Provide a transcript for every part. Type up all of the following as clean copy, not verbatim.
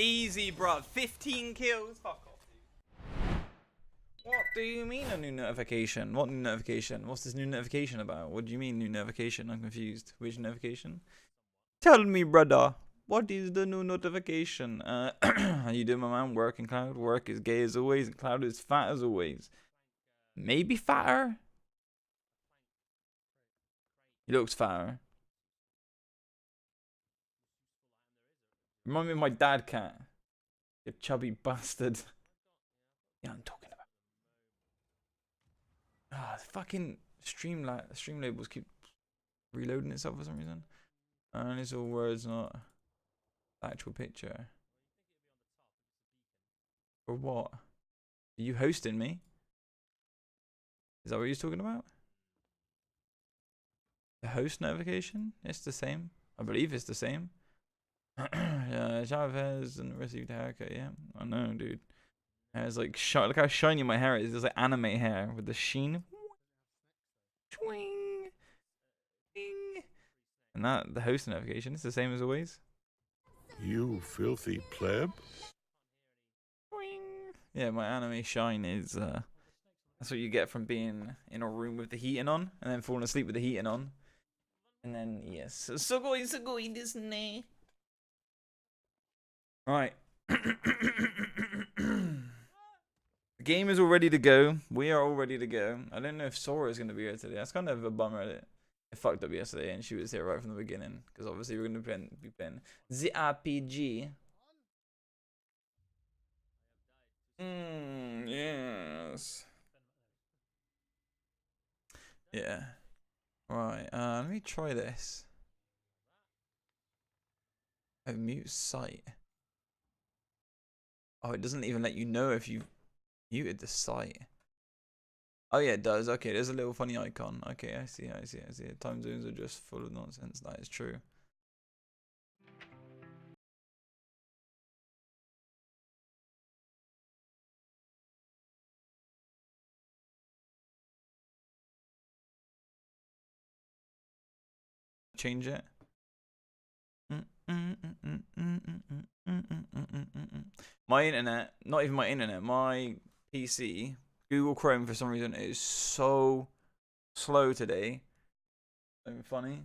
Easy, bro. 15 kills. Fuck off, dude. What do you mean a new notification? What new notification? What's this new notification about? What do you mean new notification? I'm confused. Which notification? Tell me, brother. What is the new notification? How you doing, my man? Work in Cloud. Work is gay as always, and Cloud is fat as always. Maybe fatter. He looks fatter. Remind me of my dad cat. You chubby bastard. Yeah, I'm talking about. Ah, the fucking stream labels keep reloading itself for some reason. And it's all words, not actual picture. For what? Are you hosting me? Is that what you're talking about? The host notification? It's the same. I believe it's the same. Chavez and received a haircut, yeah. I know, dude. It's like, look how shiny my hair is. It's like anime hair with the sheen. Swing. And that, the host notification, is the same as always. You filthy pleb. Yeah, my anime shine is, that's what you get from being in a room with the heating on, and then falling asleep with the heating on. And then, yes. Sugoi desu. Right. The game is all ready to go. We are all ready to go. I don't know if Sora is going to be here today. That's kind of a bummer. It fucked up yesterday, and she was here right from the beginning. Because obviously we're going to be playing the RPG. Yes. Yeah. Right. Let me try this. Oh, mute site. Oh, it doesn't even let you know if you've muted the site. Oh yeah, it does. Okay, there's a little funny icon. Okay, I see. Time zones are just full of nonsense. That is true. Change it. My internet, not even my internet, my PC, Google Chrome for some reason is so slow today. Something funny.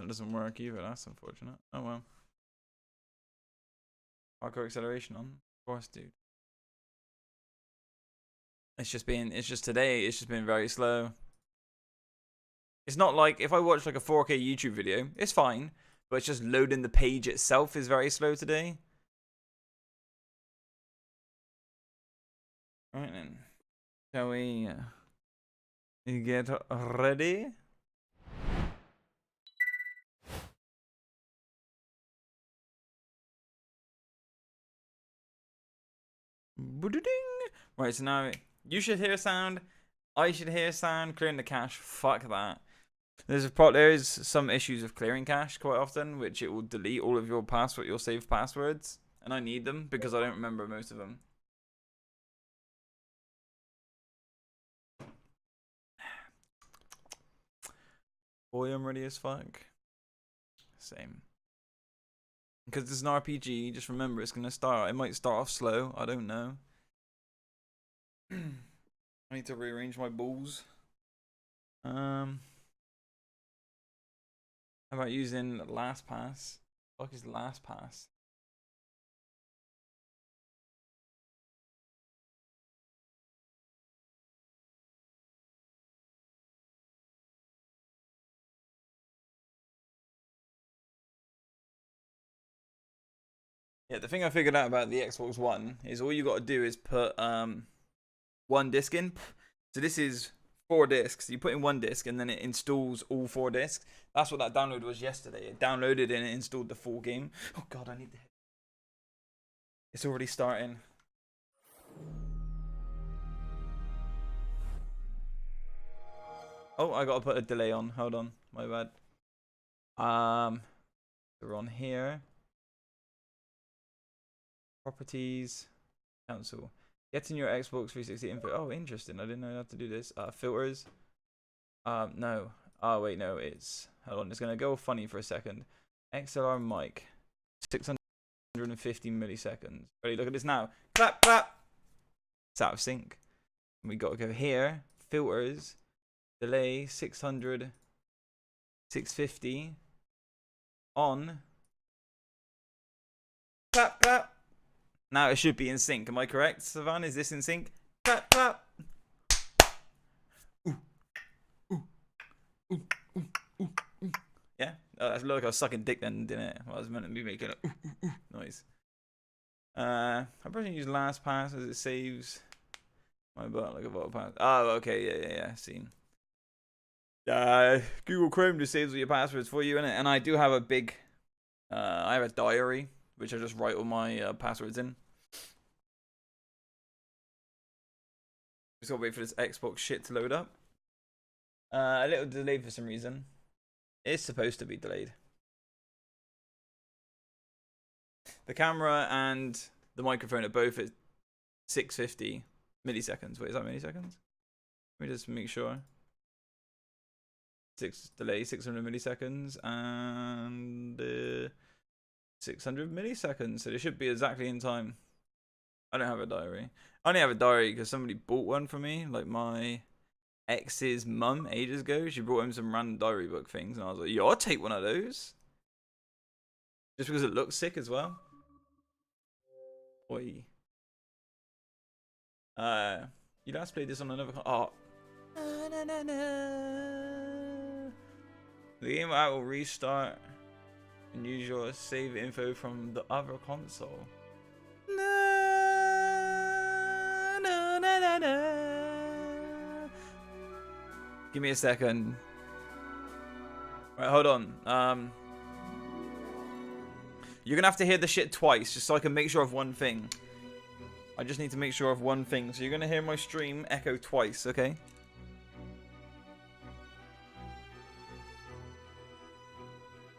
It doesn't work either. That's unfortunate. Oh well. Hardcore acceleration on. Of course, dude. It's just today, it's just been very slow. It's not like if I watch like a 4K YouTube video, it's fine, but it's just loading the page itself is very slow today. Right then. Shall we get ready? Right, so now you should hear sound, I should hear sound, clearing the cache, fuck that. There is some issues with clearing cache quite often, which it will delete all of your saved passwords, and I need them because I don't remember most of them. Boy, I'm ready as fuck. Same. Because this is an RPG, just remember it might start off slow, I don't know. I need to rearrange my balls. How about using LastPass? What is LastPass? Yeah, the thing I figured out about the Xbox One is all you got to do is put one disc in. So this is 4 discs. You put in 1 disc and then it installs all 4 discs. That's what that download was yesterday. It downloaded and it installed the full game. Oh god, I need the... It's already starting. Oh, I gotta put a delay on. Hold on, my bad. We're on here. Properties, cancel. Getting your Xbox 360 info. Oh, interesting. I didn't know how to do this. Filters. No. Oh wait, no. It's hold on. It's gonna go funny for a second. XLR mic, 650 milliseconds. Ready? Look at this now. Clap, clap. It's out of sync. We got to go here. Filters, delay, 600, 650. On. Clap, clap. Now it should be in sync. Am I correct, Savan? Is this in sync? Clap, clap. Ooh. Ooh. Ooh. Ooh. Ooh. Ooh. Yeah? That looked like I was sucking dick then, didn't it? Well, I was meant to be making a noise. I probably use LastPass as it saves my butt like a bottle pass. Oh, okay. Yeah. Seen. Google Chrome just saves all your passwords for you, innit? And I do have a big... I have a diary, which I just write all my passwords in. Just gotta wait for this Xbox shit to load up. A little delayed for some reason. It's supposed to be delayed. The camera and the microphone are both at 650 milliseconds. Wait, is that milliseconds? Let me just make sure. Delay 600 milliseconds and 600 milliseconds. So they should be exactly in time. I don't have a diary. I only have a diary because somebody bought one for me. Like my ex's mum ages ago. She brought him some random diary book things. And I was like, yo, I'll take one of those. Just because it looks sick as well. Oi. You last played this on another oh. The game will restart and use your save info from the other console. Give me a second. Right, hold on. You're gonna have to hear the shit twice just so I can make sure of one thing. I just need to make sure of one thing. So you're gonna hear my stream echo twice, okay?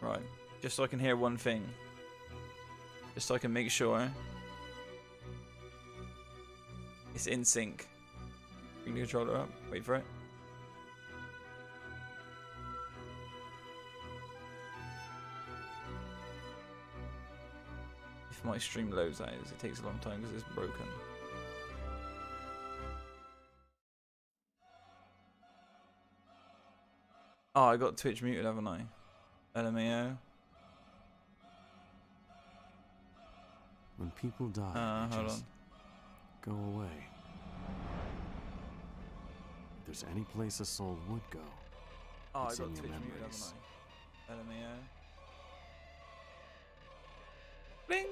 Right. Just so I can hear one thing. Just so I can make sure it's in sync. Bring the controller up. Wait for it. If my stream loads, that is. It takes a long time because it's broken. Oh, I got Twitch muted, haven't I? LMAO. When people die, Hold just on. go away. If there's any place a soul would go, Oh, I it's got in Twitch your muted, memories. haven't I? LMAO. Bling!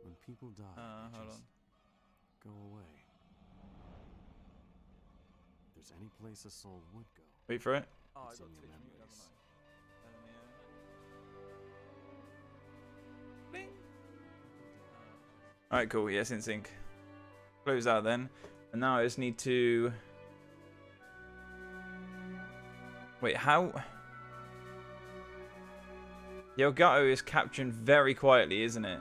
When people die, Hold just on. go away. If there's any place a soul would go, Wait for it. Oh, I it's got in your Twitch muted, memories. haven't I? Bling! Alright, cool. Yes, in sync. Close out then. And now I just need to... Wait, how... The Elgato is capturing very quietly, isn't it?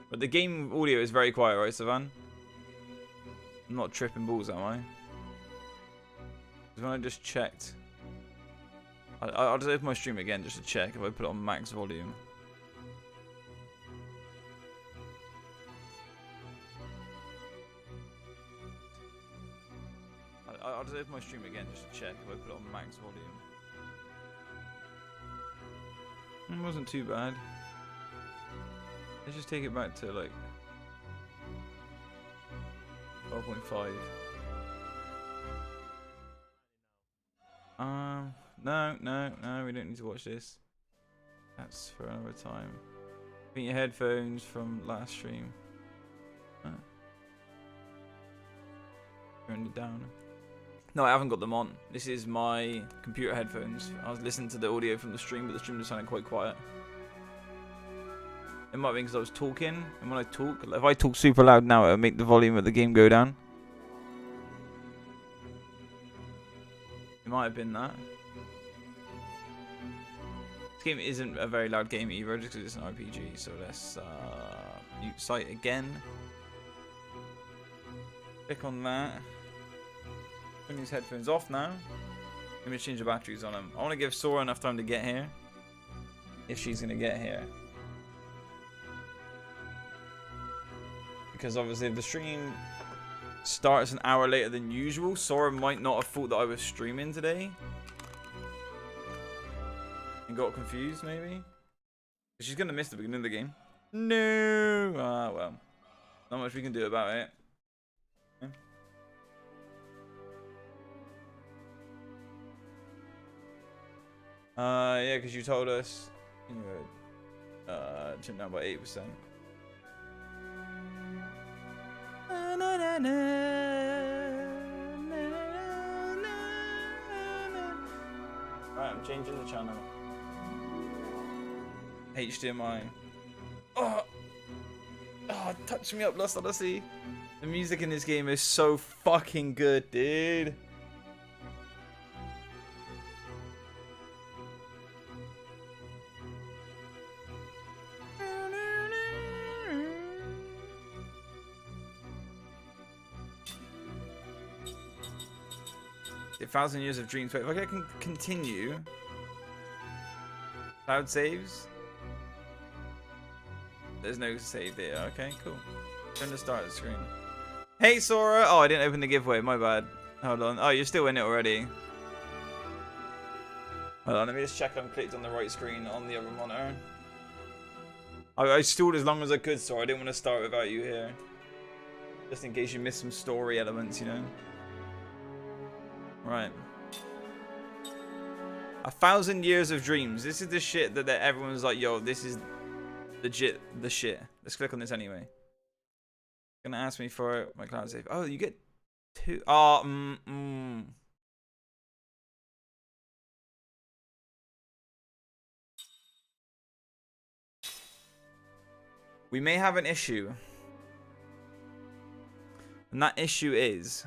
But the game audio is very quiet, right, Savan? I'm not tripping balls, am I? Because when I just checked... I'll just open my stream again just to check if I put it on max volume. I'll just open my stream again just to check if I put it on max volume. It wasn't too bad. Let's just take it back to like 12.5. No, we don't need to watch this. That's for another time. Put your headphones from last stream. Turn it down. No, I haven't got them on. This is my computer headphones. I was listening to the audio from the stream, but the stream was sounding quite quiet. It might be because I was talking, and when I talk, if I talk super loud now, it'll make the volume of the game go down. It might have been that. This game isn't a very loud game either, just because it's an RPG. So let's mute sight again. Click on that. Turn these headphones off now. Let me change the batteries on them. I want to give Sora enough time to get here. If she's going to get here. Because obviously if the stream starts an hour later than usual, Sora might not have thought that I was streaming today. And got confused maybe. She's going to miss the beginning of the game. No! Ah, well. Not much we can do about it. Yeah, because you told us you would turn down by 8%. Right, I'm changing the channel. HDMI. Oh, touch me up, Lost Odyssey. The music in this game is so fucking good, dude. A 1,000 years of dreams. Wait, if I can continue. Cloud saves. There's no save there. Okay, cool. Turn the start screen. Hey, Sora. Oh, I didn't open the giveaway. My bad. Hold on. Oh, you're still in it already. Hold on. Let me just check I'm clicked on the right screen on the other monitor. I stalled as long as I could, Sora. I didn't want to start without you here. Just in case you missed some story elements, you know. Right. 1,000 years of dreams. This is the shit that everyone's like, yo, this is legit the shit. Let's click on this anyway. Gonna ask me for my cloud save. Oh, you get 2. Oh, We may have an issue. And that issue is,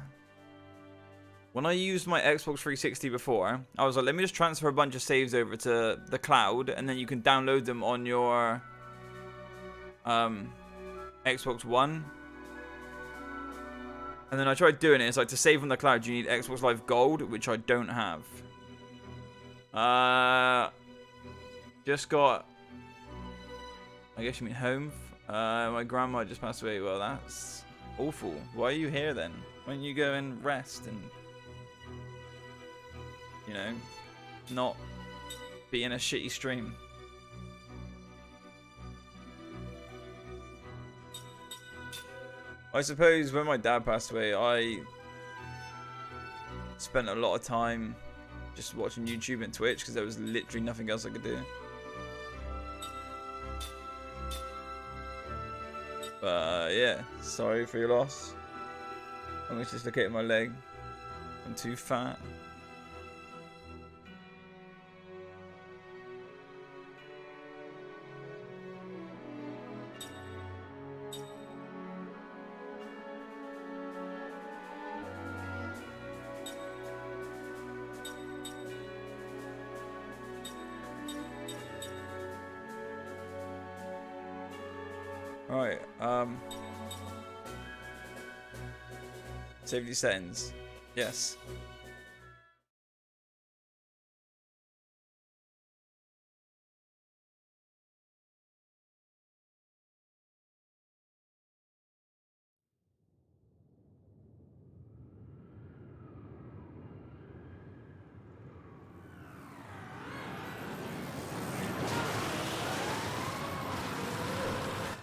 when I used my Xbox 360 before, I was like, let me just transfer a bunch of saves over to the cloud, and then you can download them on your Xbox One. And then I tried doing it. It's like, to save on the cloud, you need Xbox Live Gold, which I don't have. Just got, I guess you mean home. My grandma just passed away. Well, that's awful. Why are you here then? Why don't you go and rest and, you know, not be in a shitty stream? I suppose when my dad passed away, I spent a lot of time just watching YouTube and Twitch because there was literally nothing else I could do. But yeah, sorry for your loss. I'm just looking at my leg. I'm too fat. Alright, safety settings. Yes.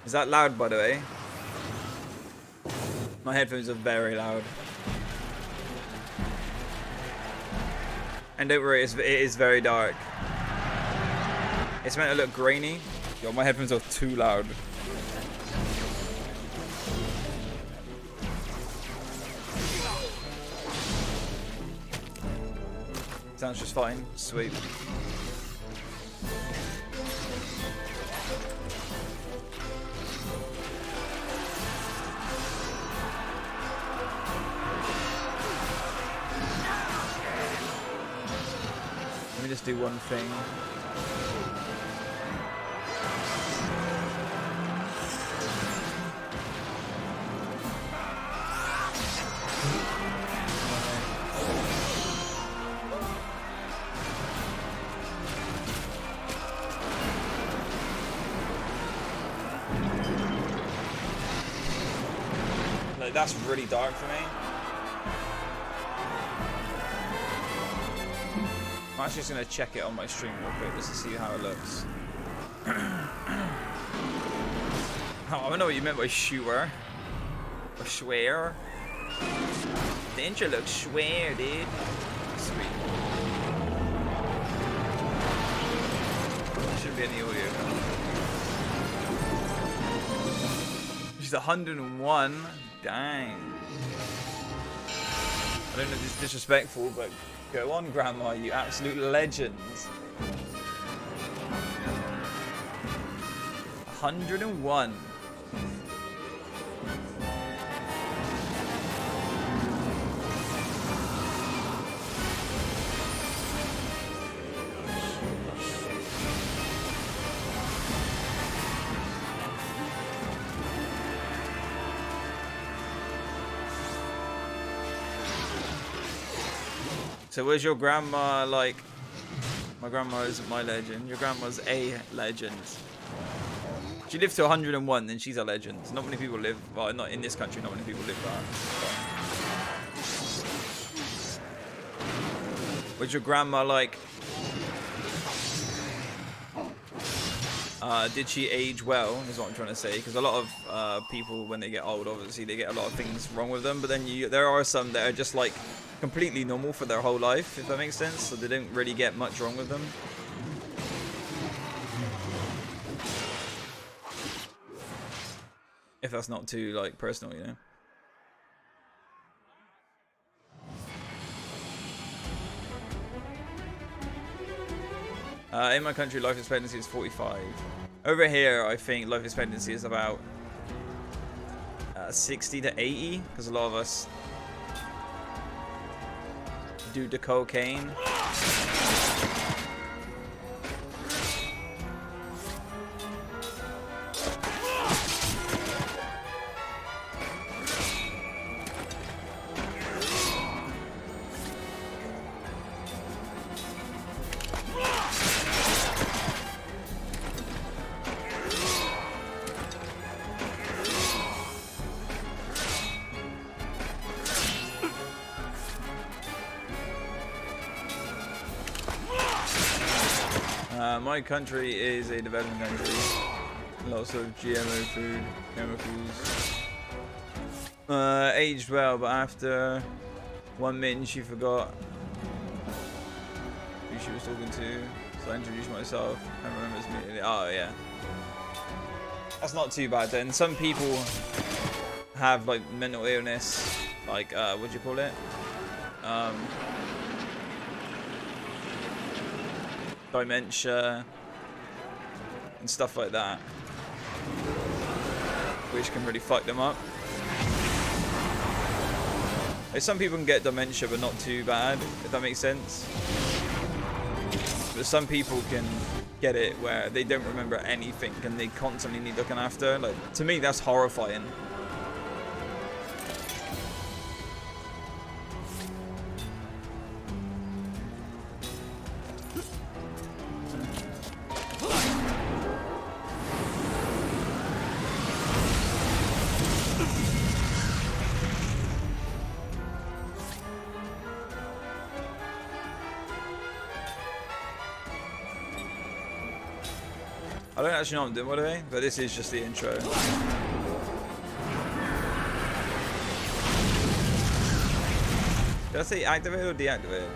Is that loud, by the way? My headphones are very loud. And don't worry, it is very dark. It's meant to look grainy. Yo, my headphones are too loud. Sounds just fine. Sweet. just do one thing. Like, that's really dark for me. I'm actually just gonna check it on my stream real quick just to see how it looks. Oh, I don't know what you meant by shooter. Or swear. The intro looks swear, dude. Sweet. There shouldn't be any audio. She's 101. Dang. I don't know if it's disrespectful, but go on, Grandma, you absolute legend. 101. So was your grandma like... My grandma isn't my legend. Your grandma's a legend. She lived to 101, then she's a legend. Not many people live... Well, not in this country, not many people live that. Was your grandma like... did she age well, is what I'm trying to say. Because a lot of people, when they get old, obviously, they get a lot of things wrong with them. But then there are some that are just like... completely normal for their whole life, if that makes sense, so they don't really get much wrong with them. If that's not too like personal, you know. In my country, life expectancy is 45. Over here, I think life expectancy is about 60 to 80, because a lot of us do the cocaine. My country is a developing country. Lots of GMO food, chemicals. Aged well, but after 1 minute she forgot who she was talking to. So I introduced myself and remembers me. Oh yeah. That's not too bad then. Some people have like mental illness, like what do you call it? Dementia and stuff like that, which can really fuck them up. Like, some people can get dementia but not too bad, if that makes sense. But some people can get it where they don't remember anything and they constantly need looking after. Like, to me, that's horrifying. I don't actually know what I'm doing, by the way, but this is just the intro. Did I say activate or deactivate?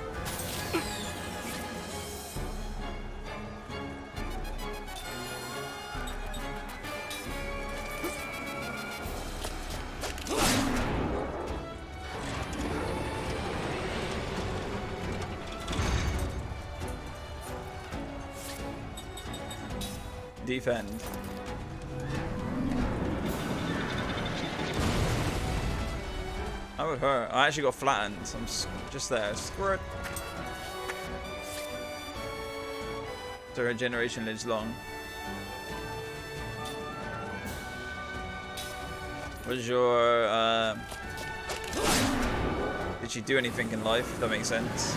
Defend. How would hurt? I actually got flattened, so I'm just there. Squirt. So her generation lives long. Was your did she do anything in life? If that makes sense.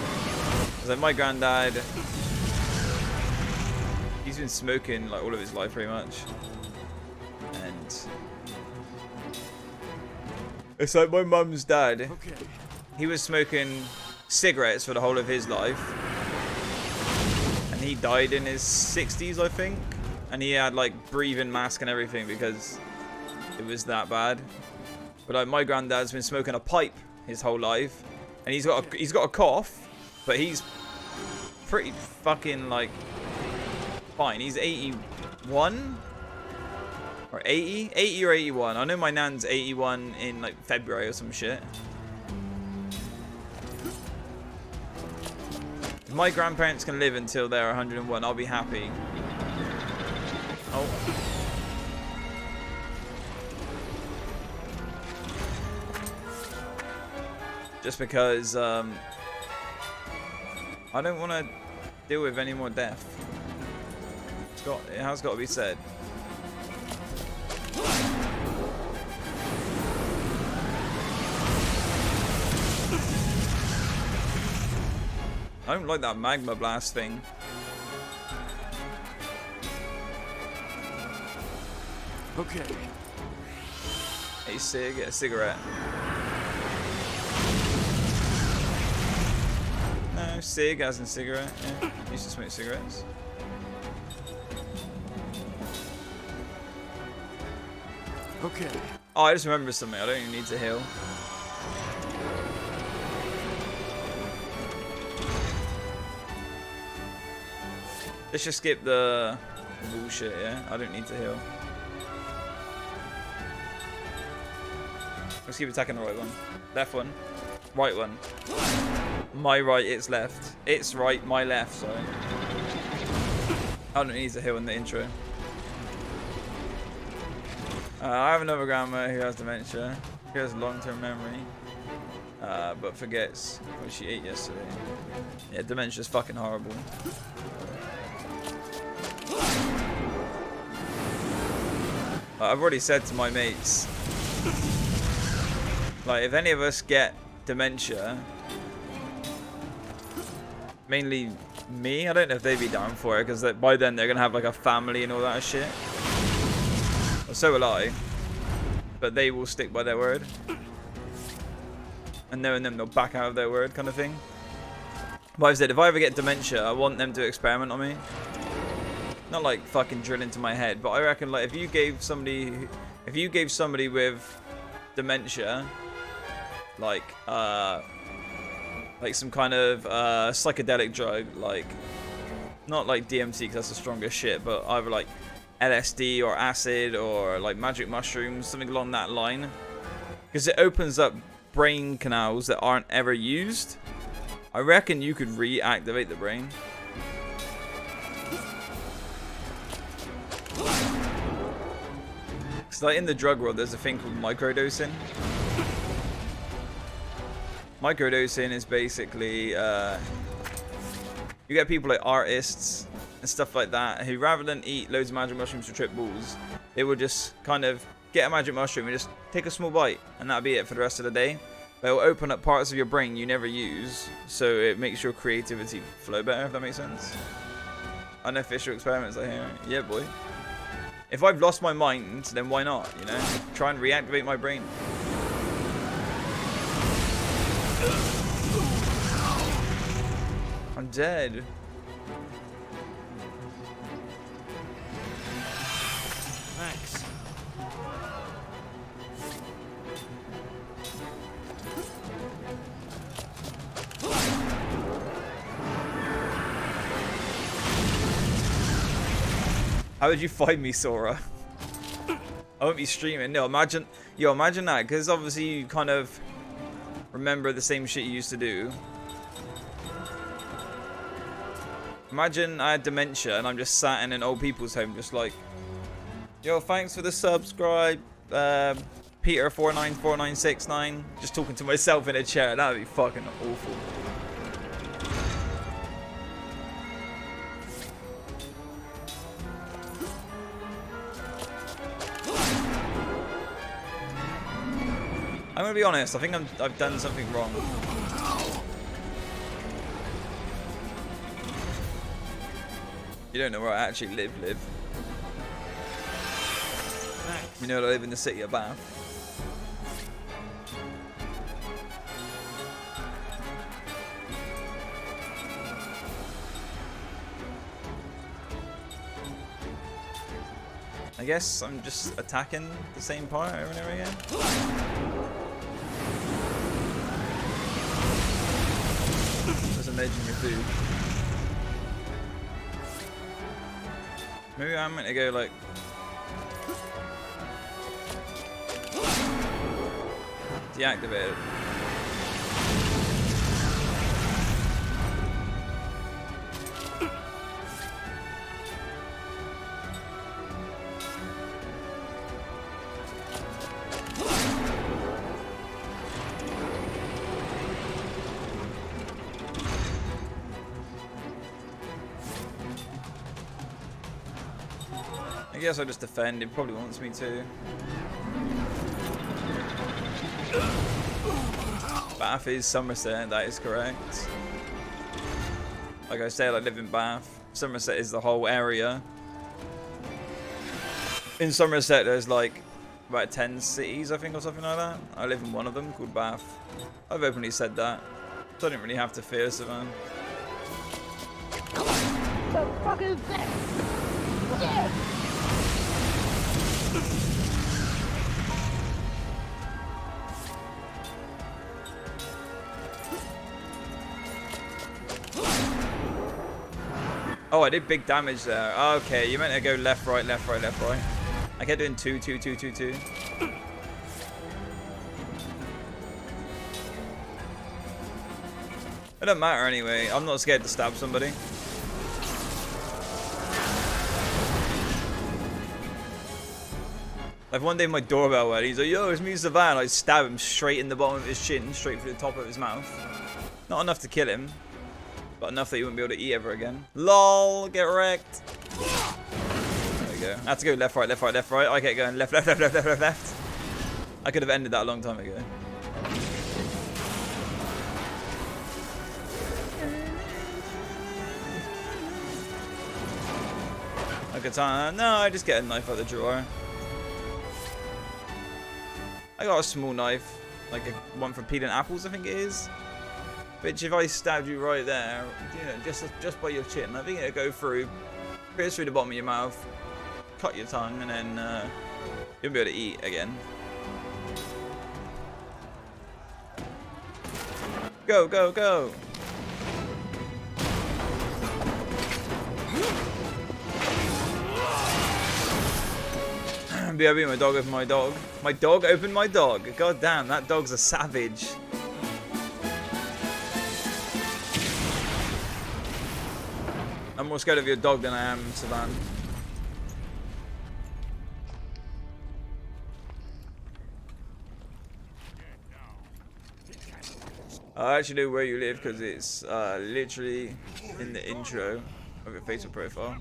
Cause like my granddad, he's been smoking like all of his life pretty much, and it's like my mum's dad. Okay. He was smoking cigarettes for the whole of his life, and he died in his 60s, I think. And he had like breathing mask and everything because it was that bad. But like my granddad's been smoking a pipe his whole life, and he's got a cough, but he's pretty fucking like fine. He's 81 or 80 or 81. I know my nan's 81 in like February or some shit. If my grandparents can live until they're 101, I'll be happy. Oh. Just because I don't want to deal with any more death. It has got to be said. I don't like that magma blast thing. Okay. Hey, Sig, get a cigarette. No, Sig as in cigarette. Yeah, used to smoke cigarettes. Okay. Oh, I just remember something. I don't even need to heal. Let's just skip the bullshit, yeah? I don't need to heal. Let's keep attacking the right one. Left one. Right one. My right, it's left. It's right, my left, sorry. I don't need to heal in the intro. I have another grandma who has dementia. She has long-term memory. But forgets what she ate yesterday. Yeah, dementia's fucking horrible. I've already said to my mates, like, if any of us get dementia, mainly me, I don't know if they'd be down for it, because by then they're going to have like a family and all that shit. Well, so will I. But they will stick by their word. And knowing them, they'll back out of their word kind of thing. But I said, if I ever get dementia, I want them to experiment on me. Not like fucking drill into my head, but I reckon like if you gave somebody with dementia like some kind of psychedelic drug, like not like DMT because that's the strongest shit, but either like LSD or acid or like magic mushrooms, something along that line, because it opens up brain canals that aren't ever used. I reckon you could reactivate the brain. It's like in the drug world, there's a thing called microdosing. Microdosing is basically you get people like artists and stuff like that who, rather than eat loads of magic mushrooms to trip balls, they will just kind of get a magic mushroom and just take a small bite, and that'll be it for the rest of the day. But it will open up parts of your brain you never use, so it makes your creativity flow better, if that makes sense. Unofficial experiments, I hear. Yeah, boy. If I've lost my mind, then why not, you know? Try and reactivate my brain. I'm dead. Thanks. How would you find me, Sora? I won't be streaming. No, imagine that, because obviously you kind of remember the same shit you used to do. Imagine I had dementia and I'm just sat in an old people's home, just like, yo, thanks for the subscribe, Peter494969, just talking to myself in a chair. That would be fucking awful. I'm gonna be honest. I think I've done something wrong. You don't know where I actually live. Thanks. You know that I live in the city of Bath. I guess I'm just attacking the same part over and over again. There's a legendary food. Maybe I'm meant to go like... deactivate it. I guess I'll just defend. It probably wants me to. Bath is Somerset, that is correct. Like I said, I live in Bath. Somerset is the whole area. In Somerset, there's like about 10 cities, I think, or something like that. I live in one of them called Bath. I've openly said that. So I didn't really have to fear Savannah. The fuck is this? Yeah. Oh, I did big damage there. Okay, you meant to go left, right, left, right, left, right. I kept doing 2, 2, 2, 2, 2. It don't matter anyway. I'm not scared to stab somebody. Like one day my doorbell went, he's like, yo, it's me, Savannah. I stab him straight in the bottom of his chin, straight through the top of his mouth. Not enough to kill him, but enough that he wouldn't be able to eat ever again. LOL, get wrecked. There we go. I had to go left, right, left, right, left, right. I kept going left, left, left, left, left, left, left. I could have ended that a long time ago. A katana. No, I just get a knife out the drawer. I got a small knife, like a one for peeling apples, I think it is. Which, if I stabbed you right there, you know, just by your chin, I think it'll go through, pierce through the bottom of your mouth, cut your tongue, and then you'll be able to eat again. Go, go, go! BRB, my dog opened my dog. My dog opened my dog. God damn, that dog's a savage. I'm more scared of your dog than I am Savannah. I actually know where you live because it's literally in the intro of your Facebook profile.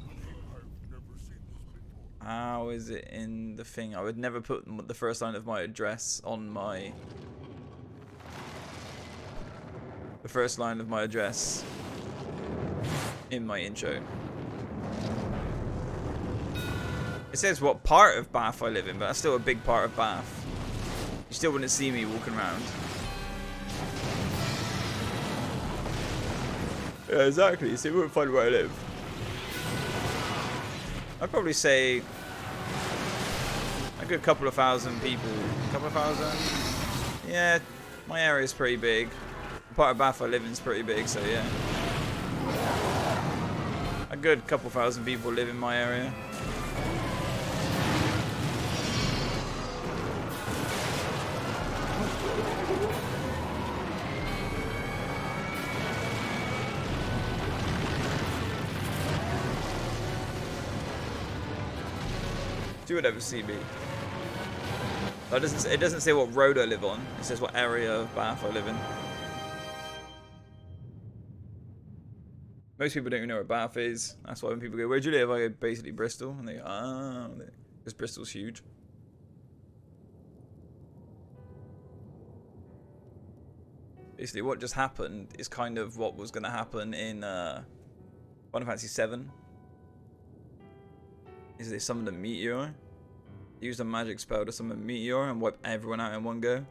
How is it in the thing? I would never put the first line of my address on my... The first line of my address in my intro. It says what part of Bath I live in, but that's still a big part of Bath. You still wouldn't see me walking around. Yeah, exactly. So you wouldn't find where I live. I'd probably say a good couple of thousand people. Couple of thousand? Yeah, my area's pretty big. The part of Bath I live in is pretty big, so yeah. A good couple thousand people live in my area. You would ever see me. It doesn't say what road I live on. It says what area of Bath I live in. Most people don't even know where Bath is. That's why when people go, where do you live? I go, basically Bristol. And they go, oh, because Bristol's huge. Basically, what just happened is kind of what was going to happen in Final Fantasy 7. Is they summoned a meteor, used a magic spell to summon a meteor and wipe everyone out in one go.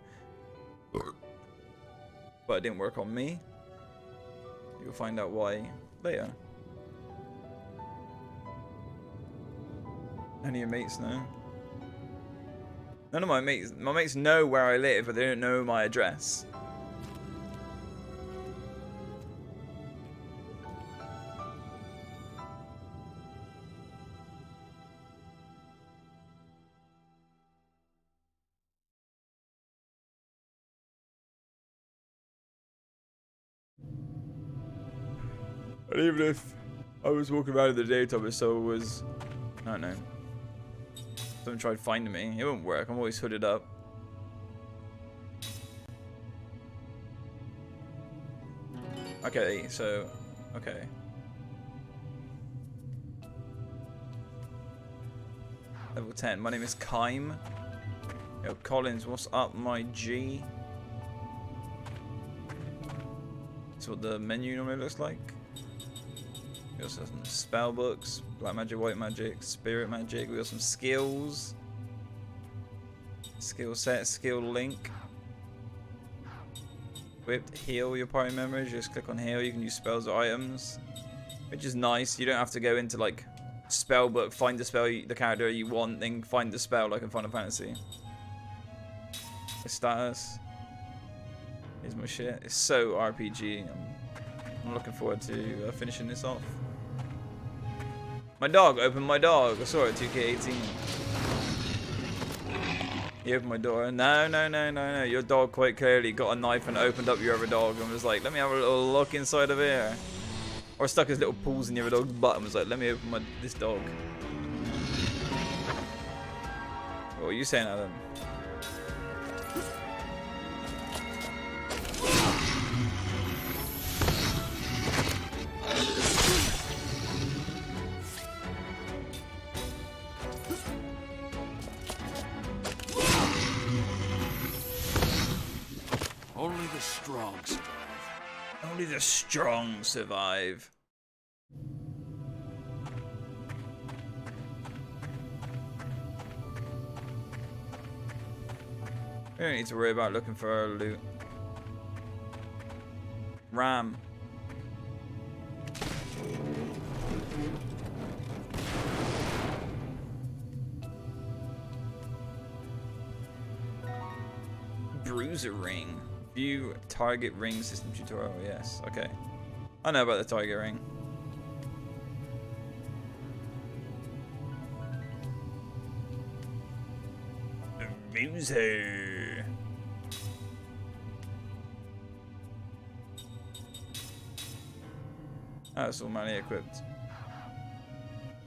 But it didn't work on me. You'll find out why later. Any of your mates know? None of my mates know where I live, but they don't know my address. And even if I was walking around in the daytime and someone was, I don't know, someone tried finding me, it won't work. I'm always hooded up. Okay, so, okay. Level 10. My name is Kime. Yo, Collins, what's up, my G? That's what the menu normally looks like. We also have some spell books, black magic, white magic, spirit magic. We got some skills, skill set, skill link. Whipped, heal your party members. Just click on heal. You can use spells or items, which is nice. You don't have to go into like spell book, find the spell, the character you want, then find the spell like in Final Fantasy. The status. Here's my shit. It's so RPG. I'm looking forward to finishing this off. My dog, open my dog. I saw it, 2K18. He opened my door. No. Your dog quite clearly got a knife and opened up your other dog and was like, let me have a little look inside of here. Or stuck his little paws in your other dog's butt and was like, let me open this dog. What are you saying, Adam? Only the strong survive. Only the strong survive. We don't need to worry about looking for our loot. Ram. Bruiser ring. View target ring system tutorial. Yes. Okay. I know about the target ring. Bruiser. That's all money equipped.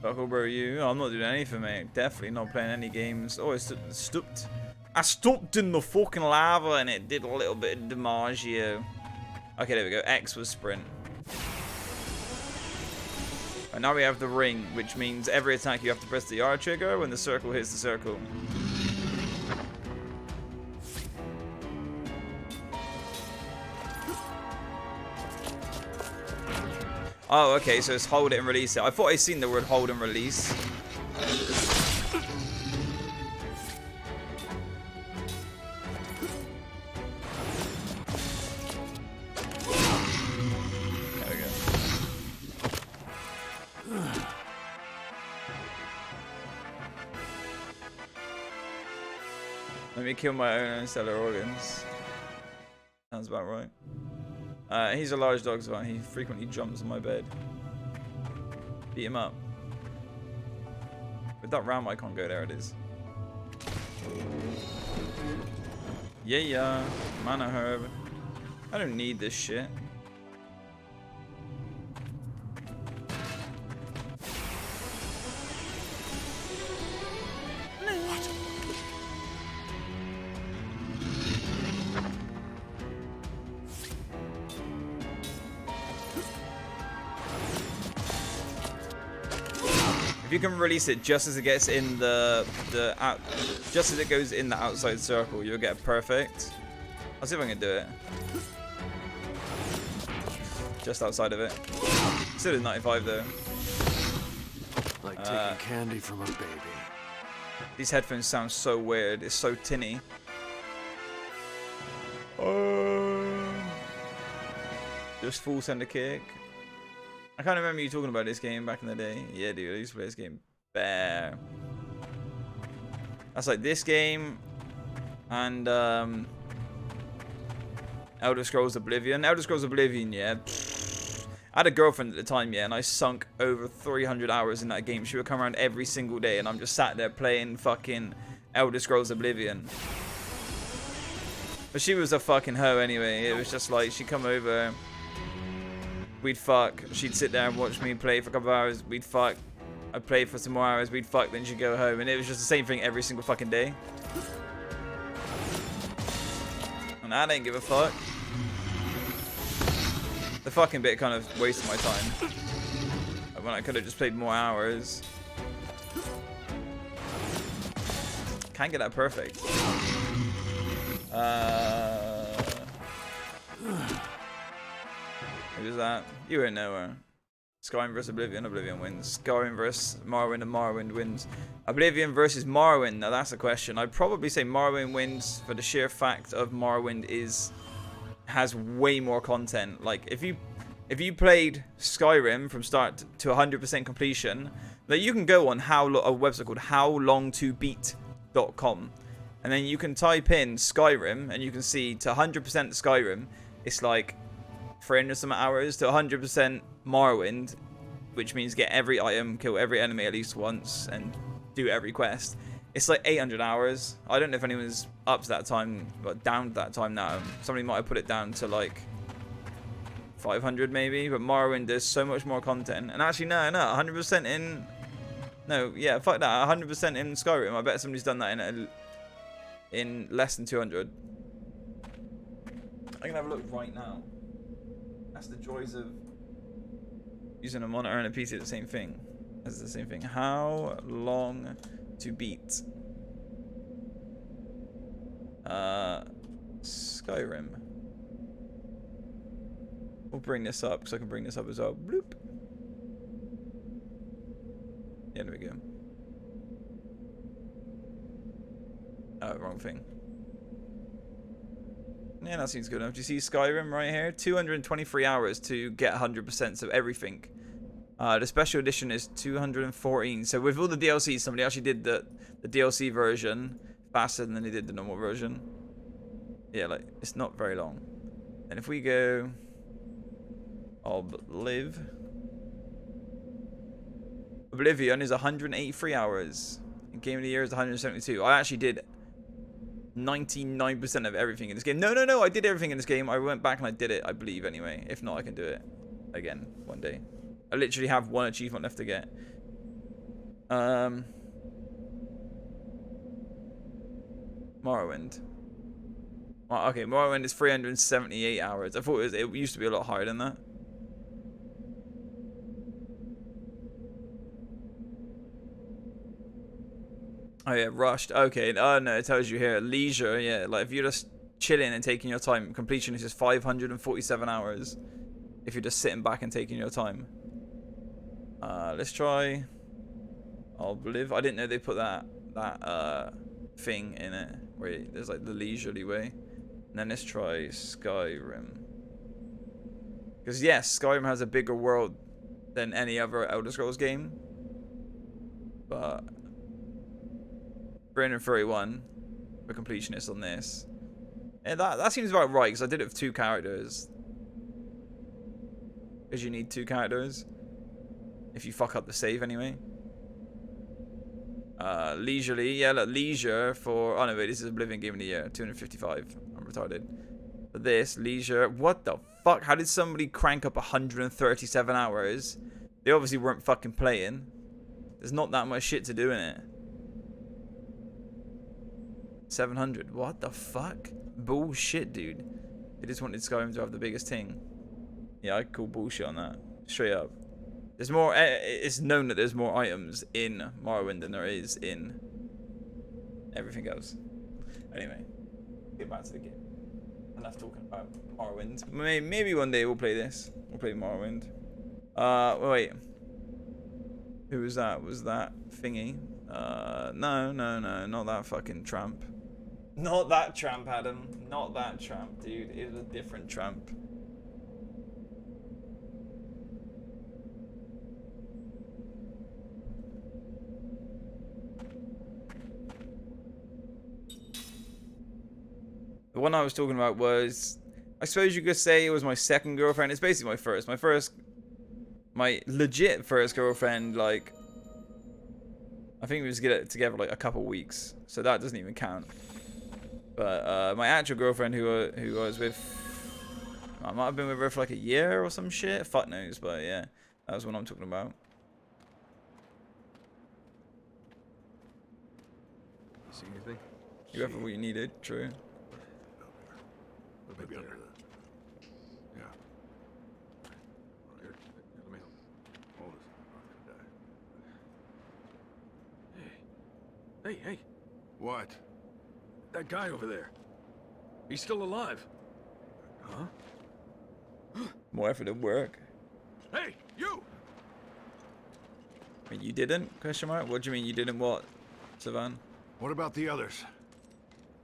Huckleberry, you? Oh, I'm not doing anything, mate. Definitely not playing any games. Oh, it's stopped. I stopped in the fucking lava and it did a little bit of DiMaggio. Okay, there we go. X was sprint. And now we have the ring, which means every attack you have to press the R trigger when the circle hits the circle. Oh, okay, so it's hold it and release it. I thought I seen the word hold and release. Let me kill my own stellar organs. Sounds about right. He's a large dog, so he frequently jumps on my bed. Beat him up. With that ram icon, go there it is. Yeah. Mana herb. I don't need this shit. You can release it just as it gets in just as it goes in the outside circle, you'll get a perfect. I'll see if I can do it. just outside of it. Still is 95 though. Like taking candy from a baby. These headphones sound so weird. It's so tinny. Just full center kick. I can't remember you talking about this game back in the day. Yeah, dude, I used to play this game. Bear. That's like this game and Elder Scrolls Oblivion. Elder Scrolls Oblivion, yeah. I had a girlfriend at the time, yeah, and I sunk over 300 hours in that game. She would come around every single day, and I'm just sat there playing fucking Elder Scrolls Oblivion. But she was a fucking hoe anyway. It was just like, she'd come over, we'd fuck, she'd sit there and watch me play for a couple of hours, we'd fuck, I'd play for some more hours, we'd fuck, then she'd go home, and it was just the same thing every single fucking day. And I didn't give a fuck. The fucking bit kind of wasted my time when I could have just played more hours. Can't get that perfect. Who was that? You won't know her. Skyrim versus Oblivion. Oblivion wins. Skyrim versus Morrowind, and Morrowind wins. Oblivion versus Morrowind. Now that's a question. I'd probably say Morrowind wins for the sheer fact of Morrowind has way more content. Like if you played Skyrim from start to 100% completion, that you can go on a website called howlongtobeat.com, and then you can type in Skyrim and you can see to 100% Skyrim it's like 300 some hours, to 100% Morrowind, which means get every item, kill every enemy at least once, and do every quest. It's like 800 hours. I don't know if anyone's up to that time, but down to that time now. Somebody might have put it down to like 500 maybe, but Morrowind does so much more content. And actually, no, 100% in... No, yeah, fuck that. 100% in Skyrim. I bet somebody's done that in less than 200. I can have a look right now. That's the joys of using a monitor and a PC. The same thing. That's the same thing. How long to beat Skyrim? We'll bring this up because I can bring this up as well. Bloop. Yeah, there we go. Oh, wrong thing. Yeah, that seems good enough. Do you see Skyrim right here? 223 hours to get 100% of everything. The special edition is 214. So with all the DLC, somebody actually did the DLC version faster than they did the normal version. Yeah, like, it's not very long. And if we go... Oblivion is 183 hours. And Game of the Year is 172. I actually did 99% of everything in this game. No, I did everything in this game. I went back and I did it, I believe, anyway. If not, I can do it again one day. I literally have one achievement left to get. Morrowind. Oh, okay, Morrowind is 378 hours. I thought it used to be a lot higher than that. Oh yeah, rushed. Okay. Oh no, it tells you here leisure. Yeah, like if you're just chilling and taking your time, completion is just 547 hours. If you're just sitting back and taking your time. Let's try. I didn't know they put that thing in it where there's like the leisurely way. And then let's try Skyrim. Because yes, Skyrim has a bigger world than any other Elder Scrolls game. But 331 for completionists on this. And that seems about right, because I did it with 2 characters. Because you need 2 characters. If you fuck up the save anyway. Leisurely. Yeah, look, leisure for... Oh no, wait, this is Oblivion Game of the Year. 255. I'm retarded. For this, leisure... What the fuck? How did somebody crank up 137 hours? They obviously weren't fucking playing. There's not that much shit to do in it. 700. What the fuck? Bullshit, dude. They just wanted Skyrim to have the biggest thing. Yeah, I call bullshit on that. Straight up. There's more. It's known that there's more items in Morrowind than there is in everything else. Anyway, get back to the game. Enough talking about Morrowind. Maybe one day we'll play this. We'll play Morrowind. Wait. Who was that? Was that thingy? No, not that fucking tramp. Not that tramp, Adam. Not that tramp, dude. It was a different tramp. The one I was talking about was, I suppose you could say it was my second girlfriend. It's basically my first. My legit first girlfriend, like, I think we was together like a couple weeks. So that doesn't even count. But my actual girlfriend who I was with, I might have been with her for like a year or some shit. Fuck knows, but yeah. That was what I'm talking about. See anything? You got for what you needed, true. Maybe under the... Yeah. Here, let me help. Hold this. I'm gonna die. Hey. What? That guy over there. He's still alive. Huh? More effort at work. Hey, you! I mean, you didn't? Question mark? What do you mean you didn't what, Savan? What about the others?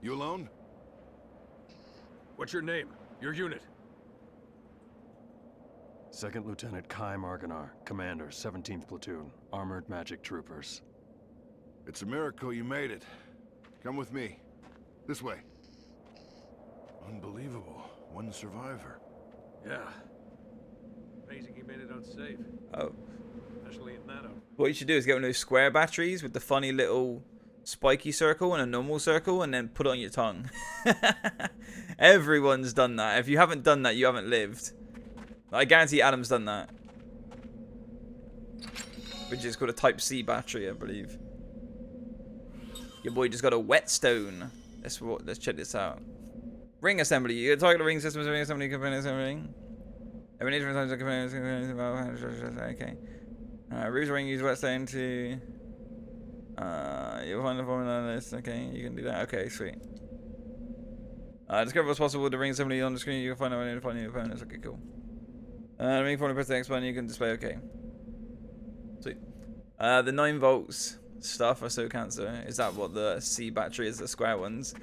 You alone? What's your name? Your unit? Second Lieutenant Kai Marganar, Commander, 17th Platoon, Armored Magic Troopers. It's a miracle you made it. Come with me. This way. Unbelievable. One survivor. Yeah. Amazing he made it out safe. Oh. Especially in that out. What you should do is get one of those square batteries with the funny little spiky circle and a normal circle and then put it on your tongue. Everyone's done that. If you haven't done that, you haven't lived. I guarantee Adam's done that. Which is called a Type C battery, I believe. Your boy just got a whetstone. Let's check this out. Ring assembly. You target the ring system, ring assembly, components, everything. Every different times of components, okay. Rouge ring, use whetstone to... you'll find the formula on this. Okay, you can do that. Okay, sweet. Discover what's possible with the ring assembly on the screen. You can find out when you find the opponents. Okay, cool. Ring formula, press the X button. You can display. Okay. Sweet. The 9 volts stuff. I so cancer. Is that what the C battery is? The square ones.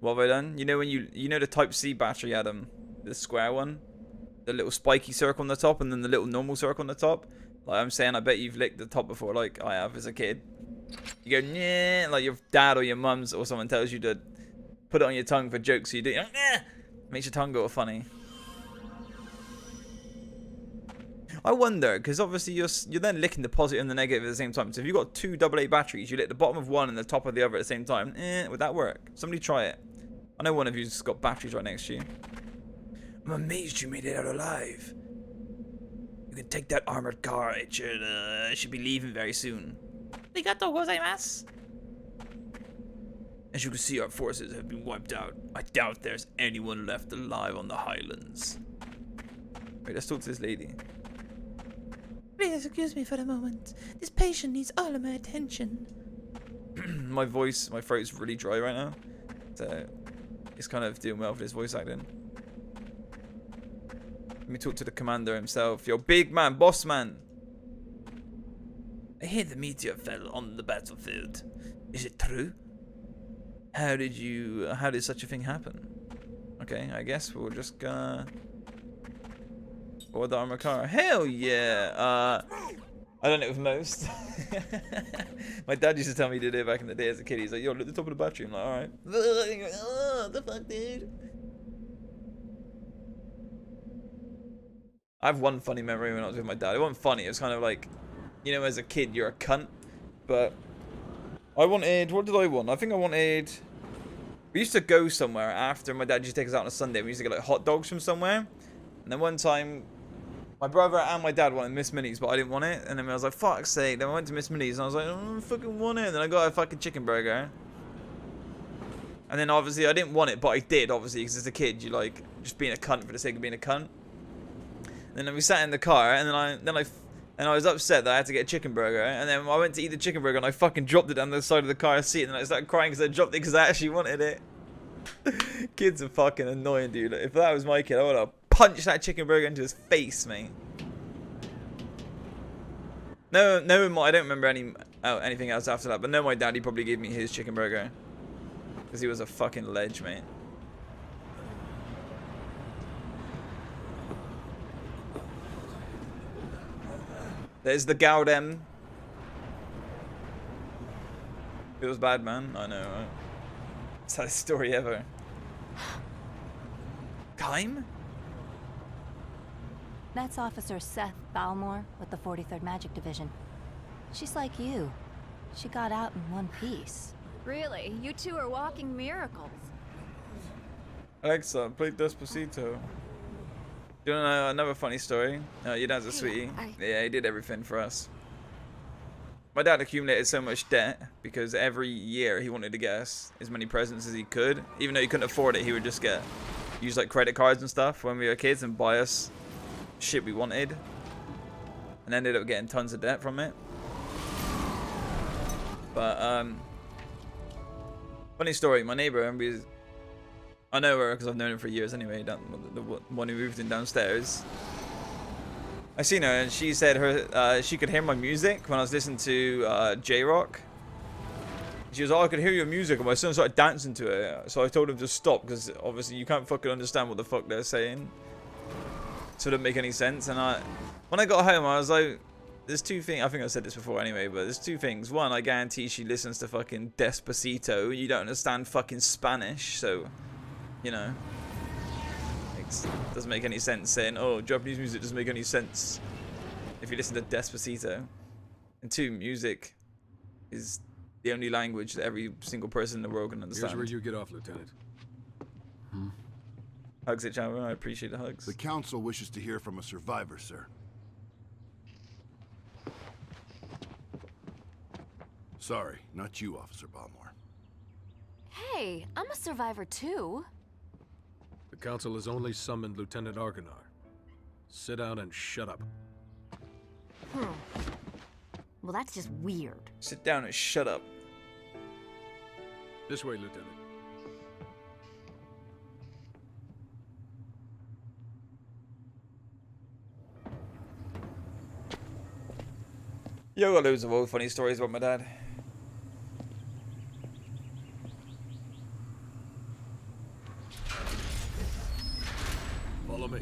What have I done? You know when you know the Type C battery, Adam, the square one, the little spiky circle on the top, and then the little normal circle on the top. Like I'm saying, I bet you've licked the top before, like I have as a kid. You go, yeah, like your dad or your mum's or someone tells you to put it on your tongue for jokes. So you do, yeah, makes your tongue go all funny. I wonder, because obviously you're then licking the positive and the negative at the same time. So if you've got 2 AA batteries, you lick the bottom of one and the top of the other at the same time. Would that work? Somebody try it. I know one of you's got batteries right next to you. I'm amazed you made it out alive. You can take that armored car. It should be leaving very soon. Arigato gozaimasu. As you can see, our forces have been wiped out. I doubt there's anyone left alive on the highlands. Wait, let's talk to this lady. Please excuse me for a moment. This patient needs all of my attention. My throat's really dry right now. So, it's kind of doing well for this voice acting. Let me talk to the commander himself. Yo, big man, boss man. I hear the meteor fell on the battlefield. Is it true? How did such a thing happen? Okay, I guess we'll just board the armored car. Hell yeah! I done it with most. My dad used to tell me to do it back in the day as a kid. He's like, yo, look at the top of the battery. I'm like, alright. Oh, the fuck, dude? I have one funny memory when I was with my dad. It wasn't funny. It was kind of like, you know, as a kid, you're a cunt. But I wanted, what did I want? I think I wanted, we used to go somewhere after my dad used to take us out on a Sunday. We used to get like hot dogs from somewhere. And then one time, my brother and my dad wanted Miss Minnie's, but I didn't want it. And then I was like, fuck's sake. Then I went to Miss Minnie's and I was like, I don't fucking want it. And then I got a fucking chicken burger. And then obviously I didn't want it, but I did, obviously, because as a kid, you like just being a cunt for the sake of being a cunt. And then we sat in the car, and then I was upset that I had to get a chicken burger. And then I went to eat the chicken burger, and I fucking dropped it down the side of the car seat. And then I started crying because I dropped it because I actually wanted it. Kids are fucking annoying, dude. If that was my kid, I would have punched that chicken burger into his face, mate. No, I don't remember anything else after that. But no, my daddy probably gave me his chicken burger. Because he was a fucking ledge, mate. There's the Gaudem. It was bad, man. I know, right? Saddest story ever. Kime? That's Officer Seth Balmore with the 43rd Magic Division. She's like you. She got out in one piece. Really? You two are walking miracles. Alexa, play Despacito. Do you want to know another funny story? Your dad's a sweetie. Yeah, he did everything for us. My dad accumulated so much debt because every year he wanted to get us as many presents as he could. Even though he couldn't afford it, he would just use like credit cards and stuff when we were kids and buy us shit we wanted. And ended up getting tons of debt from it. But, funny story, my neighbor, I know her because I've known her for years anyway, the one who moved in downstairs. I seen her and she said she could hear my music when I was listening to J-Rock. She was like, oh, I could hear your music, and my son started dancing to it. So I told him to stop because obviously you can't fucking understand what the fuck they're saying. So it didn't make any sense. And when I got home, I was like, there's two things. I think I said this before anyway, but there's two things. One, I guarantee she listens to fucking Despacito. You don't understand fucking Spanish, so, you know. It doesn't make any sense saying, oh, Japanese music doesn't make any sense if you listen to Despacito. And two, music is the only language that every single person in the world can understand. Here's where you get off, Lieutenant. Hugs it, Chandler. I appreciate the hugs. The Council wishes to hear from a survivor, sir. Sorry, not you, Officer Balmore. Hey, I'm a survivor too. The Council has only summoned Lieutenant Argonar. Sit down and shut up. Well, that's just weird. Sit down and shut up. This way, Lieutenant. Yo, got loads of old funny stories about my dad. Follow me.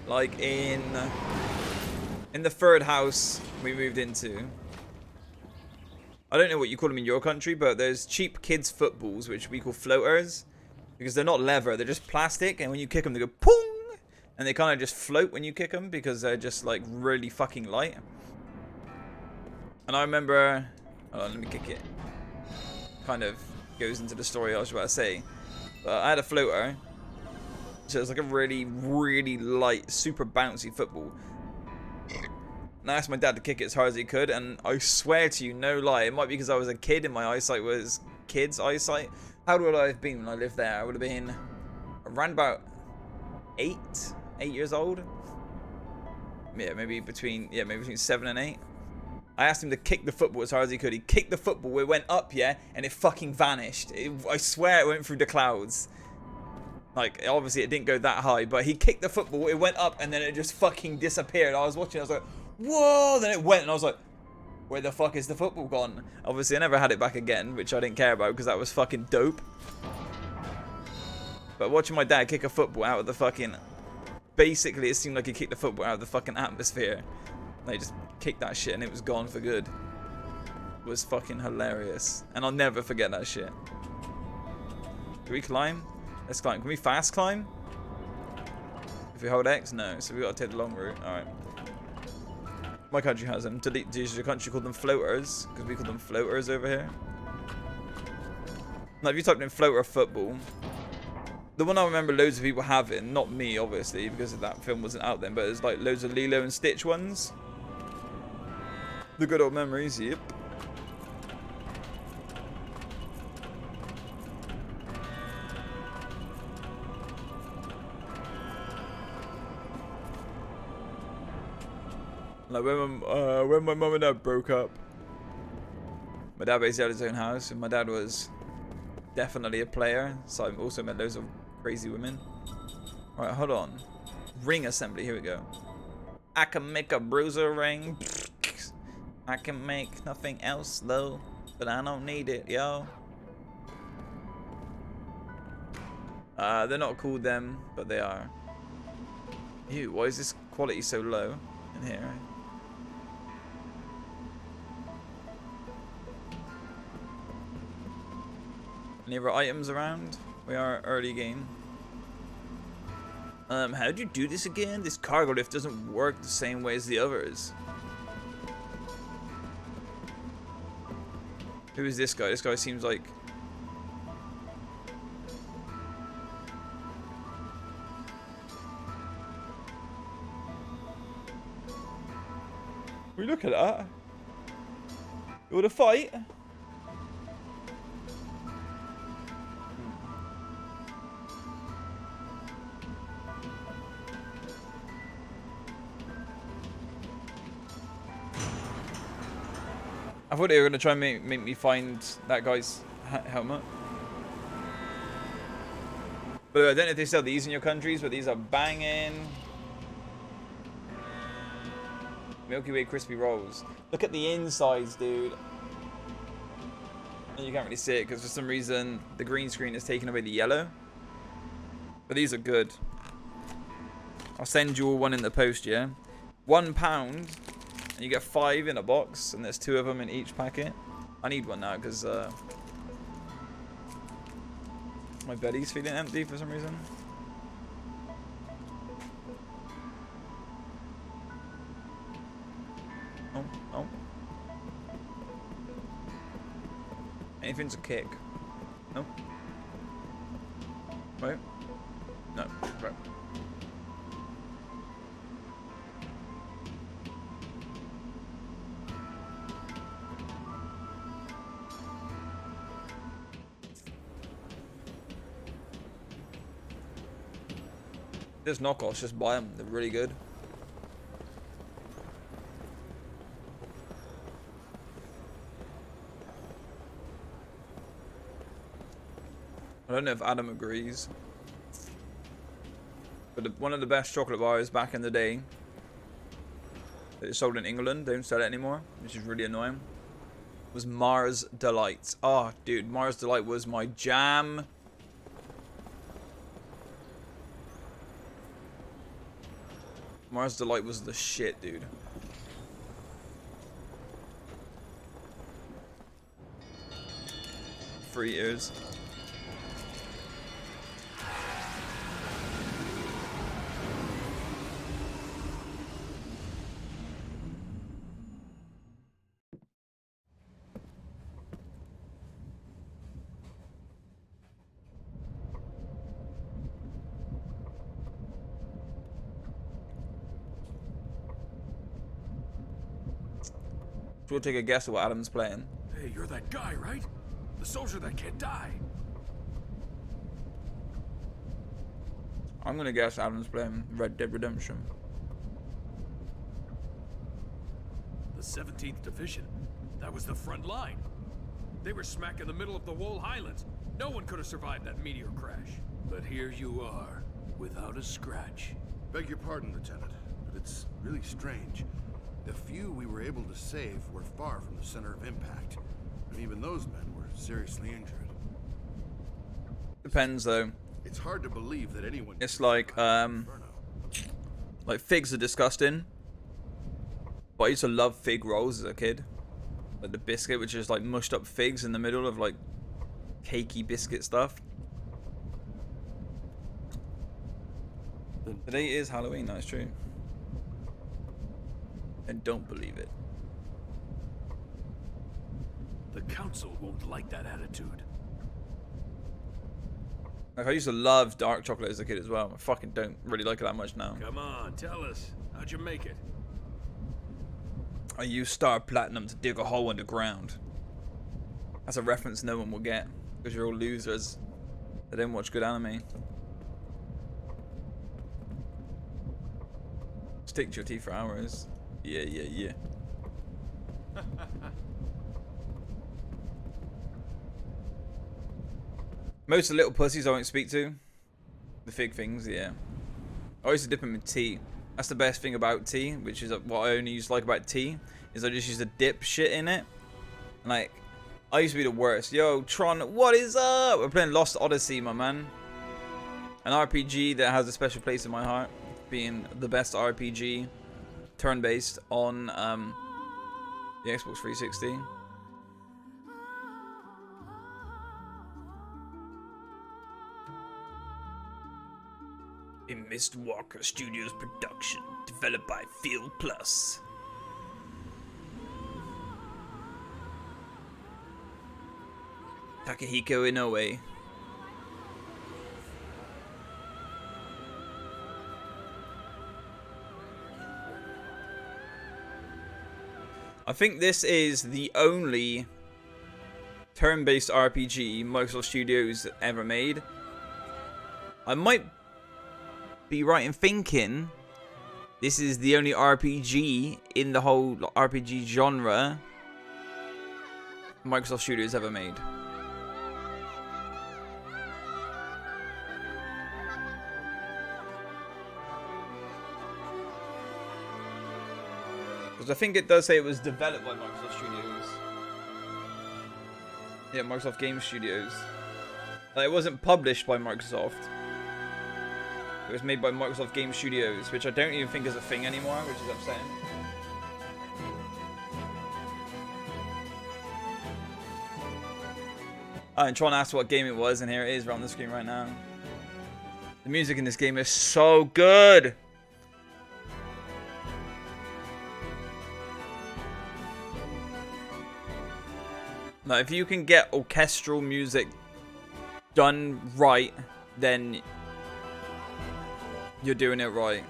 Like in the third house we moved into. I don't know what you call them in your country, but there's cheap kids footballs which we call floaters because they're not leather, they're just plastic, and when you kick them they go pong, and they kind of just float when you kick them because they're just like really fucking light. And I remember, hold on, let me kick it. Kind of goes into the story I was about to say. But I had a floater. So it's like a really, really light, super bouncy football. And I asked my dad to kick it as hard as he could, and I swear to you, no lie, it might be because I was a kid and my eyesight was kid's eyesight. How old would I have been when I lived there? I would have been around about 8 years old. Yeah, maybe between 7 and 8. I asked him to kick the football as hard as he could. He kicked the football, it went up, yeah, and it fucking vanished. I swear it went through the clouds. Like, obviously it didn't go that high, but he kicked the football, it went up, and then it just fucking disappeared. I was watching, I was like, whoa, then it went, and I was like, where the fuck is the football gone? Obviously I never had it back again, which I didn't care about because that was fucking dope. But watching my dad kick a football out of the fucking... Basically, it seemed like he kicked the football out of the fucking atmosphere. They just kicked that shit and it was gone for good. It was fucking hilarious. And I'll never forget that shit. Can we climb? Let's climb. Can we fast climb? If we hold X? No. So we gotta take the long route. Alright. My country has them. Does your country call them floaters? Because we call them floaters over here. Now, if you typed in floater football, the one I remember loads of people having, not me obviously, because that film wasn't out then, but there's like loads of Lilo and Stitch ones. The good old memories, yep. Like when my mum and dad broke up, my dad basically had his own house, and my dad was definitely a player, so I also met loads of crazy women. Alright, hold on. Ring assembly, here we go. I can make a bruiser ring. I can make nothing else though, but I don't need it, yo. They're not called them, but they are. Ew, why is this quality so low in here? Any other items around? We are early game. How'd you do this again? This cargo lift doesn't work the same way as the others. Who is this guy? This guy seems like... We look at that. You want to fight? I thought they were gonna try and make me find that guy's helmet. But I don't know if they sell these in your countries, but these are banging. Milky Way crispy rolls. Look at the insides, dude. You can't really see it because for some reason the green screen is taking away the yellow. But these are good. I'll send you all one in the post, yeah? £1. And you get 5 in a box, and there's 2 of them in each packet. I need one now because my belly's feeling empty for some reason. Oh, oh. Anything to kick? No. Right? No. Right. There's knockoffs, just buy them. They're really good. I don't know if Adam agrees. But one of the best chocolate bars back in the day that is sold in England, they don't sell it anymore, which is really annoying, was Mars Delight. Oh, dude, Mars Delight was my jam. Mars Delight was the shit, dude. Free ears. We'll take a guess at what Adam's playing. Hey, you're that guy, right? The soldier that can't die. I'm gonna guess Adam's playing Red Dead Redemption. The 17th Division. That was the front line. They were smack in the middle of the Wall Highlands. No one could have survived that meteor crash. But here you are, without a scratch. Beg your pardon, Lieutenant, but it's really strange. The few we were able to save were far from the center of impact, and even those men were seriously injured. Depends though. It's hard to believe that anyone. It's like figs are disgusting. But I used to love fig rolls as a kid. Like the biscuit, which is like mushed up figs in the middle of like cakey biscuit stuff. Today is Halloween, that's true. And don't believe it. The council won't like that attitude. Like I used to love dark chocolate as a kid as well. I fucking don't really like it that much now. Come on, tell us. How'd you make it? I used Star Platinum to dig a hole in the ground. That's a reference no one will get because you're all losers. They don't watch good anime. Stick to your teeth for hours. Yeah, yeah, yeah. Most of the little pussies I won't speak to. The fig things, yeah. I used to dip them in tea. That's the best thing about tea, which is what I only used to like about tea, is I just used to dip shit in it. And like, I used to be the worst. Yo, Tron, what is up? We're playing Lost Odyssey, my man. An RPG that has a special place in my heart, being the best RPG turn-based on the Xbox 360. A Mistwalker Studios production, developed by Field Plus. Takahiko Inoue. I think this is the only turn-based RPG Microsoft Studios ever made. I might be right in thinking this is the only RPG in the whole RPG genre Microsoft Studios ever made. Because I think it does say it was developed by Microsoft Studios. Yeah, Microsoft Game Studios. It wasn't published by Microsoft. It was made by Microsoft Game Studios, which I don't even think is a thing anymore, which is upsetting. And Tron asked what game it was, and here it is right on the screen right now. The music in this game is so good! Now, if you can get orchestral music done right, then you're doing it right.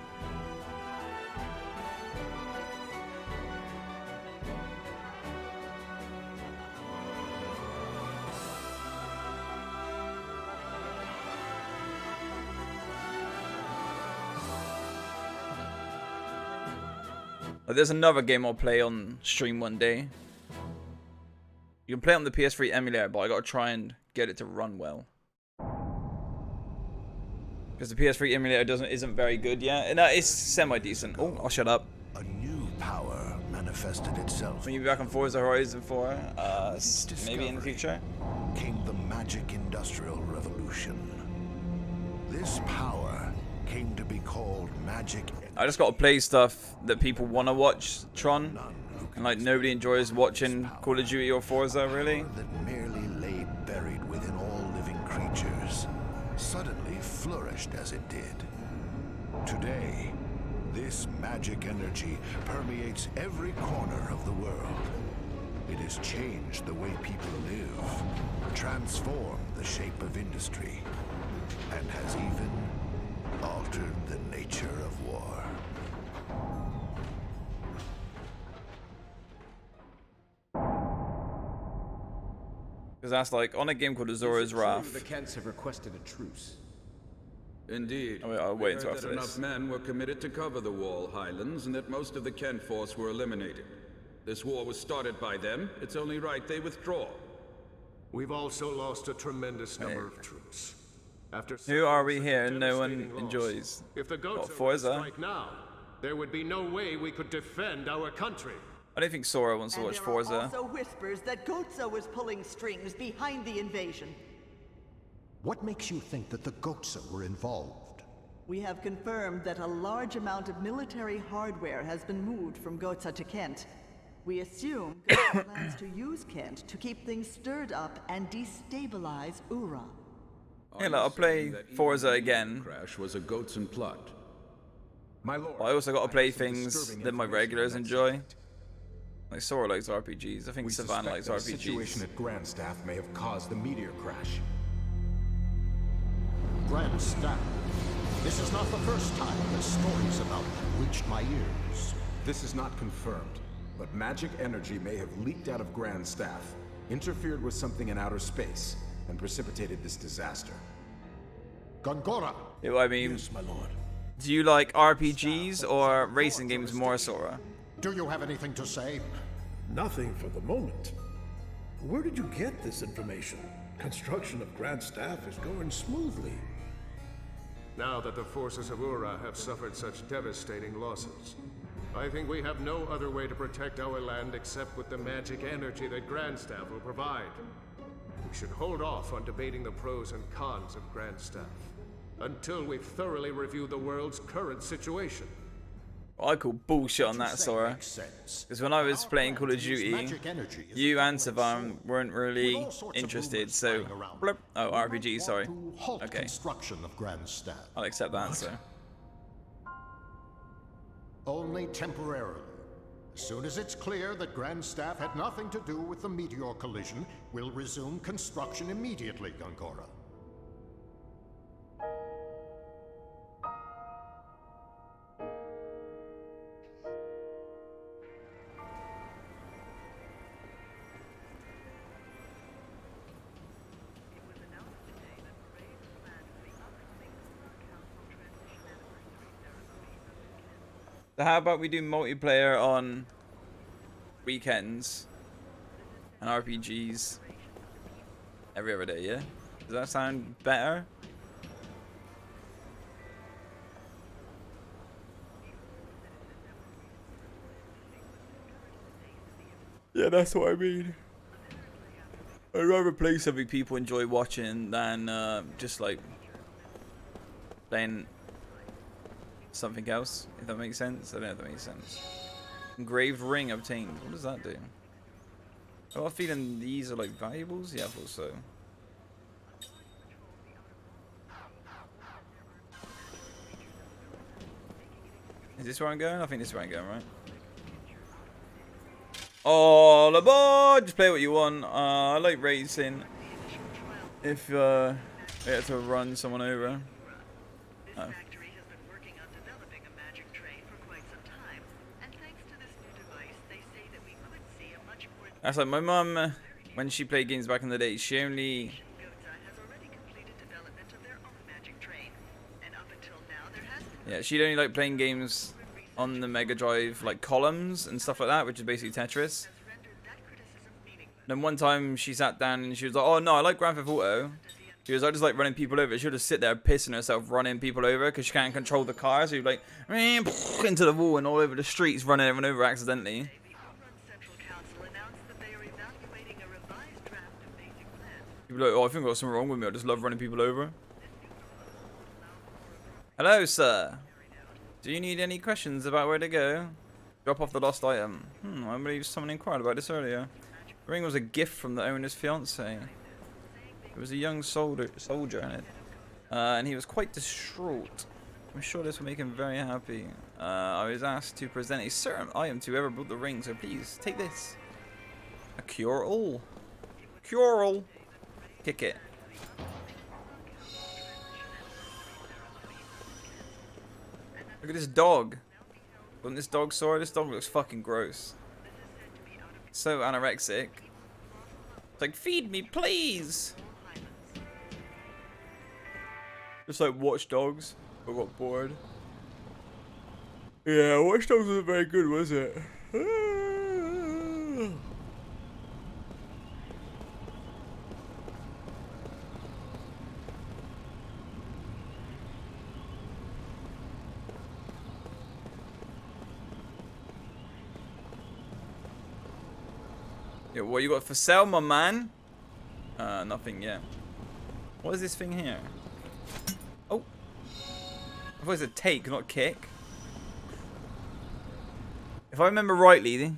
There's another game I'll play on stream one day. You can play it on the PS3 emulator, but I gotta try and get it to run well. Because the PS3 emulator isn't very good yet. No, it's semi-decent. Oh, I'll shut up. A new power manifested itself. Will you be back on Forza Horizon 4? Maybe in the future? Came the magic industrial revolution. This power came to be called magic. I just gotta play stuff that people wanna watch, Tron. And like nobody enjoys watching Call of Duty or Forza, really. That merely lay buried within all living creatures suddenly flourished as it did. Today, this magic energy permeates every corner of the world. It has changed the way people live, transformed the shape of industry, and has even altered the nature of war. Because that's like on a game called Azora's Wrath. The Kents have requested a truce. Indeed. I'll wait until We heard after that this. enough men were committed to cover the Wall Highlands and that most of the Kent force were eliminated. This war was started by them. It's only right they withdraw. We've also lost a tremendous number of troops. After Who are we here? No one devastating loss, enjoys. If the goats Forza? strike now, there would be no way we could defend our country. I don't think Sora wants to watch There Forza. are also whispers that Goatsa was pulling strings behind the invasion. What makes you think that the Goatsa were involved? We have confirmed that a large amount of military hardware has been moved from Goatsa to Kent. We assume Goatsa plans to use Kent to keep things stirred up and destabilize Ura. Yeah, look, I'll play Forza again. Crash was a Goatson plot. My lord, But I also got to play some things disturbing that my information regulars on that enjoy. subject. Like Sora likes RPGs. I think Savan likes The situation RPGs. at Grandstaff may have caused the meteor crash. Grandstaff. This is not the first time that stories about it reached my ears. This is not confirmed, but magic energy may have leaked out of Grandstaff, interfered with something in outer space, and precipitated this disaster. Gongora! Yeah, well, I mean, Yes, my lord. do you like RPGs or racing games more, Sora? Do you have anything to say? Nothing for the moment. Where did you get this information? Construction of Grand Staff is going smoothly. Now that the forces of Ura have suffered such devastating losses, I think we have no other way to protect our land except with the magic energy that Grandstaff will provide. We should hold off on debating the pros and cons of Grandstaff until we've thoroughly reviewed the world's current situation. I call bullshit on that, Sora. Because when I was playing Call of Duty, you and Savan weren't really interested, so... Blip. Oh, RPG, sorry. Okay. I'll accept that answer. Only temporarily. As soon as it's clear that Grandstaff had nothing to do with the meteor collision, we'll resume construction immediately, Gongora. So how about we do multiplayer on weekends and RPGs every other day, yeah? Does that sound better? Yeah, that's what I mean. I'd rather play something people enjoy watching than just like playing something else, if that makes sense. I don't know if that makes sense. Engraved ring obtained. What does that do? I got a feeling these are like valuables. Yeah, I thought so. Is this where I'm going? I think this is where I'm going, right? All aboard! Just play what you want. I like racing. If you have to run someone over. Oh. That's like my mum, when she played games back in the day, she only... Yeah, she'd only like playing games on the Mega Drive, like columns and stuff like that, which is basically Tetris. Then one time she sat down and she was like, oh no, I like Grand Theft Auto. She was, I just like running people over. She'll just sit there pissing herself running people over because she can't control the car. So you're like, into the wall and all over the streets running everyone over accidentally. People are like, oh, I think I've got something wrong with me. I just love running people over. Hello, sir. Do you need any questions about where to go? Drop off the lost item. I believe someone inquired about this earlier. The ring was a gift from the owner's fiancée. There was a young soldier in it. And he was quite distraught. I'm sure this will make him very happy. I was asked to present a certain item to whoever brought the ring, so please, take this. A cure-all. Cure-all. Kick it. Look at this dog. Wasn't this dog sore? This dog looks fucking gross. So anorexic. It's like, feed me, please. Just like Watch Dogs. I got bored. Yeah, Watch Dogs wasn't very good, was it? Yeah, what you got for sale, my man? Nothing yet. What is this thing here? Oh. I thought it was a take, not kick. If I remember rightly,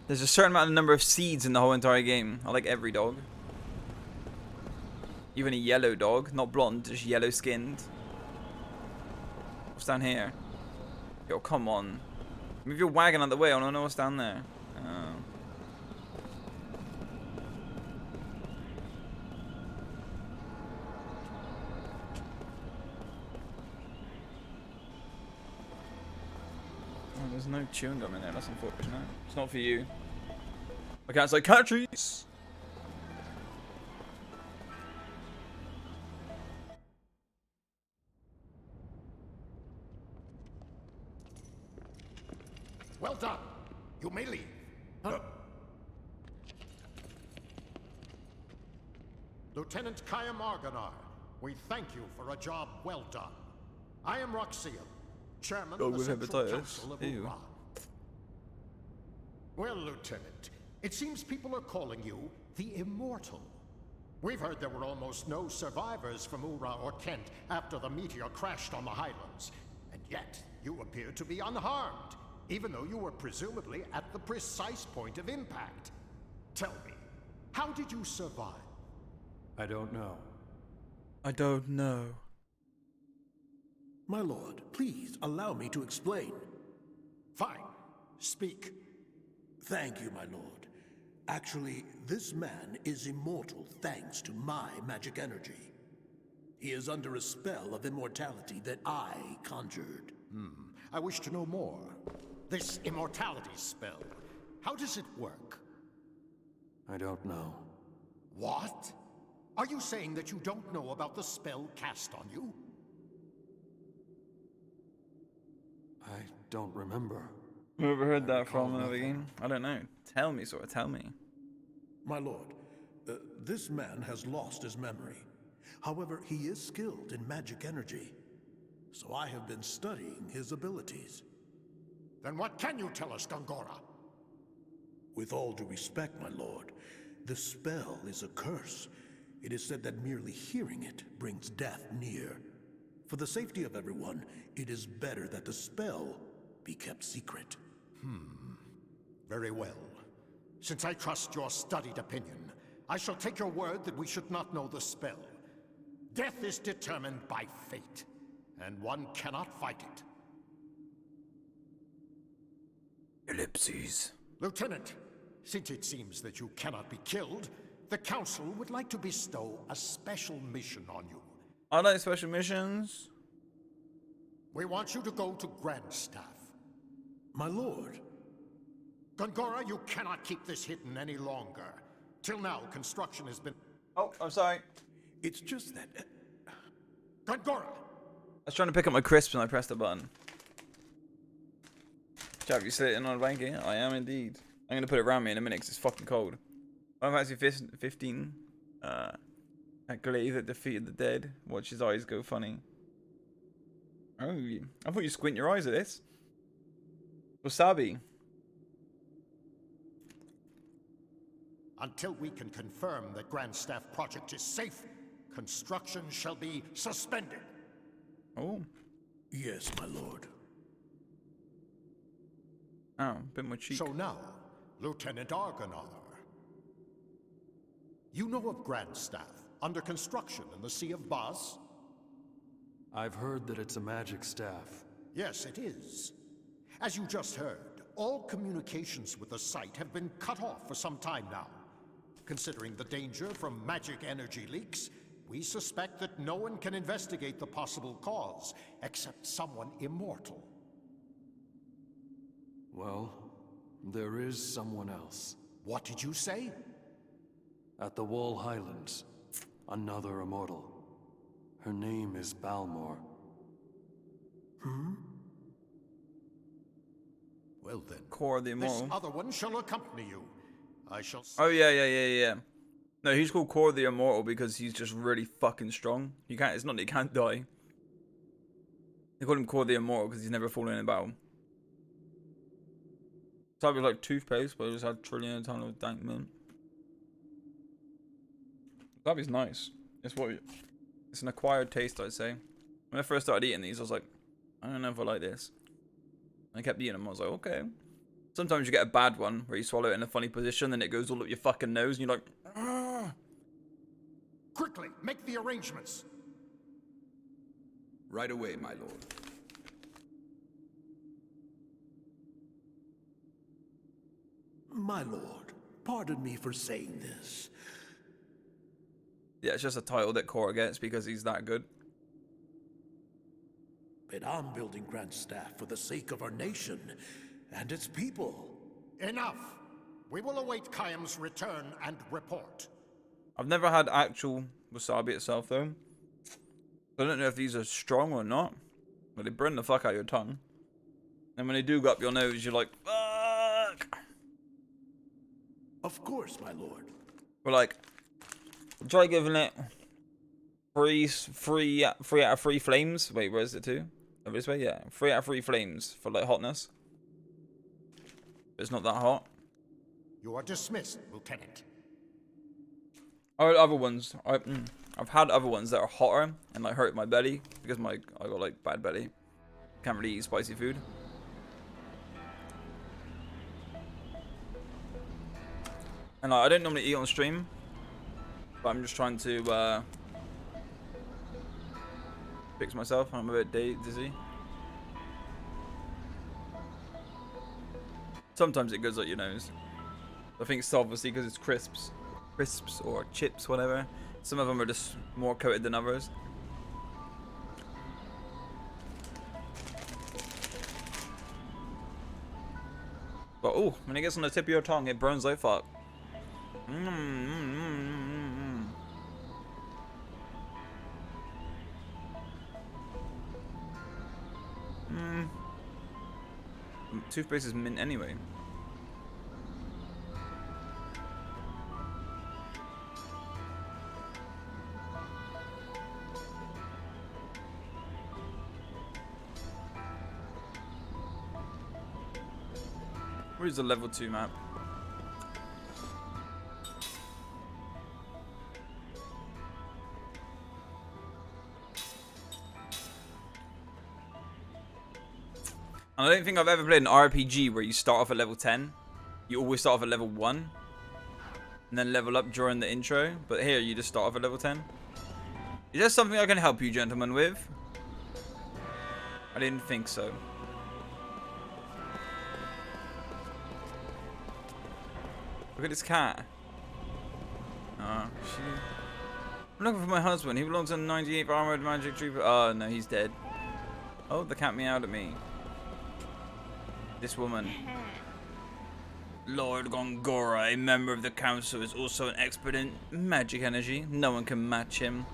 there's a certain amount of number of seeds in the whole entire game. I like every dog. Even a yellow dog, not blonde, just yellow skinned. What's down here? Yo, come on. Move your wagon out of the way, I don't know what's down there. Oh. Oh, there's no chewing gum in there, that's unfortunate. It's not for you. I can't say countries! Well done. You may leave. The Lieutenant Kaya Marganar, we thank you for a job well done. I am Roxian, Chairman Dog of the with Central hepatitis. Council of Ew. Ura. Well, Lieutenant, it seems people are calling you the Immortal. We've heard there were almost no survivors from Ura or Kent after the meteor crashed on the Highlands. And yet, you appear to be unharmed, even though you were presumably at the precise point of impact. Tell me, how did you survive? I don't know. I don't know. My lord, please allow me to explain. Fine. Speak. Thank you, my lord. Actually, this man is immortal thanks to my magic energy. He is under a spell of immortality that I conjured. I wish to know more. This immortality spell, how does it work? I don't know. What? Are you saying that you don't know about the spell cast on you? I don't remember. Whoever heard that from another game? I don't know. Tell me, Sora, tell me. My lord, this man has lost his memory. However, he is skilled in magic energy. So I have been studying his abilities. Then what can you tell us, Gongora? With all due respect, my lord, the spell is a curse. It is said that merely hearing it brings death near. For the safety of everyone, it is better that the spell be kept secret. Very well. Since I trust your studied opinion, I shall take your word that we should not know the spell. Death is determined by fate, and one cannot fight it. Ellipses. Lieutenant, since it seems that you cannot be killed, the Council would like to bestow a special mission on you. I like special missions. We want you to go to Grandstaff. My lord. Gongora, you cannot keep this hidden any longer. Till now, construction has been... Oh, I'm sorry. It's just that... Gongora! I was trying to pick up my crisps and I pressed the button. Chap, you sitting on a blanket? I am indeed. I'm going to put it around me in a minute because it's fucking cold. I'm actually 15. That glaive that defeated the dead. Watch his eyes go funny. Oh, I thought you squint your eyes at this. Wasabi. Until we can confirm that Grandstaff project is safe, construction shall be suspended. Oh. Yes, my lord. Oh, bit more cheek. So now, Lieutenant Argonar. You know of Grandstaff, under construction in the Sea of Bas? I've heard that it's a magic staff. Yes, it is. As you just heard, all communications with the site have been cut off for some time now. Considering the danger from magic energy leaks, we suspect that no one can investigate the possible cause, except someone immortal. Well, there is someone else. What did you say? At the Wall Highlands, another immortal. Her name is Balmor. Well then, Core of the Immortal. This other one shall accompany you. I shall... Oh, yeah. No, he's called Core of the Immortal because he's just really fucking strong. You can't, it's not that he can't die. They call him Core of the Immortal because he's never fallen in a battle. Type of like toothpaste, but it just had a trillion ton of dank mint. That is nice. It's an acquired taste, I'd say. When I first started eating these, I was like, I don't know if I like this. I kept eating them. I was like, okay. Sometimes you get a bad one where you swallow it in a funny position, then it goes all up your fucking nose, and you're like, ah. Quickly, make the arrangements. Right away, my lord. My lord, pardon me for saying this. Yeah, it's just a title that Korra gets because he's that good. But I'm building Grandstaff for the sake of our nation and its people. Enough! We will await Kayam's return and report. I've never had actual wasabi itself, though. I don't know if these are strong or not, but they burn the fuck out of your tongue. And when they do go up your nose, you're like, fuck! Of course, my lord. But like, Try giving it three out of 3 flames. Wait, where is it to? Over this way, yeah. 3 out of 3 flames for like hotness. But it's not that hot. You are dismissed, Lieutenant. Other ones, I've had other ones that are hotter and like hurt my belly because I got like bad belly. Can't really eat spicy food. And like, I don't normally eat on stream, but I'm just trying to fix myself. I'm a bit dizzy. Sometimes it goes up your nose. I think it's obviously because it's crisps or chips, whatever. Some of them are just more coated than others. But oh, when it gets on the tip of your tongue, it burns like fuck. Toothpaste is mint anyway. Where is the level 2 map? And I don't think I've ever played an RPG where you start off at level 10. You always start off at level 1. And then level up during the intro. But here, you just start off at level 10. Is there something I can help you, gentlemen, with? I didn't think so. Look at this cat. Oh, she... I'm looking for my husband. He belongs to the 98th Armored Magic Trooper. Oh, no, he's dead. Oh, the cat meowed at me. This woman. Lord Gongora, a member of the council, is also an expert in magic energy. No one can match him.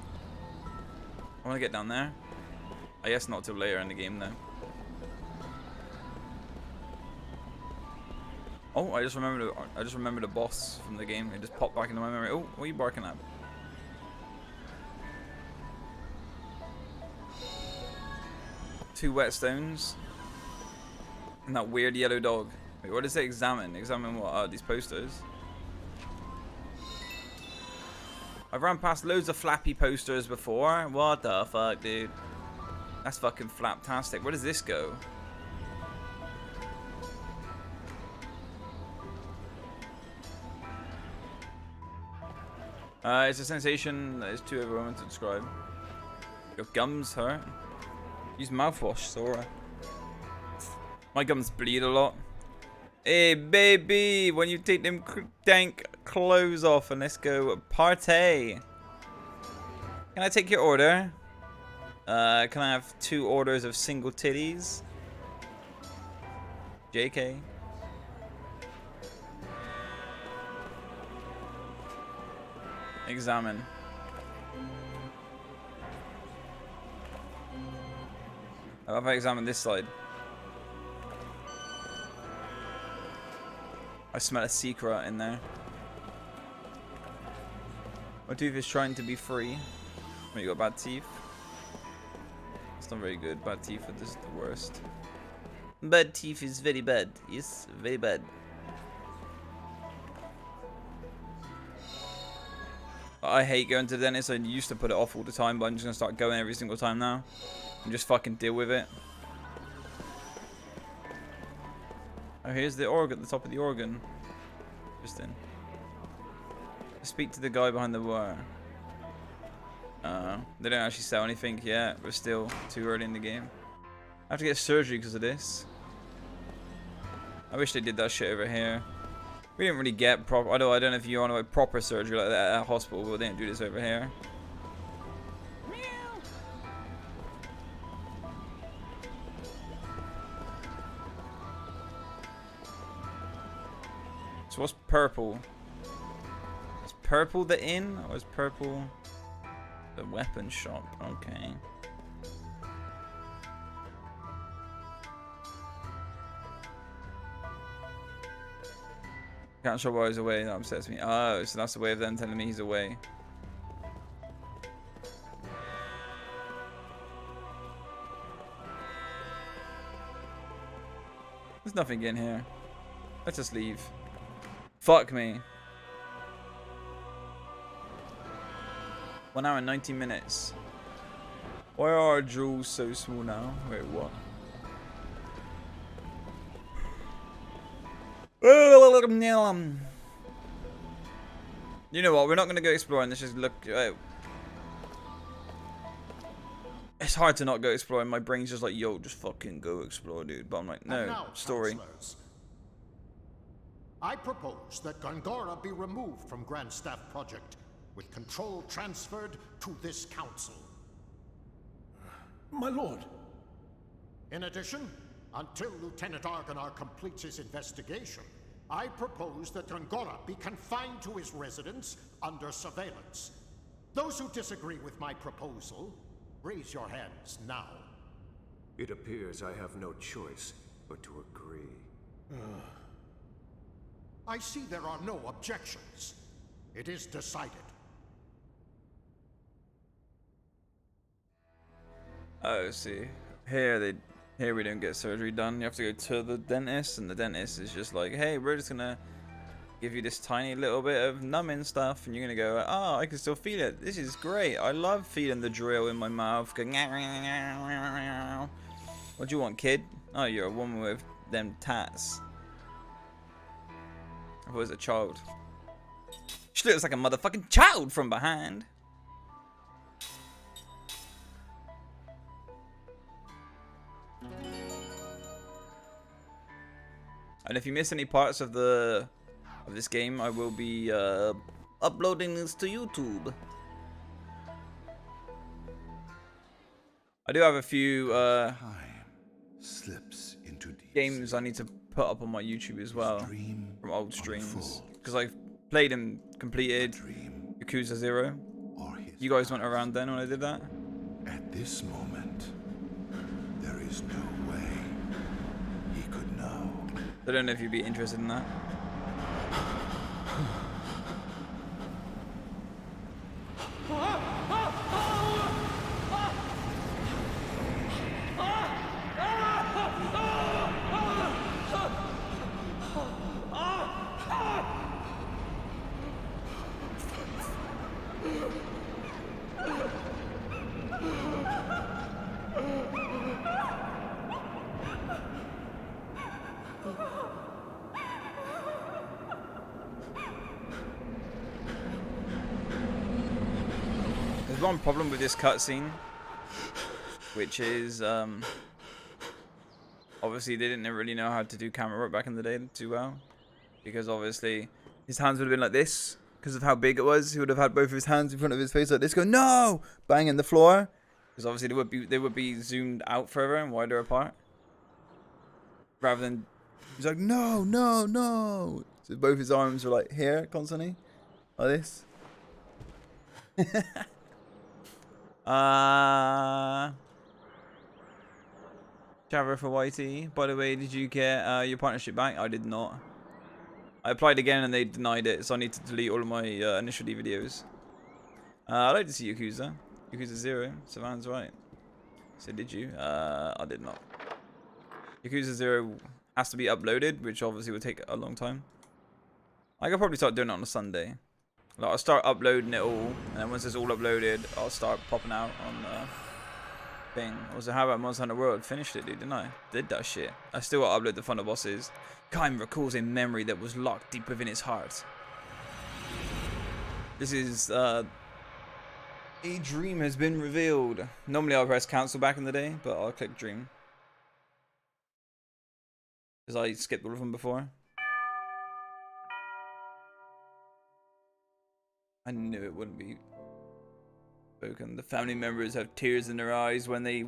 I want to get down there. I guess not till later in the game, though. Oh, I just remembered a boss from the game. It just popped back into my memory. Oh, what are you barking at? Two whetstones. And that weird yellow dog. Wait, what does it examine? Examine what? These posters. I've ran past loads of flappy posters before. What the fuck, dude? That's fucking flaptastic. Where does this go? It's a sensation that is too overwhelming to describe. Your gums hurt. Use mouthwash, Sora. My gums bleed a lot. Hey, baby, when you take them dank clothes off and let's go partay. Can I take your order? Can I have 2 orders of single titties? JK. Examine. How about I examine this side? I smell a secret in there. My tooth is trying to be free. Oh, you got bad teeth? It's not very good. Bad teeth are just the worst. Bad teeth is very bad. Yes, very bad. I hate going to the dentist. I used to put it off all the time, but I'm just going to start going every single time now. And just fucking deal with it. Oh, here's the organ, the top of the organ. Interesting. Speak to the guy behind the bar. They don't actually sell anything yet. We're still too early in the game. I have to get surgery because of this. I wish they did that shit over here. We didn't really get proper. I don't know if you want about proper surgery like that at a hospital, but they didn't do this over here. So what's purple? Is purple the inn, or is purple the weapon shop? Okay. Can't show why he's away. That upsets me. Oh, so that's the way of them telling me he's away. There's nothing in here. Let's just leave. Fuck me. 1 hour and 19 minutes. Why are our jewels so small now? Wait, what? You know what? We're not going to go exploring. Let's just look. It's hard to not go exploring. My brain's just like, yo, just fucking go explore, dude. But I'm like, no, now, story. counselors, I propose that Gongora be removed from Grand Staff Project, with control transferred to this council. My lord. In addition, until Lieutenant Argonar completes his investigation, I propose that Gongora be confined to his residence under surveillance. Those who disagree with my proposal, raise your hands now. It appears I have no choice but to agree. I see there are no objections. It is decided. Oh, see. Here we don't get surgery done. You have to go to the dentist, and the dentist is just like, hey, we're just gonna give you this tiny little bit of numbing stuff, and you're gonna go, oh, I can still feel it. This is great. I love feeling the drill in my mouth. Going, what do you want, kid? Oh, you're a woman with them tats. I was a child. She looks like a motherfucking child from behind. And if you miss any parts of this game, I will be uploading this to YouTube. I do have a few slips into games I need to put up on my YouTube as well from old streams, because I've played and completed Yakuza 0. You guys weren't around then when I did that. At this moment, there is no way he could know. I don't know if you'd be interested in that. There's one problem with this cutscene, which is obviously they didn't really know how to do camera work back in the day too well, because obviously his hands would have been like this because of how big it was. He would have had both of his hands in front of his face like this, go no, banging the floor, because obviously they would be zoomed out further and wider apart, rather than he's like no, no, no. So both his arms were like here constantly, like this. Java for YT. By the way, did you get your partnership back? I did not. I applied again and they denied it, so I need to delete all of my initial videos. I'd like to see Yakuza. Yakuza 0. Savannah's right. So did you? I did not. Yakuza 0 has to be uploaded, which obviously will take a long time. I could probably start doing it on a Sunday. Like, I'll start uploading it all, and then once it's all uploaded, I'll start popping out on thing. Also, how about Monster Hunter World? Finished it, dude, didn't I? Did that shit. I still got to upload the final bosses. Kaim recalls a memory that was locked deep within his heart. This is, a dream has been revealed. Normally I'll press cancel back in the day, but I'll click dream. Because I skipped all of them before. I knew it wouldn't be spoken. The family members have tears in their eyes when they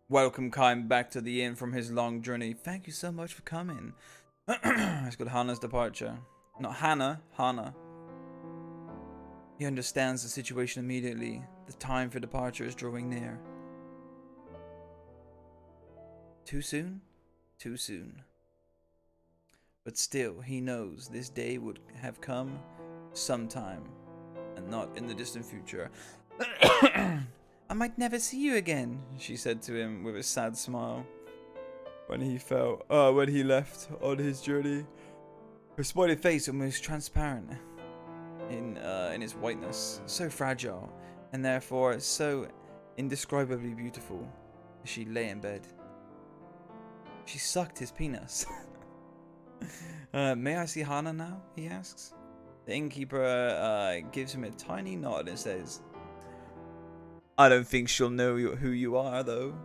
welcome Kaim back to the inn from his long journey. Thank you so much for coming. It's called Hana's departure. Not Hana, Hana. He understands the situation immediately. The time for departure is drawing near. Too soon? Too soon. But still, he knows this day would have come sometime. And not in the distant future. I might never see you again, she said to him with a sad smile. when he left on his journey. Her smiley face almost transparent in its whiteness, so fragile, and therefore so indescribably beautiful as she lay in bed. She sucked his penis. May I see Hana now? He asks. The innkeeper gives him a tiny nod and says, I don't think she'll know who you are, though.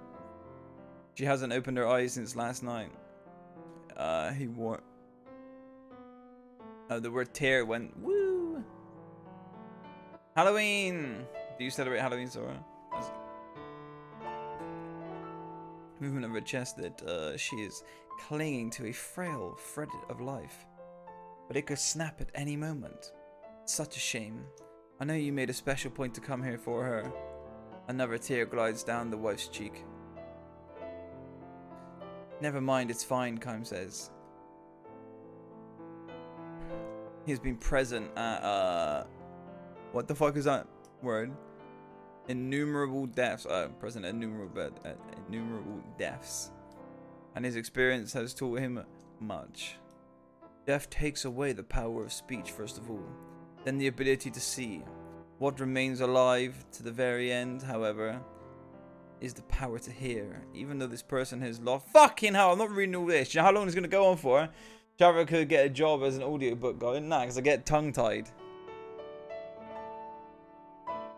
She hasn't opened her eyes since last night. The word tear went, woo! Halloween! Do you celebrate Halloween, Sora? Movement of her chest that she is clinging to a frail thread of life. But it could snap at any moment. Such a shame. I know you made a special point to come here for her. Another tear glides down the wife's cheek. Never mind, it's fine, Kaim says. He's been present at, what the fuck is that word? Innumerable deaths. Present at innumerable deaths. And his experience has taught him much. Death takes away the power of speech, first of all. Then the ability to see. What remains alive to the very end, however, is the power to hear. Even though this person has lost... Fucking hell, I'm not reading all this. Do you know how long it's going to go on for? Java could get a job as an audiobook guy. Nah, because I get tongue-tied.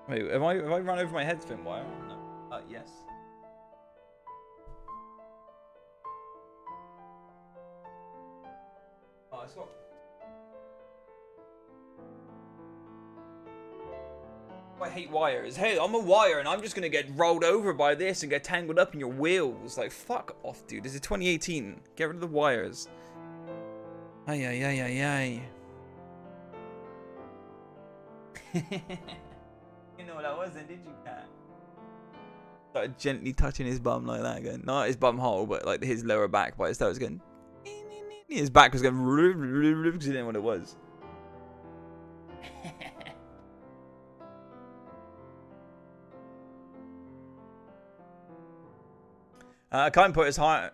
Wait, have I run over my headphone wire? No. Yes. Oh, it's got... I hate wires. Hey, I'm a wire and I'm just gonna get rolled over by this and get tangled up in your wheels. Like, fuck off, dude. This is 2018. Get rid of the wires. Ay, ay, ay, ay, ay. You know what that wasn't, did you, cat? Started gently touching his bum like that again. Not his bum hole, but like his lower back part. His was going... His back was going... Because he didn't know what it was. Kaim put his harm.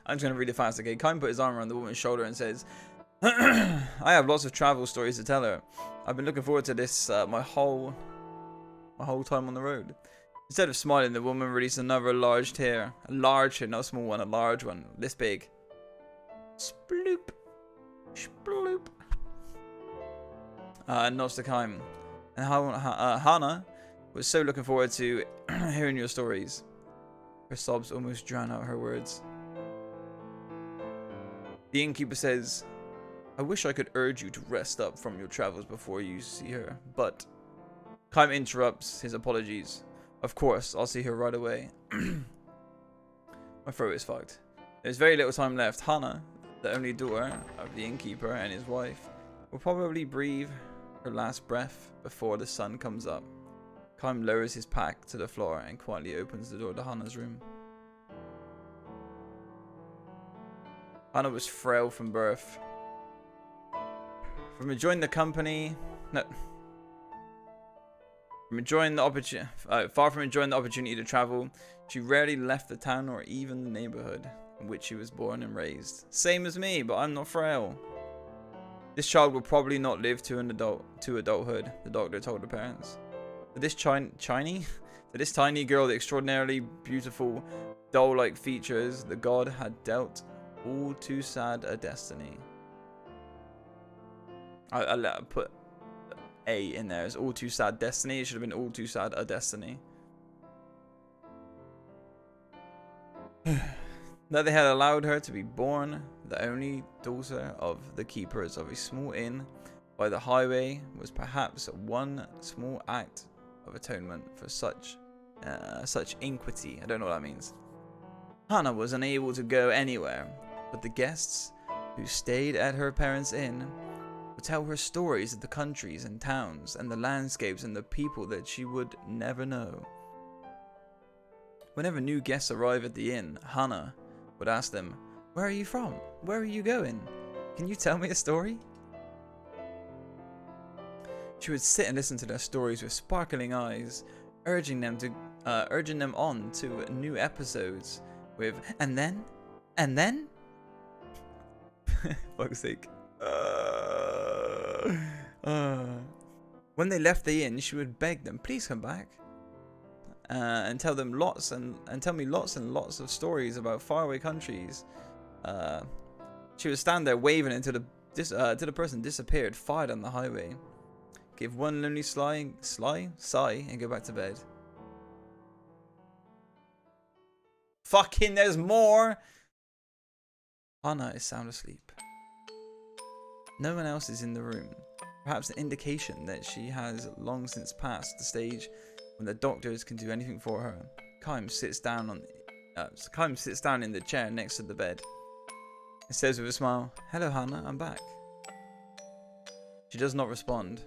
I'm just going to read it fast, okay? Kaim put his arm around the woman's shoulder and says, I have lots of travel stories to tell her. I've been looking forward to this my whole time on the road. Instead of smiling, the woman released another large tear. A large tear, not a small one, a large one. This big. Sploop. Sploop. And nods to Kaim. And Hana was so looking forward to hearing your stories. Her sobs almost drown out her words. The innkeeper says, I wish I could urge you to rest up from your travels before you see her, but... Kaim interrupts his apologies. Of course, I'll see her right away. My throat is fucked. There's very little time left. Hana, the only daughter of the innkeeper and his wife, will probably breathe her last breath before the sun comes up. Kaim lowers his pack to the floor and quietly opens the door to Hana's room. Hana was frail from birth. From enjoying the company... No. From enjoying the opportunity... far from enjoying the opportunity to travel, she rarely left the town or even the neighborhood in which she was born and raised. Same as me, but I'm not frail. This child will probably not live to adulthood, the doctor told her parents. For this tiny girl, the extraordinarily beautiful, doll-like features the god had dealt all too sad a destiny. I put A in there. It's all too sad destiny. It should have been all too sad a destiny. That they had allowed her to be born, the only daughter of the keepers of a small inn by the highway, was perhaps one small act of atonement for such iniquity. I don't know what that means. Hana was unable to go anywhere, but the guests who stayed at her parents' inn would tell her stories of the countries and towns and the landscapes and the people that she would never know. Whenever new guests arrived at the inn, Hana would ask them, "Where are you from? Where are you going? Can you tell me a story?" She would sit and listen to their stories with sparkling eyes, urging them on to new episodes with and then, fuck's sake. When they left the inn, she would beg them, please come back, and tell them tell me lots and lots of stories about faraway countries. She would stand there waving until the person disappeared far down the highway. Give one lonely sigh and go back to bed. Fucking, there's more! Hana is sound asleep. No one else is in the room. Perhaps an indication that she has long since passed the stage when the doctors can do anything for her. Kaim sits down in the chair next to the bed and says with a smile, "Hello, Hana, I'm back." She does not respond.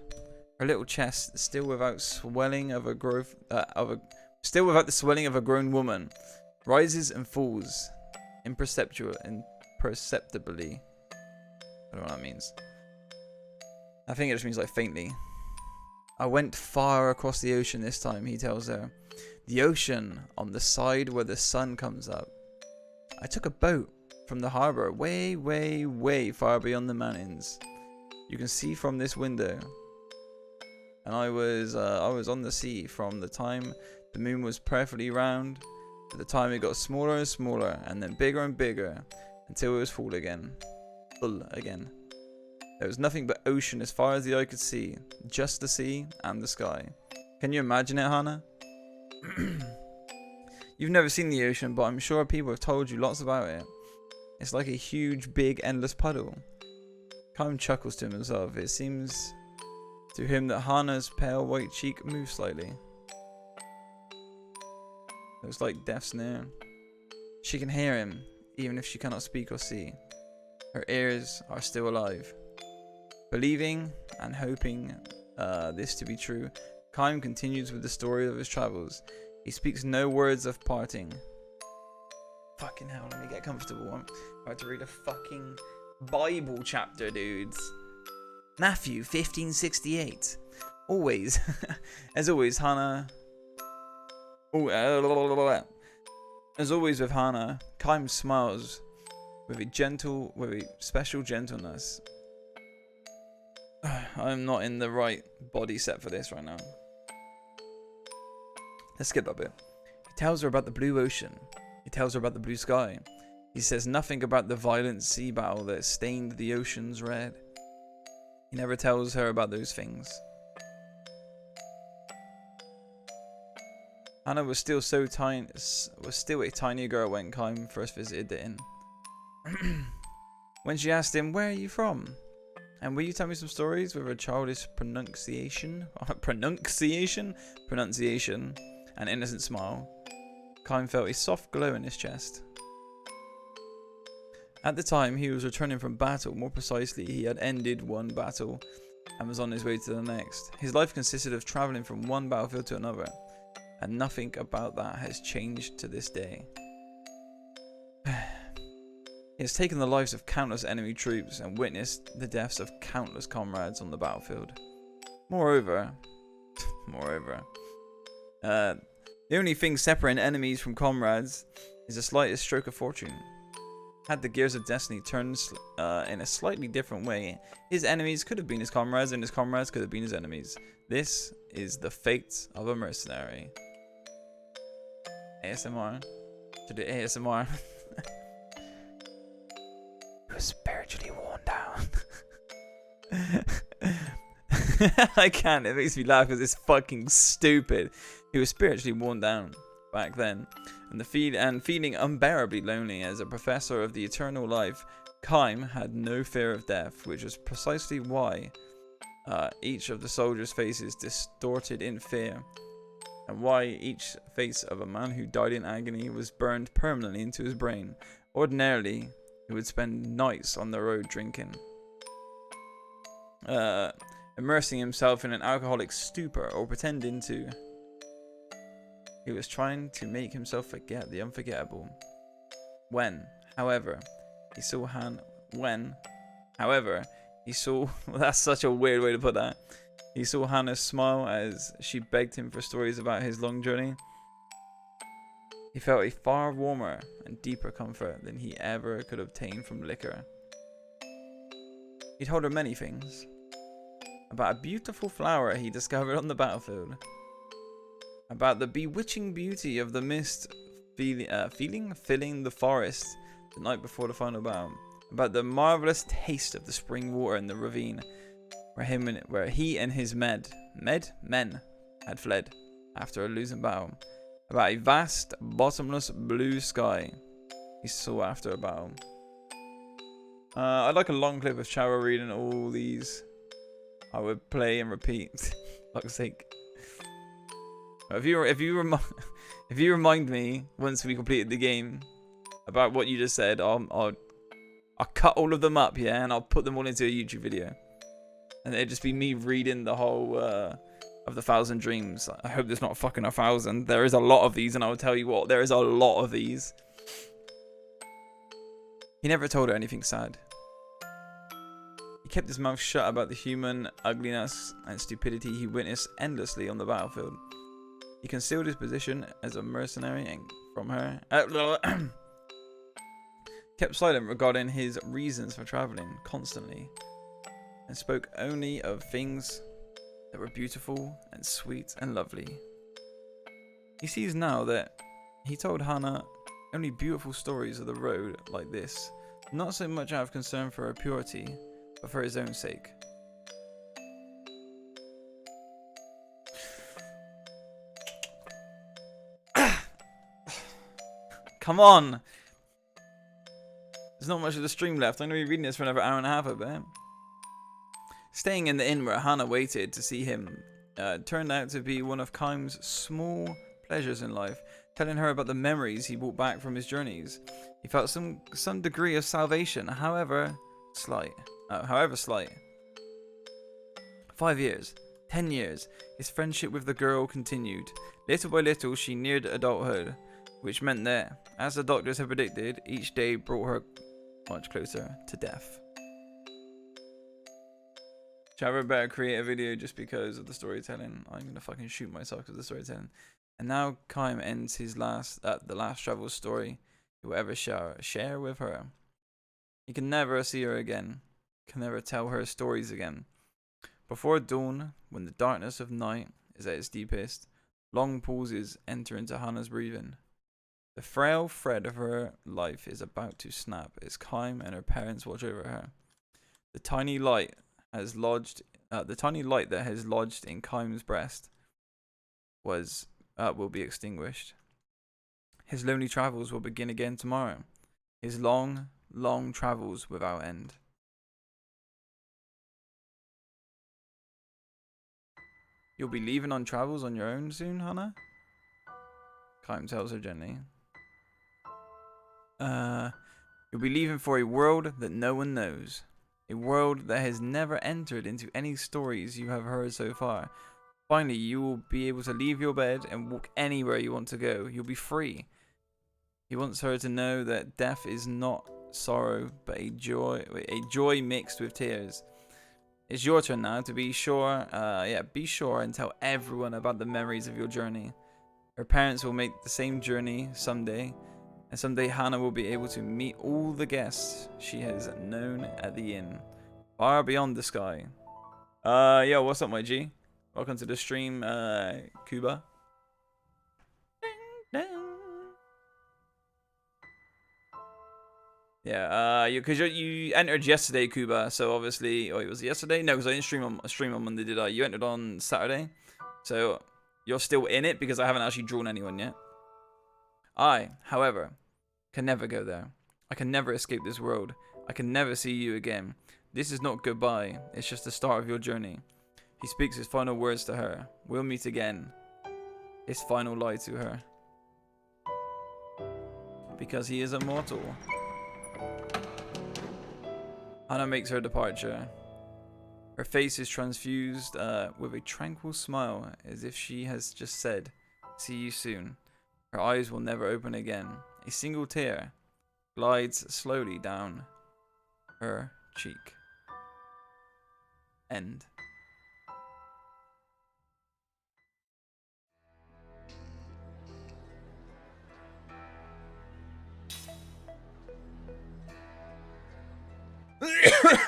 Her little chest, still without the swelling of a grown woman, rises and falls imperceptibly. I don't know what that means. I think it just means like faintly. I went far across the ocean this time, he tells her. The ocean on the side where the sun comes up. I took a boat from the harbor way, way, way far beyond the mountains. You can see from this window. And I was on the sea from the time the moon was perfectly round to the time it got smaller and smaller and then bigger and bigger until it was full again. There was nothing but ocean as far as the eye could see, just the sea and the sky. Can you imagine it, Hana? You've never seen the ocean, but I'm sure people have told you lots about it. It's like a huge, big, endless puddle. Kaim chuckles to himself. It seems to him that Hana's pale white cheek moves slightly. Looks like death's near. She can hear him, even if she cannot speak or see. Her ears are still alive. Believing and hoping this to be true, Kaim continues with the story of his travels. He speaks no words of parting. Fucking hell, let me get comfortable. I'm about to read a fucking Bible chapter, dudes. Matthew 15:68. Always, as always, Hana. As always with Hana, Kaim smiles with a special gentleness. I'm not in the right body set for this right now. Let's skip that bit. He tells her about the blue ocean. He tells her about the blue sky. He says nothing about the violent sea battle that stained the oceans red. He never tells her about those things. Hana was still a tiny girl when Kaim first visited the inn. When she asked him, "Where are you from? And will you tell me some stories?" with a childish pronunciation, and innocent smile, Kaim felt a soft glow in his chest. At the time, he was returning from battle. More precisely, he had ended one battle and was on his way to the next. His life consisted of traveling from one battlefield to another, and nothing about that has changed to this day. He has taken the lives of countless enemy troops and witnessed the deaths of countless comrades on the battlefield. Moreover, the only thing separating enemies from comrades is the slightest stroke of fortune. Had the gears of destiny turned in a slightly different way, his enemies could have been his comrades and his comrades could have been his enemies. This is the fate of a mercenary. ASMR. To do ASMR. Who's spiritually worn down. I can't. It makes me laugh because it's fucking stupid. He was spiritually worn down back then, and feeling unbearably lonely as a professor of the eternal life. Kaim had no fear of death, which was precisely why each of the soldiers' faces distorted in fear, and why each face of a man who died in agony was burned permanently into his brain. Ordinarily, he would spend nights on the road drinking, immersing himself in an alcoholic stupor or pretending to. He was trying to make himself forget the unforgettable. However, he saw well, that's such a weird way to put that. He saw Hannah smile as she begged him for stories about his long journey. He felt a far warmer and deeper comfort than he ever could obtain from liquor. He told her many things. About a beautiful flower he discovered on the battlefield. About the bewitching beauty of the mist filling the forest the night before the final battle. About the marvelous taste of the spring water in the ravine where he and his men had fled after a losing battle. About a vast, bottomless blue sky he saw after a battle. I'd like a long clip of Charo reading all these. I would play and repeat. Fuck's sake. If you remind me once we completed the game about what you just said, I'll cut all of them up, yeah, and I'll put them all into a YouTube video, and it'd just be me reading the whole of the 1,000 Dreams. I hope there's not fucking 1,000. There is a lot of these, and I will tell you what, there is a lot of these. He never told her anything sad. He kept his mouth shut about the human ugliness and stupidity he witnessed endlessly on the battlefield. He concealed his position as a mercenary from her. Kept silent regarding his reasons for traveling constantly, and spoke only of things that were beautiful and sweet and lovely. He sees now that he told Hannah only beautiful stories of the road like this, not so much out of concern for her purity, but for his own sake. Come on! There's not much of the stream left. I'm going to be reading this for another hour and a half, I bet. Staying in the inn where Hannah waited to see him turned out to be one of Kaim's small pleasures in life, telling her about the memories he brought back from his journeys. He felt some degree of salvation, however slight. 5 years, 10 years, his friendship with the girl continued. Little by little, she neared adulthood, which meant that, as the doctors had predicted, each day brought her much closer to death. Chavo better create a video just because of the storytelling. I'm gonna fucking shoot myself because of the storytelling. And now Kaim ends his the last travel story he will ever share with her. He can never see her again, can never tell her stories again. Before dawn, when the darkness of night is at its deepest, long pauses enter into Hannah's breathing. The frail thread of her life is about to snap as Kaim and her parents watch over her. The tiny light that has lodged in Kaim's breast will be extinguished. His lonely travels will begin again tomorrow. His long, long travels without end. You'll be leaving on travels on your own soon, Hannah? Kaim tells her gently. You'll be leaving for a world that no one knows. A world that has never entered into any stories you have heard so far. Finally, you will be able to leave your bed and walk anywhere you want to go. You'll be free. He wants her to know that death is not sorrow, but a joy mixed with tears. It's your turn now to be sure, be sure and tell everyone about the memories of your journey. Her parents will make the same journey someday, and someday Hannah will be able to meet all the guests she has known at the inn, far beyond the sky. Yo, what's up, my G? Welcome to the stream, Cuba. Yeah, because you entered yesterday, Cuba. So obviously, it was yesterday. No, because I didn't stream on Monday, did I? You entered on Saturday, so you're still in it because I haven't actually drawn anyone yet. I, however, can never go there. I can never escape this world. I can never see you again. This is not goodbye. It's just the start of your journey. He speaks his final words to her. We'll meet again. His final lie to her. Because he is immortal. Hannah makes her departure. Her face is transfused with a tranquil smile, as if she has just said, "See you soon." Her eyes will never open again. A single tear glides slowly down her cheek. End.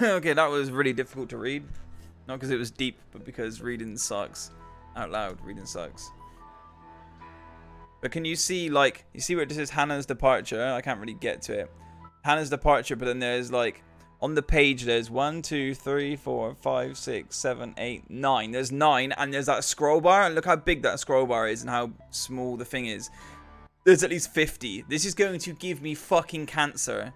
Okay, that was really difficult to read. Not because it was deep, but because reading sucks. Out loud, reading sucks. But can you see, like, you see where it says Hannah's departure? I can't really get to it. Hannah's departure, but then there's, like, on the page, there's 1, 2, 3, 4, 5, 6, 7, 8, 9. There's 9, and there's that scroll bar. And look how big that scroll bar is and how small the thing is. There's at least 50. This is going to give me fucking cancer.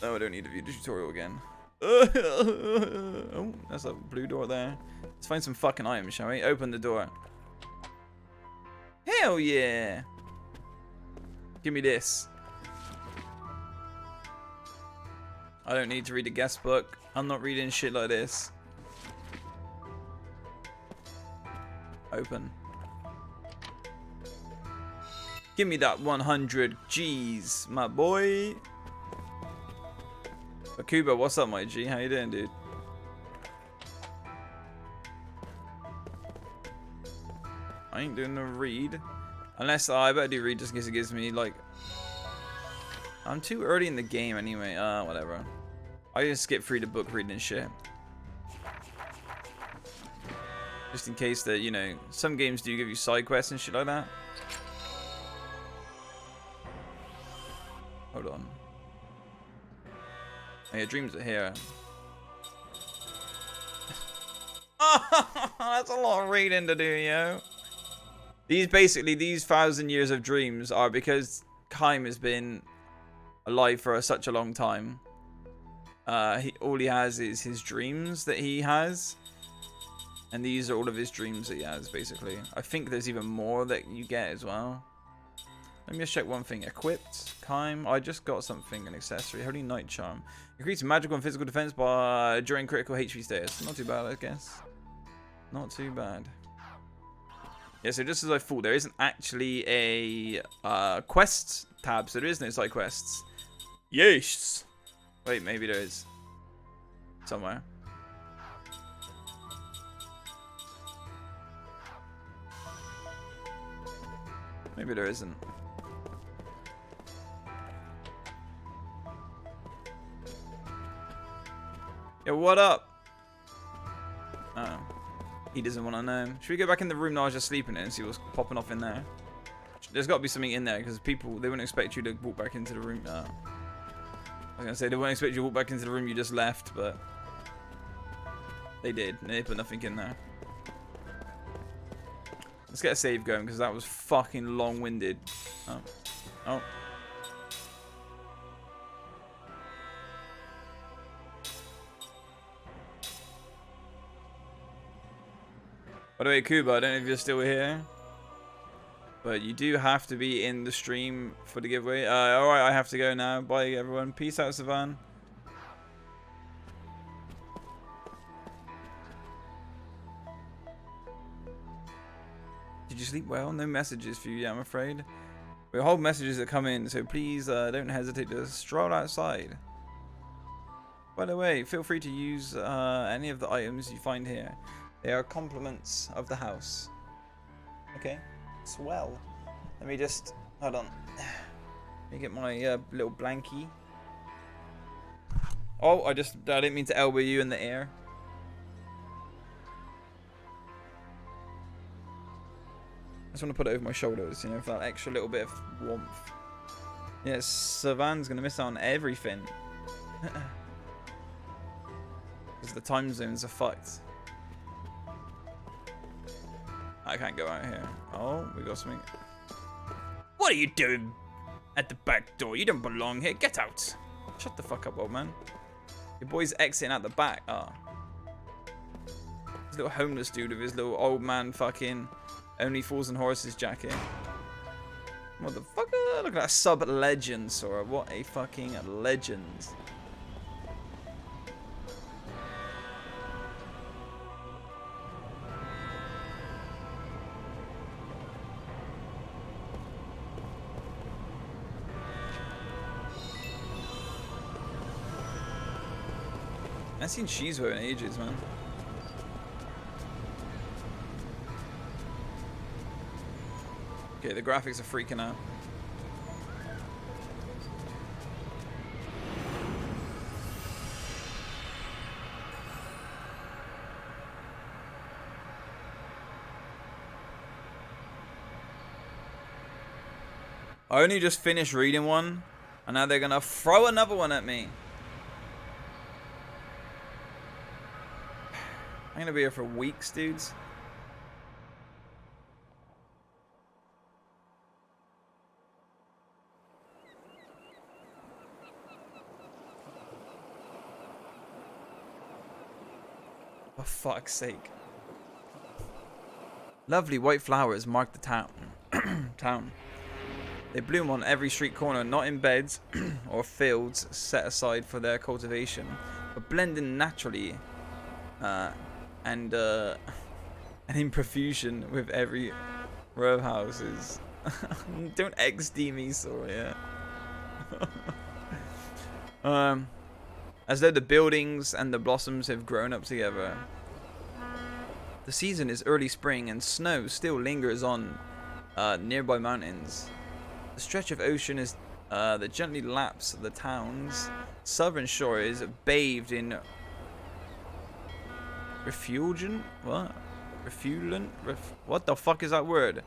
Oh, I don't need to view the tutorial again. Oh, there's a blue door there. Let's find some fucking items, shall we? Open the door. Hell yeah. Give me this. I don't need to read a guest book. I'm not reading shit like this. Open. Give me that 100 G's, my boy. Akuba, what's up, my G? How you doing, dude? I ain't doing a read. Unless I better do read just in case it gives me, like... I'm too early in the game anyway. Whatever. I just skip through the book reading and shit. Just in case that, you know, some games do give you side quests and shit like that. Hold on. Oh, yeah, dreams are here. That's a lot of reading to do, yo. These 1,000 years of dreams are because Kaim has been alive for such a long time. All he has is his dreams that he has. And these are all of his dreams that he has, basically. I think there's even more that you get as well. Let me just check one thing. Equipped. Kaim. I just got something. An accessory. Holy Night Charm. Increases magical and physical defense during critical HP status. Not too bad, I guess. Not too bad. Yeah, so just as I thought, there isn't actually a quest tab, so there is no side quests. Yes! Wait, maybe there is. Somewhere. Maybe there isn't. Yo, what up? Oh. He doesn't want to know. Should we go back in the room that I was just sleeping in and see what's popping off in there? There's got to be something in there because people, they wouldn't expect you to walk back into the room. I was going to say, they wouldn't expect you to walk back into the room you just left, but they did. And they put nothing in there. Let's get a save going because that was fucking long-winded. Oh. Oh. By the way, Kuba, I don't know if you're still here, but you do have to be in the stream for the giveaway. Alright, I have to go now. Bye, everyone. Peace out, Savan. Did you sleep well? No messages for you yet, I'm afraid. We hold messages that come in, so please don't hesitate to stroll outside. By the way, feel free to use any of the items you find here. They are compliments of the house. Okay, swell. Let me just, hold on. Let me get my little blankie. Oh, I didn't mean to elbow you in the air. I just want to put it over my shoulders, you know, for that extra little bit of warmth. Yes, Savan's going to miss out on everything. Because the time zones are fucked. I can't go out here. Oh, we got something. What are you doing at the back door? You don't belong here. Get out. Shut the fuck up, old man. Your boy's exiting out the back. Ah. This little homeless dude with his little old man fucking Only Fools and Horses jacket. Motherfucker. Look at that sub-legend, Sora. What a fucking legend. I haven't seen Shizuo in ages, man. Okay, the graphics are freaking out. I only just finished reading one, and now they're gonna throw another one at me. I'm gonna be here for weeks, dudes. For fuck's sake. Lovely white flowers mark the town. They bloom on every street corner, not in beds or fields set aside for their cultivation, but blend in naturally and in profusion with every row of houses. Don't XD me, sorry. Yeah. As though the buildings and the blossoms have grown up together. The season is early spring and snow still lingers on nearby mountains. The stretch of ocean is that gently laps the town's southern shore is bathed in refulgent? What? Refulgent? What the fuck is that word?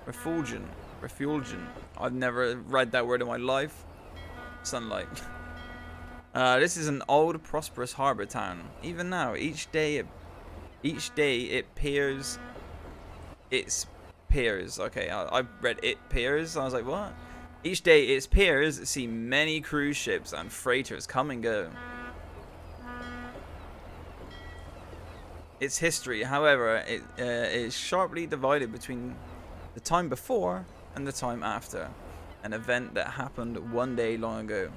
Refulgent. Refulgent. I've never read that word in my life. Sunlight. This is an old, prosperous harbor town. Even now, each day it peers. Its piers. Okay, I read it piers. I was like, what? Each day its piers see many cruise ships and freighters come and go. Its history, however, is sharply divided between the time before and the time after, an event that happened one day long ago.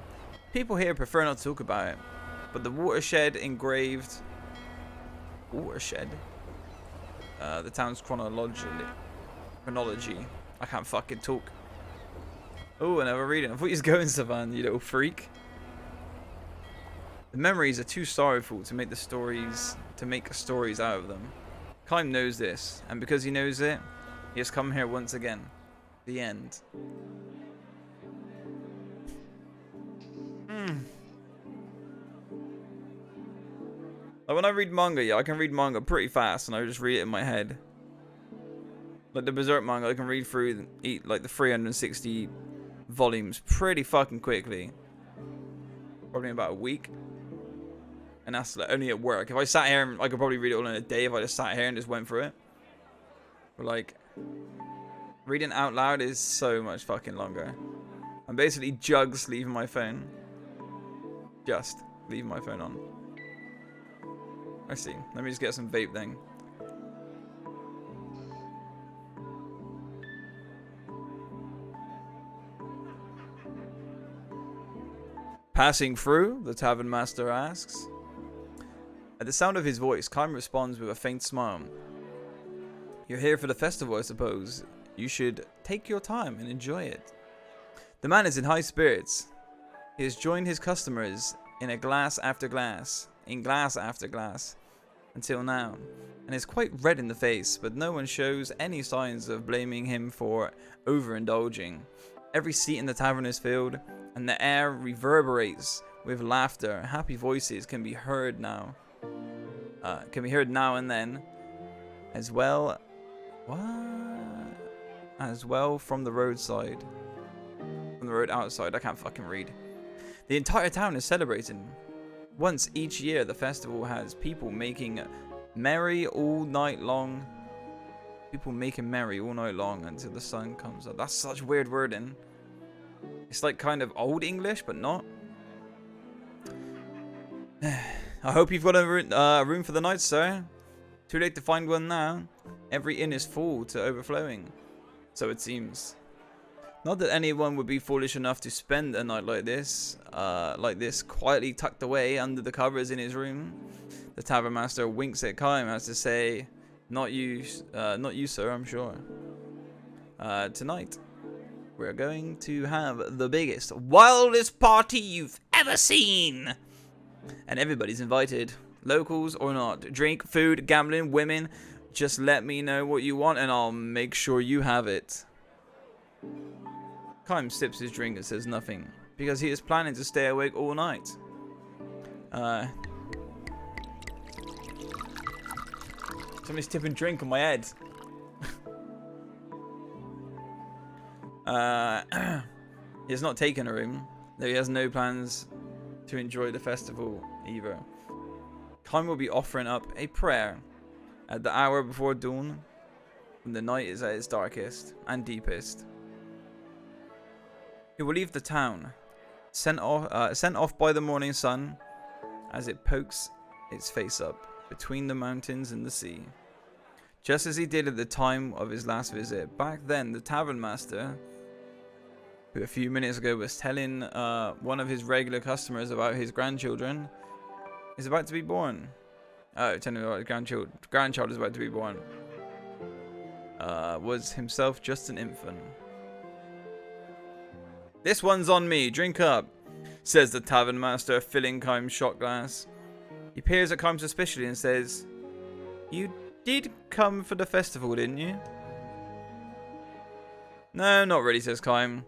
People here prefer not to talk about it, but the watershed engraved... Watershed? The town's chronology. I can't fucking talk. Oh, another reading. I thought you was going, Savan, you little freak. The memories are too sorrowful to make stories out of them. Kime knows this, and because he knows it, he has come here once again. The end. Like when I read manga, yeah, I can read manga pretty fast, and I just read it in my head. Like the Berserk manga, I can read through like the 360 volumes pretty fucking quickly. Probably in about a week. And that's like only at work. If I sat here, I could probably read it all in a day if I just sat here and just went through it. But like, reading out loud is so much fucking longer. I'm basically jugs leaving my phone. Just leaving my phone on. I see. Let me just get some vape then. Passing through, the tavern master asks. At the sound of his voice, Kime responds with a faint smile. You're here for the festival, I suppose. You should take your time and enjoy it. The man is in high spirits. He has joined his customers in glass after glass, until now, and is quite red in the face, but no one shows any signs of blaming him for overindulging. Every seat in the tavern is filled, and the air reverberates with laughter. Happy voices can be heard now. And then, as well. What? As well from the roadside. From the road outside. I can't fucking read. The entire town is celebrating. Once each year, the festival has people making merry all night long. People making merry all night long until the sun comes up. That's such weird wording. It's like kind of old English, but not. I hope you've got a room for the night, sir. Too late to find one now. Every inn is full to overflowing. So it seems. Not that anyone would be foolish enough to spend a night like this quietly tucked away under the covers in his room. The tavern master winks at Kime as to say, not you, sir, I'm sure. Tonight, we're going to have the biggest, wildest party you've ever seen. And everybody's invited, locals or not. Drink, food, gambling, women. Just let me know what you want and I'll make sure you have it. Kime sips his drink and says nothing, because he is planning to stay awake all night. Somebody's tipping drink on my head. He has not taken a room, though he has no plans to enjoy the festival either. Kime will be offering up a prayer at the hour before dawn, when the night is at its darkest and deepest. He will leave the town, sent off by the morning sun as it pokes its face up between the mountains and the sea. Just as he did at the time of his last visit. Back then, the tavern master, who a few minutes ago was telling one of his regular customers about his grandchildren, is about to be born. Oh, telling him about his grandchild is about to be born. Was himself just an infant. "This one's on me, drink up," says the tavern master, filling Kime's shot glass. He peers at Kime suspiciously and says, "You did come for the festival, didn't you?" "No, not really," says Kime.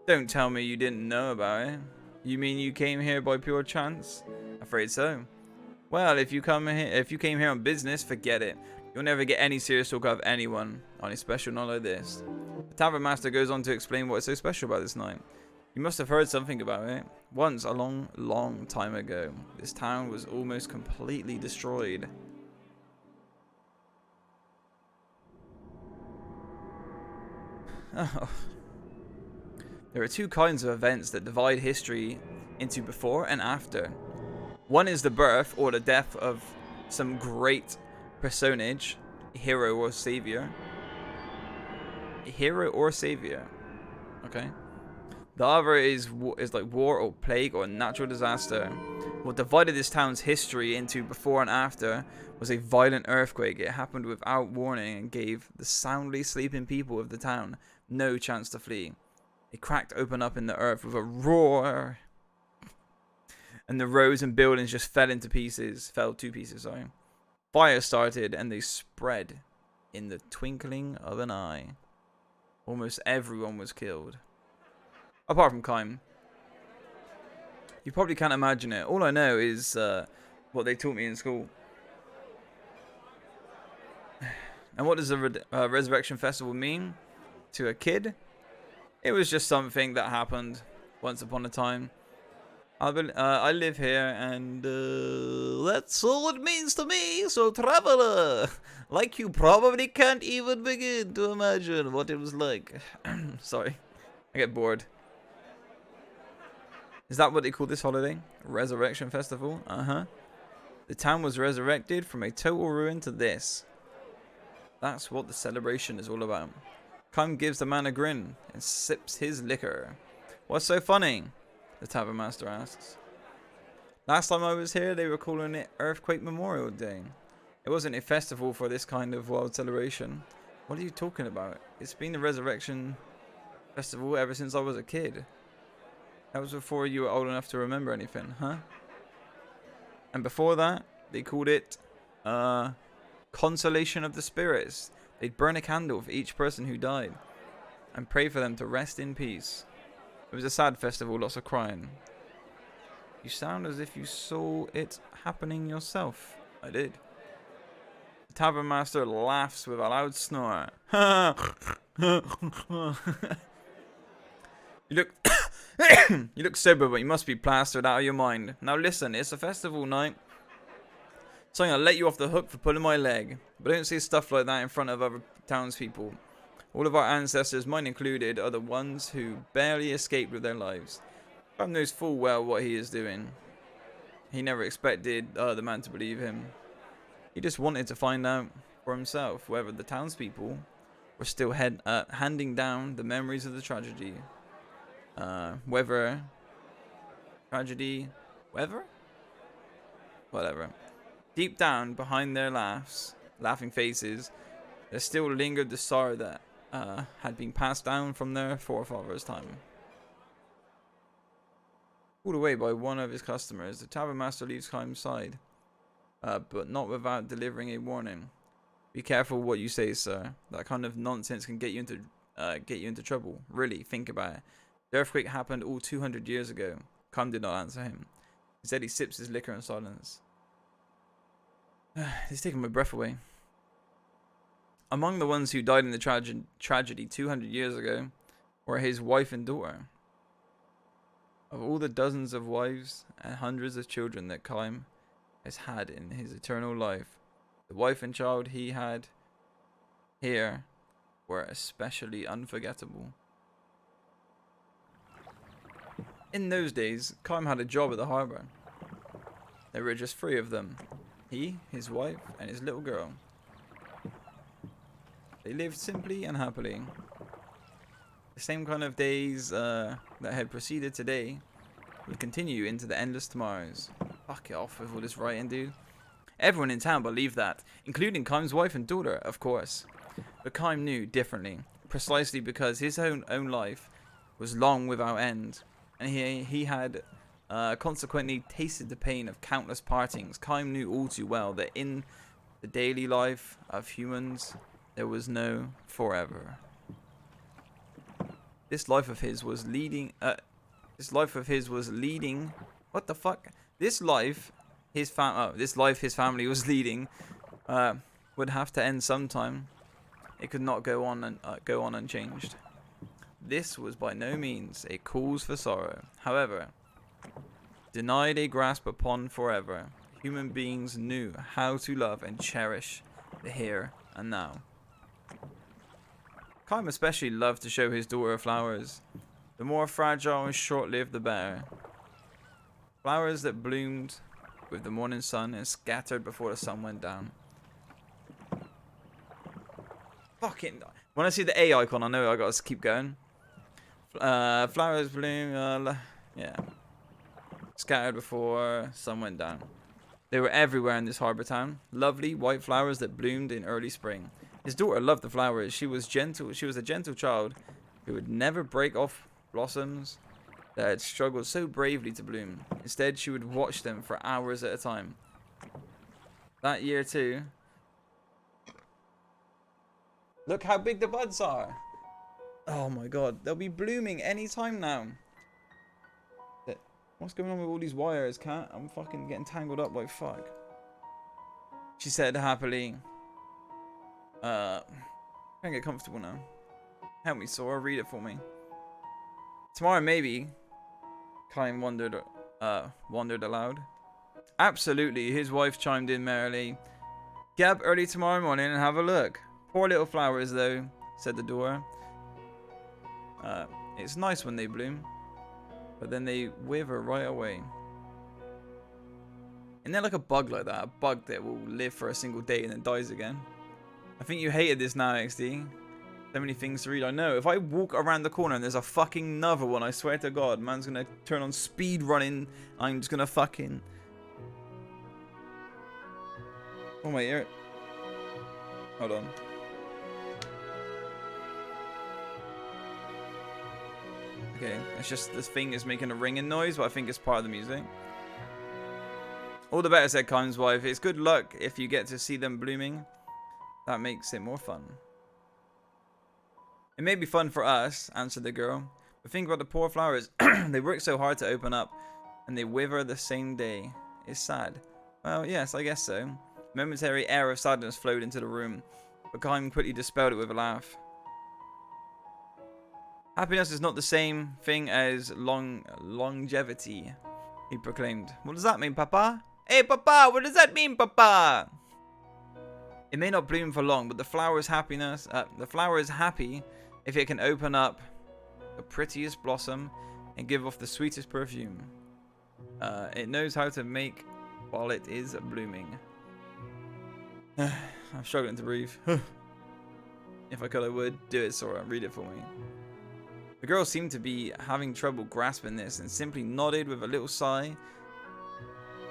"Don't tell me you didn't know about it. You mean you came here by pure chance?" "Afraid so." "Well, if you came here on business, forget it. You'll never get any serious talk out of anyone on a special night like this." The tavern master goes on to explain what is so special about this night. "You must have heard something about it. Once, a long, long time ago, this town was almost completely destroyed. Oh. There are two kinds of events that divide history into before and after. One is the birth or the death of some great personage, hero or savior. A hero or savior. Okay. The other is like war or plague or natural disaster. What divided this town's history into before and after was a violent earthquake. It happened without warning and gave the soundly sleeping people of the town no chance to flee. It cracked open up in the earth with a roar, and the roads and buildings just fell to pieces. Fire started and they spread in the twinkling of an eye. Almost everyone was killed. Apart from Kime. You probably can't imagine it. All I know is what they taught me in school. And what does a resurrection festival mean to a kid? It was just something that happened once upon a time. I live here, and that's all it means to me. So, traveler, like you probably can't even begin to imagine what it was like. Sorry, I get bored. Is that what they call this holiday? Resurrection Festival? Uh-huh. The town was resurrected from a total ruin to this. That's what the celebration is all about. Kime gives the man a grin and sips his liquor. "What's so funny?" the tavern master asks. "Last time I was here, they were calling it Earthquake Memorial Day. It wasn't a festival for this kind of wild celebration." "What are you talking about? It's been the Resurrection Festival ever since I was a kid." "That was before you were old enough to remember anything, huh?" "And before that, they called it, Consolation of the Spirits. They'd burn a candle for each person who died and pray for them to rest in peace. It was a sad festival, lots of crying." "You sound as if you saw it happening yourself." "I did." The tavern master laughs with a loud snore. You look sober, but you must be plastered out of your mind. Now listen, it's a festival night, so I'm gonna let you off the hook for pulling my leg. But don't say stuff like that in front of other townspeople. All of our ancestors, mine included, are the ones who barely escaped with their lives. Kime knows full well what he is doing. He never expected the man to believe him. He just wanted to find out for himself whether the townspeople were still handing down the memories of the tragedy. Whatever. Deep down, behind their laughing faces, there still lingered the sorrow that had been passed down from their forefathers' time. Pulled away by one of his customers, the tavern master leaves Kime's side, but not without delivering a warning. "Be careful what you say, sir. That kind of nonsense can get you into trouble. Really, think about it. The earthquake happened all 200 years ago." Kime did not answer him. Instead, he sips his liquor in silence. He's taking my breath away. "Among the ones who died in the tragedy 200 years ago were his wife and daughter. Of all the dozens of wives and hundreds of children that Kaim has had in his eternal life, the wife and child he had here were especially unforgettable. In those days, Kaim had a job at the harbour. There were just 3 of them. He, his wife, and his little girl. They lived simply and happily. The same kind of days that had preceded today would continue into the endless tomorrows. Fuck it off with all this writing, dude. Everyone in town believed that, including Kaim's wife and daughter, of course. But Kaim knew differently, precisely because his own life was long without end, and he had consequently tasted the pain of countless partings. Kaim knew all too well that in the daily life of humans, there was no forever. This life of his was leading. What the fuck? This life his family was leading would have to end sometime. It could not go on unchanged. This was by no means a cause for sorrow. However, denied a grasp upon forever, human beings knew how to love and cherish the here and now. Kaim especially loved to show his daughter flowers. The more fragile and short-lived, the better. Flowers that bloomed with the morning sun and scattered before the sun went down. Fucking... When I see the A icon, I know I gotta keep going. Flowers bloom... yeah. Scattered before sun went down. They were everywhere in this harbour town. Lovely white flowers that bloomed in early spring. His daughter loved the flowers. She was gentle. She was a gentle child who would never break off blossoms that had struggled so bravely to bloom. Instead, she would watch them for hours at a time. That year too. Look how big the buds are. Oh my god, they'll be blooming any time now. What's going on with all these wires, cat? I'm fucking getting tangled up like fuck. She said happily. Can't get comfortable now. Help me, Sora. Read it for me. Tomorrow, maybe. Kaim wondered aloud. Absolutely, his wife chimed in merrily. Get up early tomorrow morning and have a look. Poor little flowers, though, said the door. It's nice when they bloom, but then they wither right away. Isn't there like a bug like that? A bug that will live for a single day and then dies again? I think you hated this now, XD. So many things to read. I know. If I walk around the corner and there's a fucking another one, I swear to God, man's gonna turn on speed running. I'm just gonna fucking... Oh my ear. Hold on. Okay, it's just this thing is making a ringing noise, but I think it's part of the music. All the better, said Kaim's wife. It's good luck if you get to see them blooming. That makes it more fun. It may be fun for us, answered the girl. But think about the poor flowers. They work so hard to open up, and they wither the same day. It's sad. Well, yes, I guess so. A momentary air of sadness flowed into the room, but Kaim quickly dispelled it with a laugh. Happiness is not the same thing as longevity, he proclaimed. What does that mean, Papa? Hey, Papa, what does that mean, Papa? It may not bloom for long, but the flower is happy if it can open up the prettiest blossom and give off the sweetest perfume. It knows how to make while it is blooming. I'm struggling to breathe. If I could, I would. Do it, Sora. Read it for me. The girl seemed to be having trouble grasping this and simply nodded with a little sigh.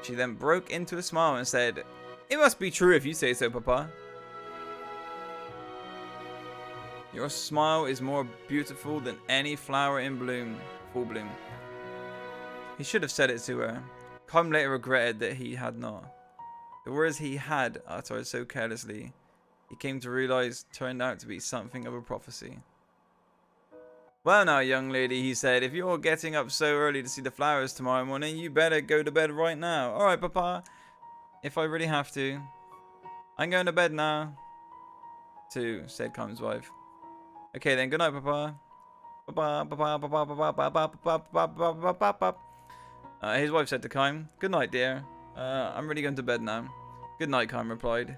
She then broke into a smile and said, "It must be true if you say so, Papa. Your smile is more beautiful than any flower in full bloom." He should have said it to her. Kaim later regretted that he had not. The words he had uttered so carelessly, he came to realize, turned out to be something of a prophecy. Well now, young lady, he said, if you're getting up so early to see the flowers tomorrow morning, you better go to bed right now. Alright, Papa. If I really have to. I'm going to bed now. Too, said Kaim's wife. Okay then, good night, Papa. His wife said to Kime, "Good night, dear. I'm really going to bed now." "Good night," Kime replied,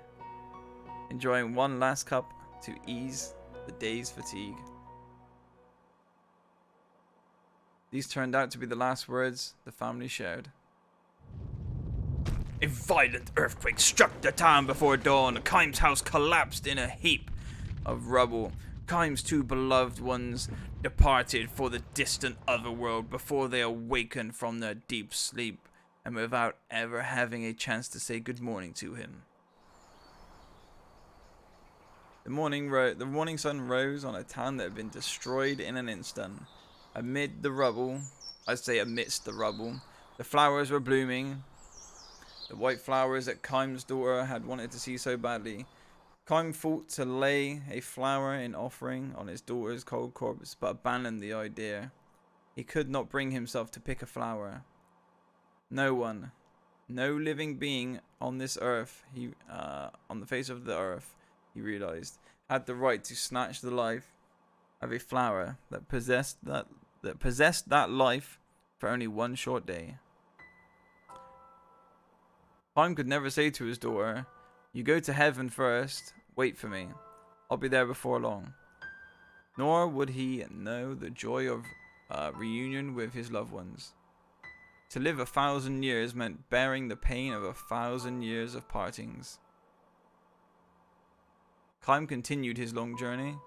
enjoying one last cup to ease the day's fatigue. These turned out to be the last words the family shared. A violent earthquake struck the town before dawn. Kime's house collapsed in a heap of rubble. Kime's two beloved ones departed for the distant otherworld before they awakened from their deep sleep, and without ever having a chance to say good morning to him. The morning sun rose on a town that had been destroyed in an instant. Amidst the rubble, the flowers were blooming. The white flowers that Kime's daughter had wanted to see so badly. Kime thought to lay a flower in offering on his daughter's cold corpse, but abandoned the idea. He could not bring himself to pick a flower. No one, no living being on this earth, on the face of the earth, he realized, had the right to snatch the life of a flower that possessed that life for only one short day. Kime could never say to his daughter, "You go to heaven first, wait for me. I'll be there before long." Nor would he know the joy of reunion with his loved ones. To live 1,000 years meant bearing the pain of 1,000 years of partings. Kime continued his long journey.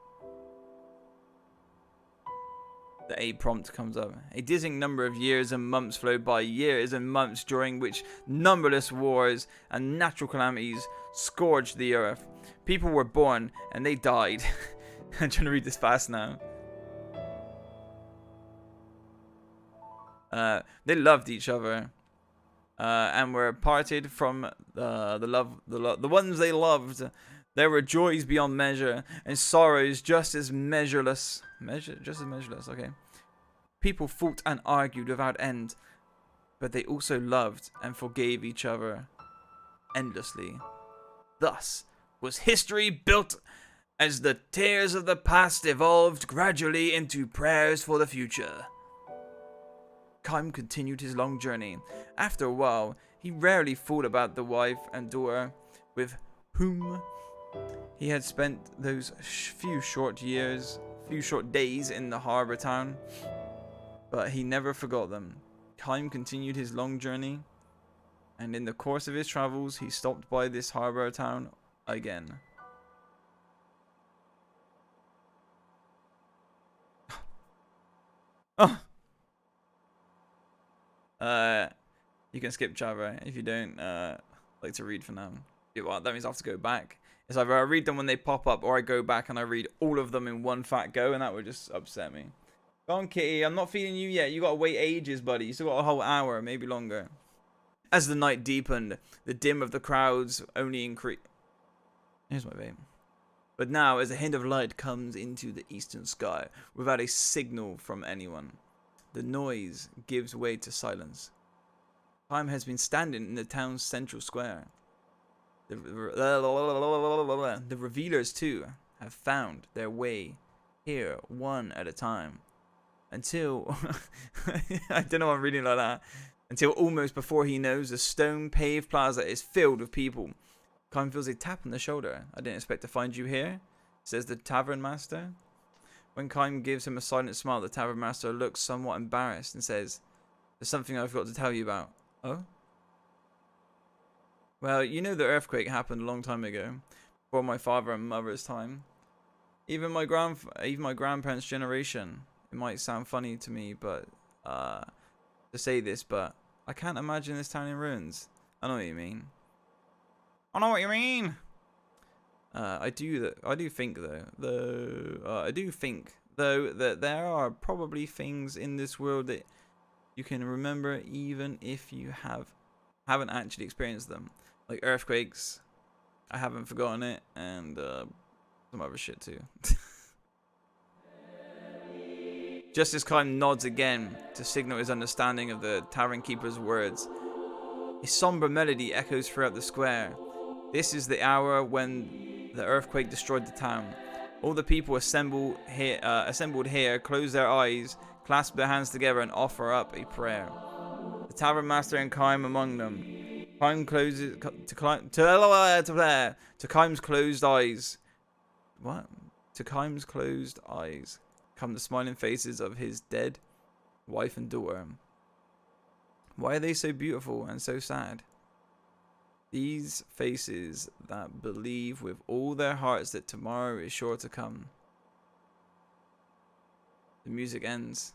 The A prompt comes up. A dizzying number of years and months flowed by, years and months during which numberless wars and natural calamities scourged the earth. People were born and they died. I'm trying to read this fast now. They loved each other and were parted from the ones they loved. There were joys beyond measure and sorrows just as measureless. Okay. People fought and argued without end, but they also loved and forgave each other endlessly. Thus was history built as the tears of the past evolved gradually into prayers for the future. Kime continued his long journey. After a while, he rarely thought about the wife and daughter with whom he had spent those few short days in the harbor town, but he never forgot them. Kime continued his long journey, and in the course of his travels, he stopped by this harbor town again. Oh. You can skip Java if you don't like to read for now. Well, that means I have to go back. It's either I read them when they pop up, or I go back and I read all of them in one fat go, and that would just upset me. Go on, Kitty. I'm not feeding you yet. You gotta wait ages, buddy. You still got a whole hour, maybe longer. As the night deepened, the dim of the crowds only increased. Here's my babe. But now, as a hint of light comes into the eastern sky, without a signal from anyone, the noise gives way to silence. Kime has been standing in the town's central square. The revealers, too, have found their way here one at a time. Until... I don't know why I'm reading like that. Until almost before he knows, the stone-paved plaza is filled with people. Kime feels a tap on the shoulder. "I didn't expect to find you here," says the tavern master. When Kime gives him a silent smile, the tavern master looks somewhat embarrassed and says, "There's something I forgot to tell you about." "Oh?" "Well, you know the earthquake happened a long time ago, before my father and mother's time. Even my grandparents' generation. It might sound funny to me, but to say this, but I can't imagine this town in ruins." "I know what you mean." "I know what you mean." I do think though that there are probably things in this world that you can remember even if you haven't actually experienced them. Like earthquakes, I haven't forgotten it, and some other shit too. Just as Kime nods again to signal his understanding of the tavern keeper's words, a somber melody echoes throughout the square. This is the hour when the earthquake destroyed the town. All the people assembled here close their eyes, clasp their hands together, and offer up a prayer. The tavern master and Kime among them. Kime closes to Kime's closed eyes. What? To Kime's closed eyes come the smiling faces of his dead wife and daughter. Why are they so beautiful and so sad? These faces that believe with all their hearts that tomorrow is sure to come. The music ends.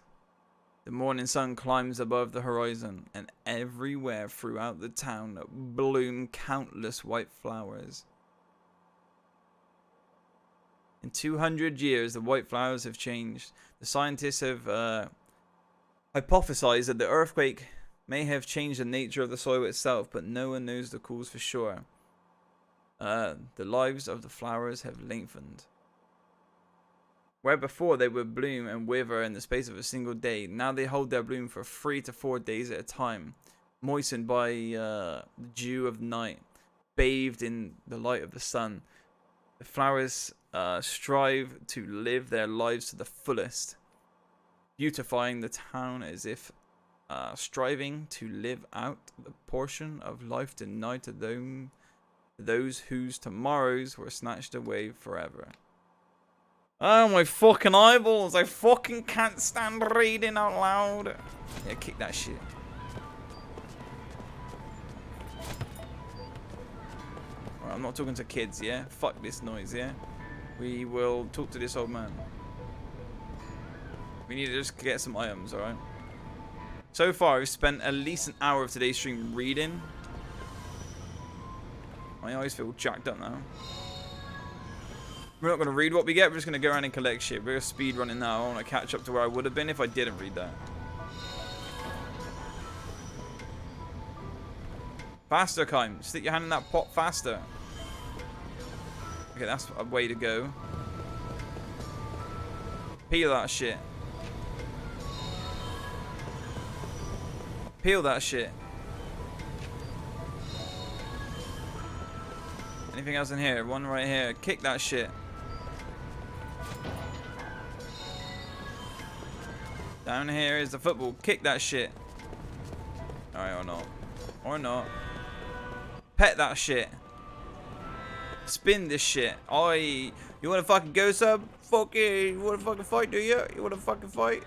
The morning sun climbs above the horizon, and everywhere throughout the town bloom countless white flowers. In 200 years, the white flowers have changed. The scientists have hypothesized that the earthquake may have changed the nature of the soil itself, but no one knows the cause for sure. The lives of the flowers have lengthened. Where before they would bloom and wither in the space of a single day, now they hold their bloom for 3 to 4 days at a time, moistened by the dew of night, bathed in the light of the sun. The flowers strive to live their lives to the fullest, beautifying the town as if striving to live out the portion of life denied to those whose tomorrows were snatched away forever. Oh, my fucking eyeballs. I fucking can't stand reading out loud. Yeah, kick that shit. Alright, I'm not talking to kids, yeah? Fuck this noise, yeah? We will talk to this old man. We need to just get some items, alright? So far, I've spent at least an hour of today's stream reading. My eyes feel jacked up now. We're not going to read what we get. We're just going to go around and collect shit. We're speed running now. I want to catch up to where I would have been if I didn't read that. Faster, Kime. Stick your hand in that pot faster. Okay, that's a way to go. Peel that shit. Peel that shit. Anything else in here? One right here. Kick that shit. Down here is the football. Kick that shit. Alright, or not. Or not. Pet that shit. Spin this shit. Oi. You wanna fucking go, sub? Fuck you. You wanna fucking fight, do you? You wanna fucking fight?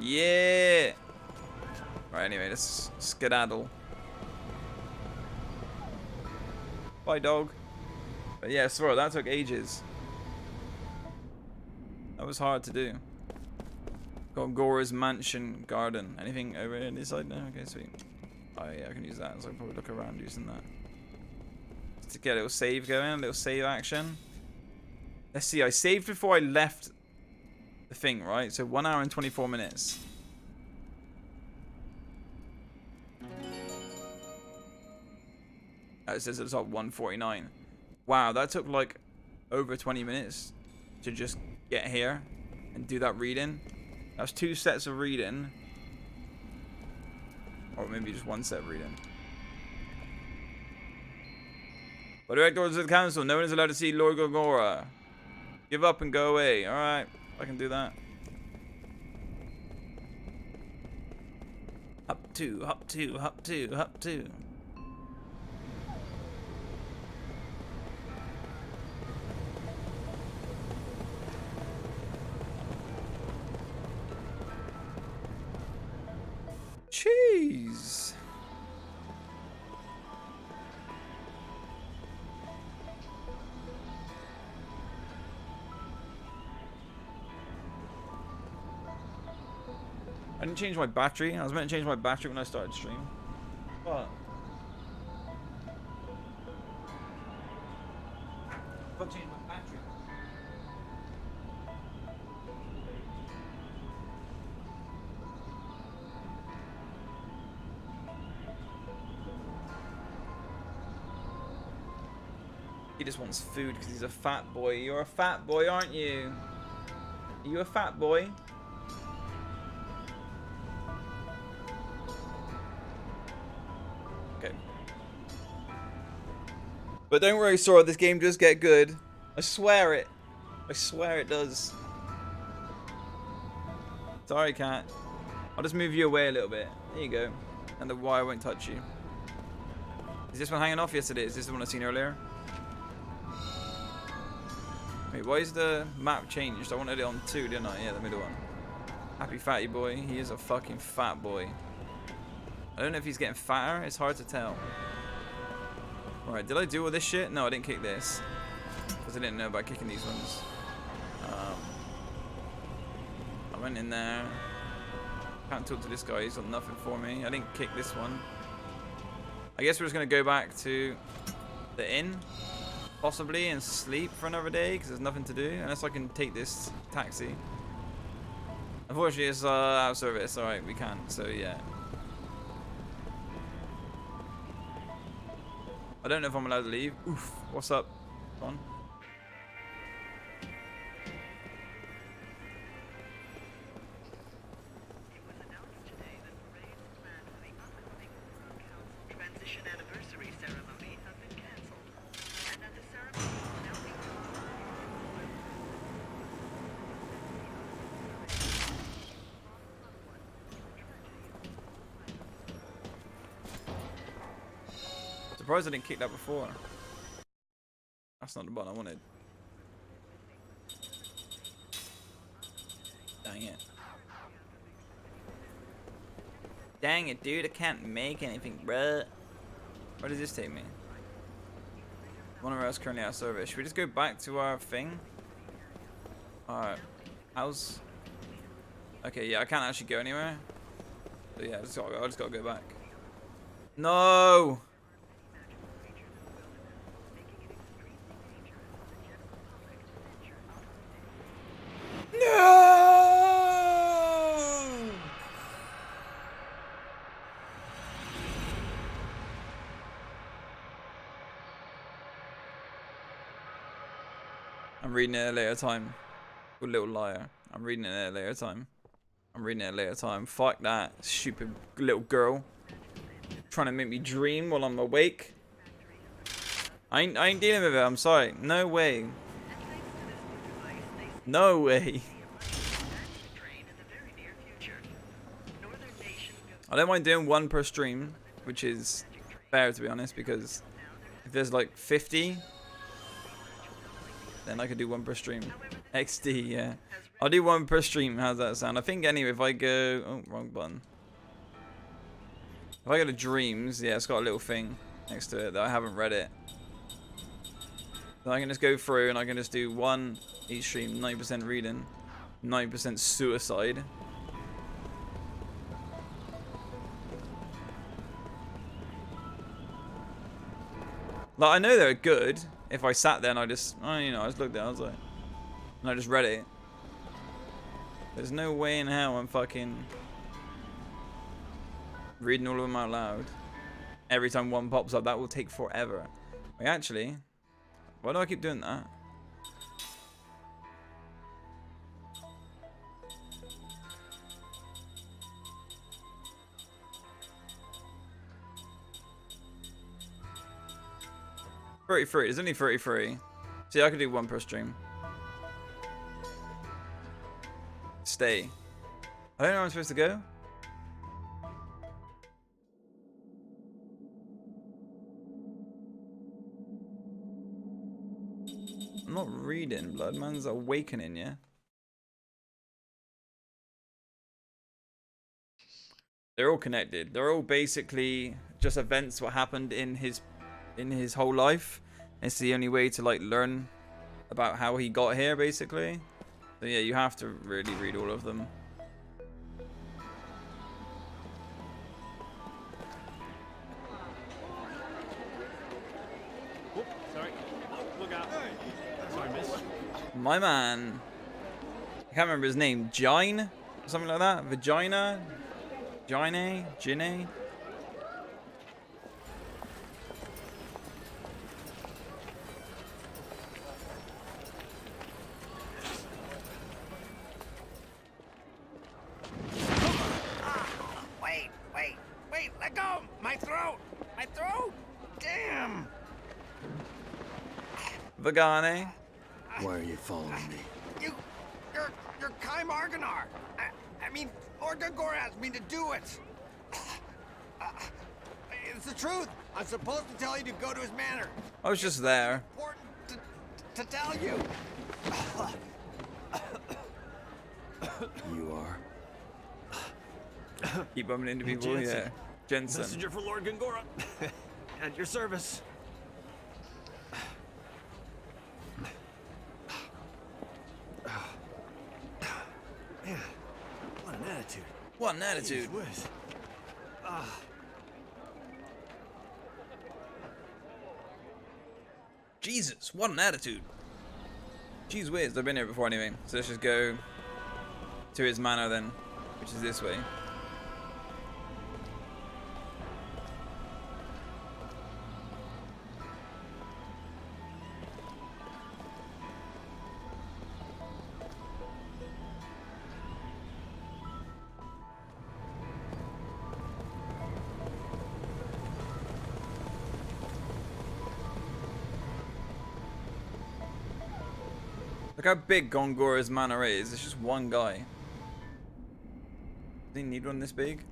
Yeah. Right, anyway, let's skedaddle. Bye, dog. But yeah, sorry, that took ages. That was hard to do. Got Gora's mansion garden. Anything over in this side? No? Okay, sweet. Oh yeah, I can use that. So I can probably look around using that. Just to get a little save going, a little save action. Let's see, I saved before I left the thing, right? So 1 hour and 24 minutes. It says it's up 149. Wow, that took like over 20 minutes to just get here and do that reading. That's 2 sets of reading. Or maybe just 1 set of reading. By direct orders of the council, no one is allowed to see Lord Gogora. Give up and go away. Alright, I can do that. Up 2, up 2, up 2, up 2. Jeez. I didn't change my battery. I was meant to change my battery when I started stream. What? I've changed my battery. He just wants food because he's a fat boy. You're a fat boy, aren't you? Are you a fat boy? Okay. But don't worry, Sora, this game does get good. I swear it. I swear it does. Sorry, cat. I'll just move you away a little bit. There you go. And the wire won't touch you. Is this one hanging off? Yes, it is. This is the one I seen earlier. Wait, why is the map changed? I wanted it on 2, didn't I? Yeah, the middle one. Happy fatty boy. He is a fucking fat boy. I don't know if he's getting fatter. It's hard to tell. Alright, did I do all this shit? No, I didn't kick this. Because I didn't know about kicking these ones. I went in there. Can't talk to this guy. He's got nothing for me. I didn't kick this one. I guess we're just going to go back to the inn. Possibly. And sleep for another day. Because there's nothing to do. Unless I can take this taxi. Unfortunately, it's out of service. Alright, we can't. So, yeah. I don't know if I'm allowed to leave. Oof. What's up? Come on. Surprised I didn't kick that before. That's not the button I wanted. Dang it. Dang it, dude. I can't make anything, bruh. Where does this take me? One of us currently out of service. Should we just go back to our thing? Alright. How's... Okay, yeah, I can't actually go anywhere. But yeah, I just gotta go back. No! I'm reading it at a later time. Good little liar. I'm reading it at a later time. I'm reading it at a later time. Fuck that stupid little girl. Trying to make me dream while I'm awake. I ain't dealing with it. I'm sorry. No way. No way. I don't mind doing 1 per stream, which is fair to be honest, because if there's like 50, then I could do 1 per stream. XD, yeah. I'll do 1 per stream. How's that sound? I think anyway, if I go... Oh, wrong button. If I go to Dreams, yeah, it's got a little thing next to it that I haven't read it. So I can just go through and I can just do 1 each stream, 90% reading, 90% suicide. Like, I know they're good. If I sat there and I just, you know, I just looked at it, I was like, and I just read it. There's no way in hell I'm fucking reading all of them out loud. Every time one pops up, that will take forever. Wait, actually, why do I keep doing that? $33. There's only 33. See, I could do 1 per stream. Stay. I don't know where I'm supposed to go. I'm not reading, blood. Man's awakening, yeah? They're all connected. They're all basically just events what happened in his whole life. It's the only way to like learn about how he got here, basically. So yeah, you have to really read all of them. Whoop, sorry. Look out. Sorry, miss. My man. I can't remember his name. Jine? Or something like that? Vagina? Jine? Ginny? Wait, let go! My throat! My throat! Damn! Vagane. Why are you following me? You're Kai Marganar. I mean, Lord Gongora asked me to do it. It's the truth. I'm supposed to tell you to go to his manor. I was just there. Important to tell you. You are? Keep bumping into people, yeah. Jensen. Messenger for Lord Gongora. At your service. Man, what an attitude. What an attitude. Jeez whiz. Jesus, what an attitude. Jeez whiz, I've been here before anyway. So let's just go to his manor then, which is this way. Look how big Gongora's manor is. It's just one guy. Does he need one this big?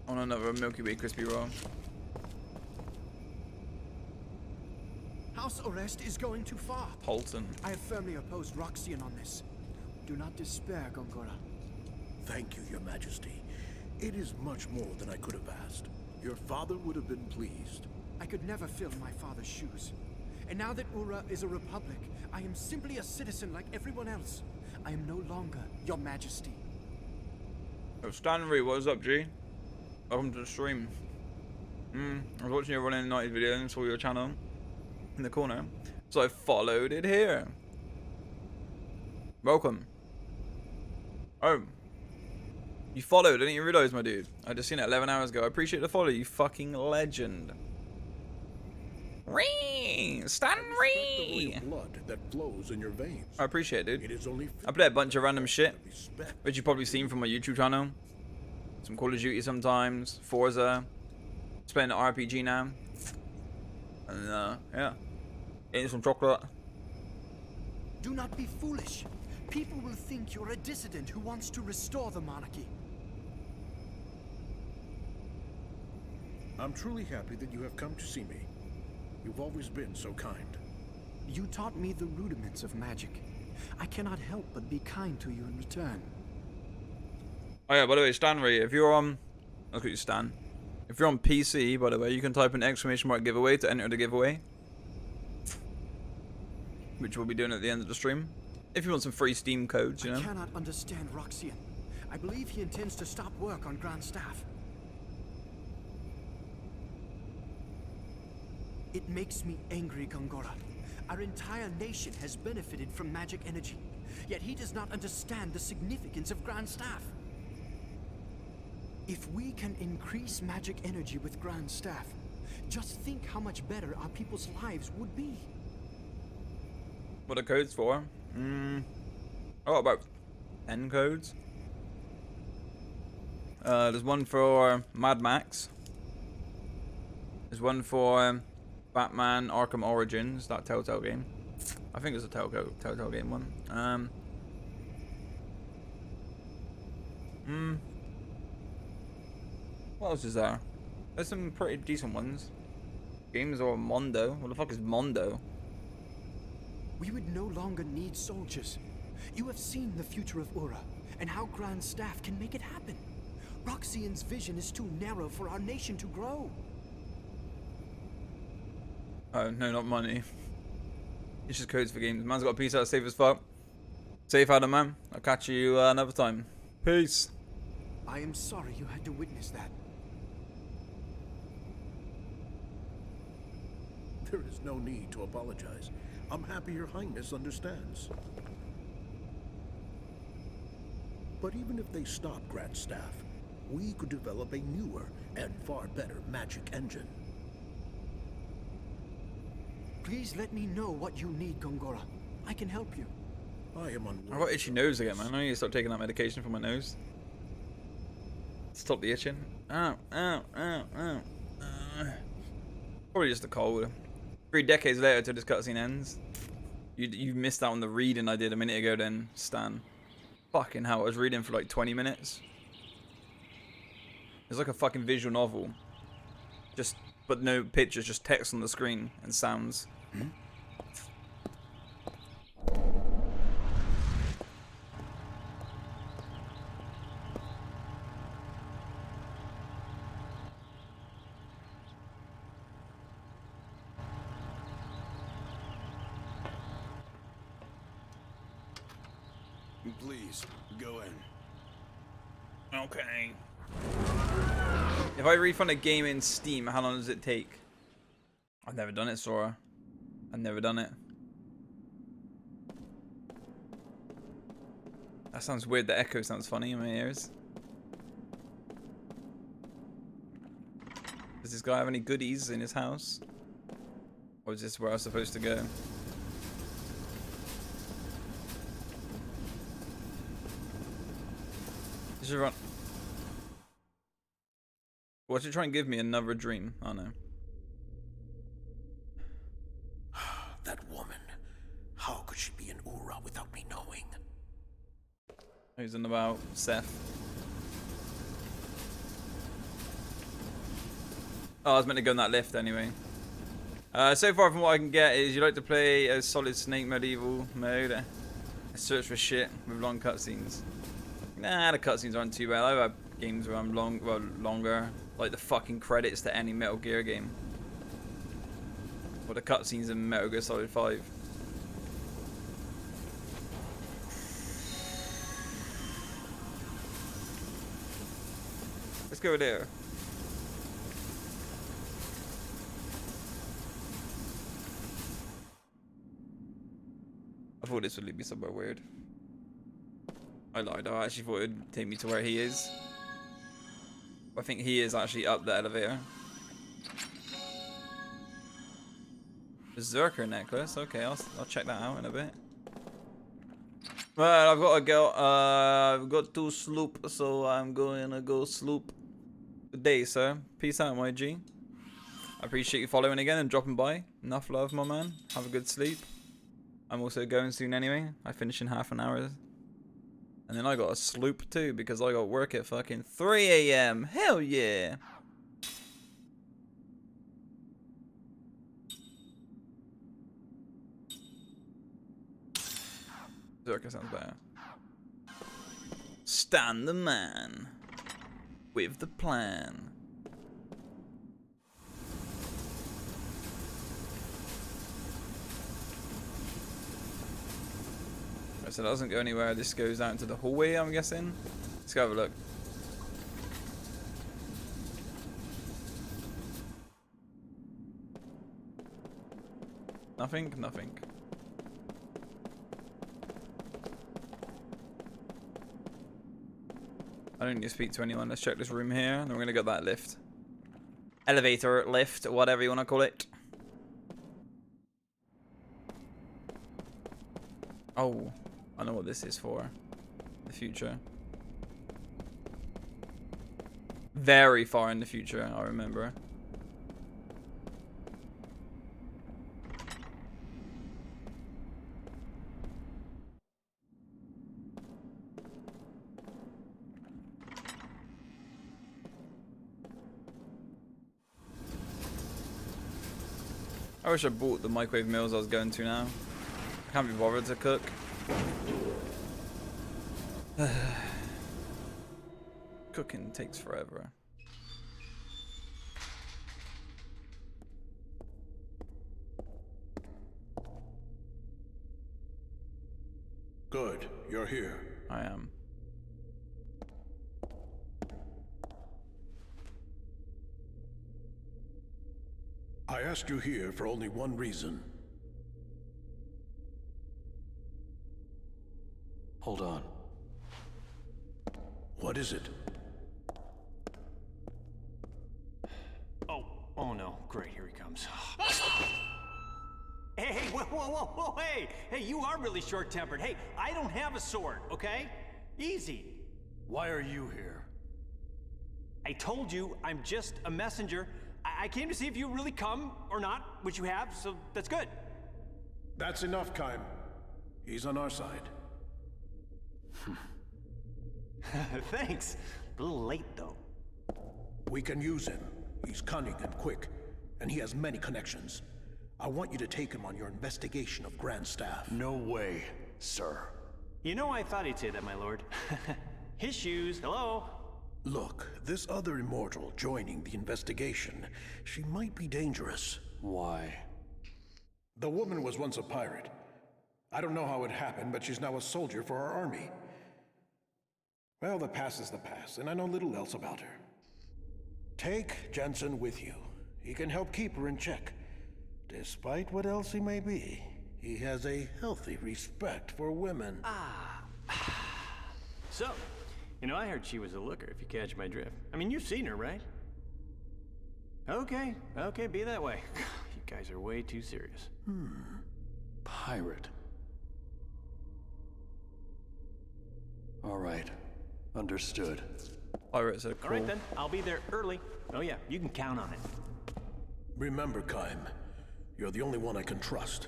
On another Milky Way crispy roll. House arrest is going too far. Polton. I have firmly opposed Roxian on this. Do not despair, Gongora. Thank you, Your Majesty. It is much more than I could have asked. Your father would have been pleased. I could never fill my father's shoes. And now that Ura is a republic, I am simply a citizen like everyone else. I am no longer Your Majesty. Oh, Stanley, what is up, G? Welcome to the stream. I was watching your Running Night video and saw your channel in the corner, so I followed it here. Welcome. Oh, you followed. I didn't even realize, my dude. I just seen it 11 hours ago. I appreciate the follow, you fucking legend. Ree, Stanley. Blood that flows in your veins. I appreciate it, dude. It is only I play a bunch of random shit, which you've probably seen from my YouTube channel. Some Call of Duty sometimes, Forza. Just playing an RPG now. And yeah, eating some chocolate. Do not be foolish. People will think you're a dissident who wants to restore the monarchy. I'm truly happy that you have come to see me. You've always been so kind. You taught me the rudiments of magic. I cannot help but be kind to you in return. Oh yeah, by the way, Stanley, if you're on... I'll call you Stan. If you're on PC, by the way, you can type in !giveaway to enter the giveaway. Which we'll be doing at the end of the stream. If you want some free Steam codes, you know. I cannot understand Roxian. I believe he intends to stop work on Grand Staff. It makes me angry, Gongora. Our entire nation has benefited from magic energy, yet he does not understand the significance of Grand Staff. If we can increase magic energy with Grand Staff, just think how much better our people's lives would be. What are codes for? Oh, about 10 codes. There's one for Mad Max. There's one for Batman Arkham Origins, that Telltale game. I think it's a Telltale game one. What else is there? There's some pretty decent ones. Games or Mondo. What the fuck is Mondo? We would no longer need soldiers. You have seen the future of Ura, and how Grand Staff can make it happen. Roxian's vision is too narrow for our nation to grow. Oh, no, not money. It's just codes for games. Man's got a piece out, safe as fuck. Safe out, man. I'll catch you another time. Peace. I am sorry you had to witness that. There is no need to apologize. I'm happy Your Highness understands. But even if they stop Grand Staff, we could develop a newer and far better magic engine. Please let me know what you need, Gongora. I can help you. I am unworthy. I've got itchy nose again, man. I need to start taking that medication for my nose. Stop the itching. Ow, ow, ow, ow. Probably just a cold. 3 decades later till this cutscene ends. You missed out on the reading I did a minute ago then, Stan. Fucking hell, I was reading for like 20 minutes. It's like a fucking visual novel. Just, but no pictures, just text on the screen and sounds. Hmm? Please, go in. Okay. If I refund a game in Steam, how long does it take? I've never done it, Sora. I've never done it. That sounds weird. The echo sounds funny in my ears. Does this guy have any goodies in his house? Or is this where I was supposed to go? Just run. What's it trying to give me? Another dream? Oh no. That woman. How could she be in Ura without me knowing? Who's in about Seth? Oh, I was meant to go in that lift anyway. So far from what I can get is you like to play a Solid Snake medieval mode. A search for shit with long cutscenes. Nah, the cutscenes aren't too bad. I've had games where I'm longer. Like the fucking credits to any Metal Gear game. Or the cutscenes in Metal Gear Solid 5. Let's go there. I thought this would lead me somewhere weird. I lied, I actually thought it would take me to where he is. I think he is actually up the elevator. Berserker necklace, okay, I'll check that out in a bit. Right, I've got to go, I've got to sloop, so I'm going to go sloop. Good day, sir. Peace out, my G. I appreciate you following again and dropping by. Enough love, my man. Have a good sleep. I'm also going soon anyway. I finish in half an hour. And then I got a sloop too because I got work at fucking 3 AM. Hell yeah. Berserker sounds better. Stan the man with the plan. So that doesn't go anywhere. This goes out into the hallway, I'm guessing. Let's go have a look. Nothing? Nothing. I don't need to speak to anyone. Let's check this room here. And then we're going to get that lift. Elevator, lift, whatever you want to call it. Oh. I know what this is for. The future. Very far in the future, I remember. I wish I bought the microwave meals I was going to now. I can't be bothered to cook. Cooking takes forever. Good, you're here. I am. I asked you here for only one reason. Hold on. What is it? Oh no. Great, here he comes. Hey, whoa, hey! Hey, you are really short-tempered. Hey, I don't have a sword, okay? Easy. Why are you here? I told you, I'm just a messenger. I came to see if you really come or not, which you have, so that's good. That's enough, Kaim. He's on our side. Thanks. A little late, though. We can use him. He's cunning and quick, and he has many connections. I want you to take him on your investigation of Grand Staff. No way, sir. You know, I thought he'd say that, my lord. His shoes, hello? Look, this other immortal joining the investigation, she might be dangerous. Why? The woman was once a pirate. I don't know how it happened, but she's now a soldier for our army. Well, the past is the past, and I know little else about her. Take Jensen with you. He can help keep her in check. Despite what else he may be, he has a healthy respect for women. So, you know, I heard she was a looker, if you catch my drift. I mean, you've seen her, right? Okay, be that way. You guys are way too serious. Pirate. All right. Understood. Pirates are cool. All right, then. I'll be there early. Oh, yeah, you can count on it. Remember, Kaim, you're the only one I can trust.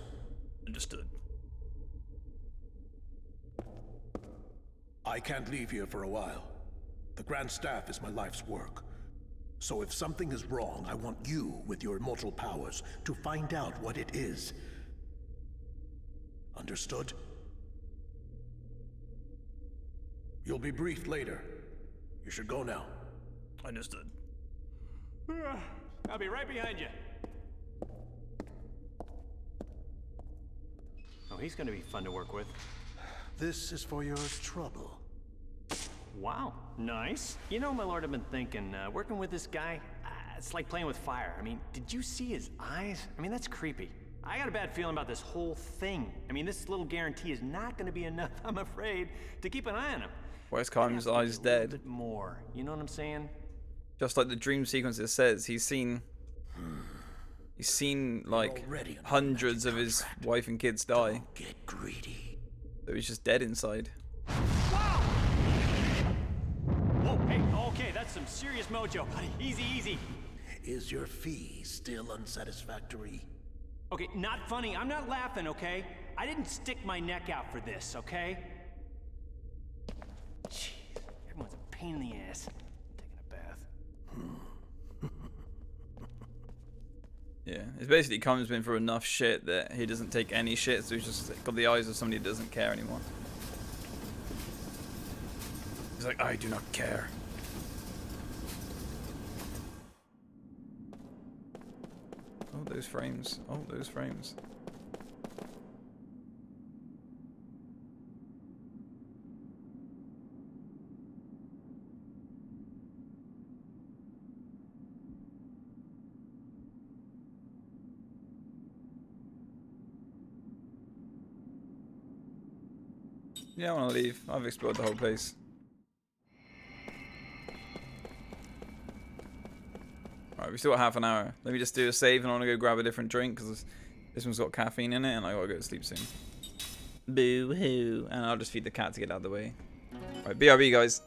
Understood. I can't leave here for a while. The Grand Staff is my life's work. So if something is wrong, I want you, with your immortal powers, to find out what it is. Understood? You'll be briefed later. You should go now. Understood. I'll be right behind you. Oh, he's gonna be fun to work with. This is for your trouble. Wow, nice. You know, my lord, I've been thinking, working with this guy, it's like playing with fire. I mean, did you see his eyes? I mean, that's creepy. I got a bad feeling about this whole thing. I mean, this little guarantee is not gonna be enough, I'm afraid, to keep an eye on him. Where's Kaim's eyes dead? A bit more, you know what I'm saying? Just like the dream sequence it says, he's seen like hundreds of his wife and kids die. Don't get greedy. So he's just dead inside. Whoa, hey, okay, that's some serious mojo, buddy. Easy, easy. Is your fee still unsatisfactory? Okay, not funny. I'm not laughing, okay? I didn't stick my neck out for this, okay? Jeez, everyone's a pain in the ass. I'm taking a bath. Yeah, it's basically Kaim's been through enough shit that he doesn't take any shit, so he's just got the eyes of somebody who doesn't care anymore. He's like, I do not care. Oh, those frames. Oh, those frames. Yeah, I want to leave. I've explored the whole place. Alright, we still got half an hour. Let me just do a save and I want to go grab a different drink because this one's got caffeine in it and I gotta go to sleep soon. Boo hoo. And I'll just feed the cat to get out of the way. Alright, BRB guys.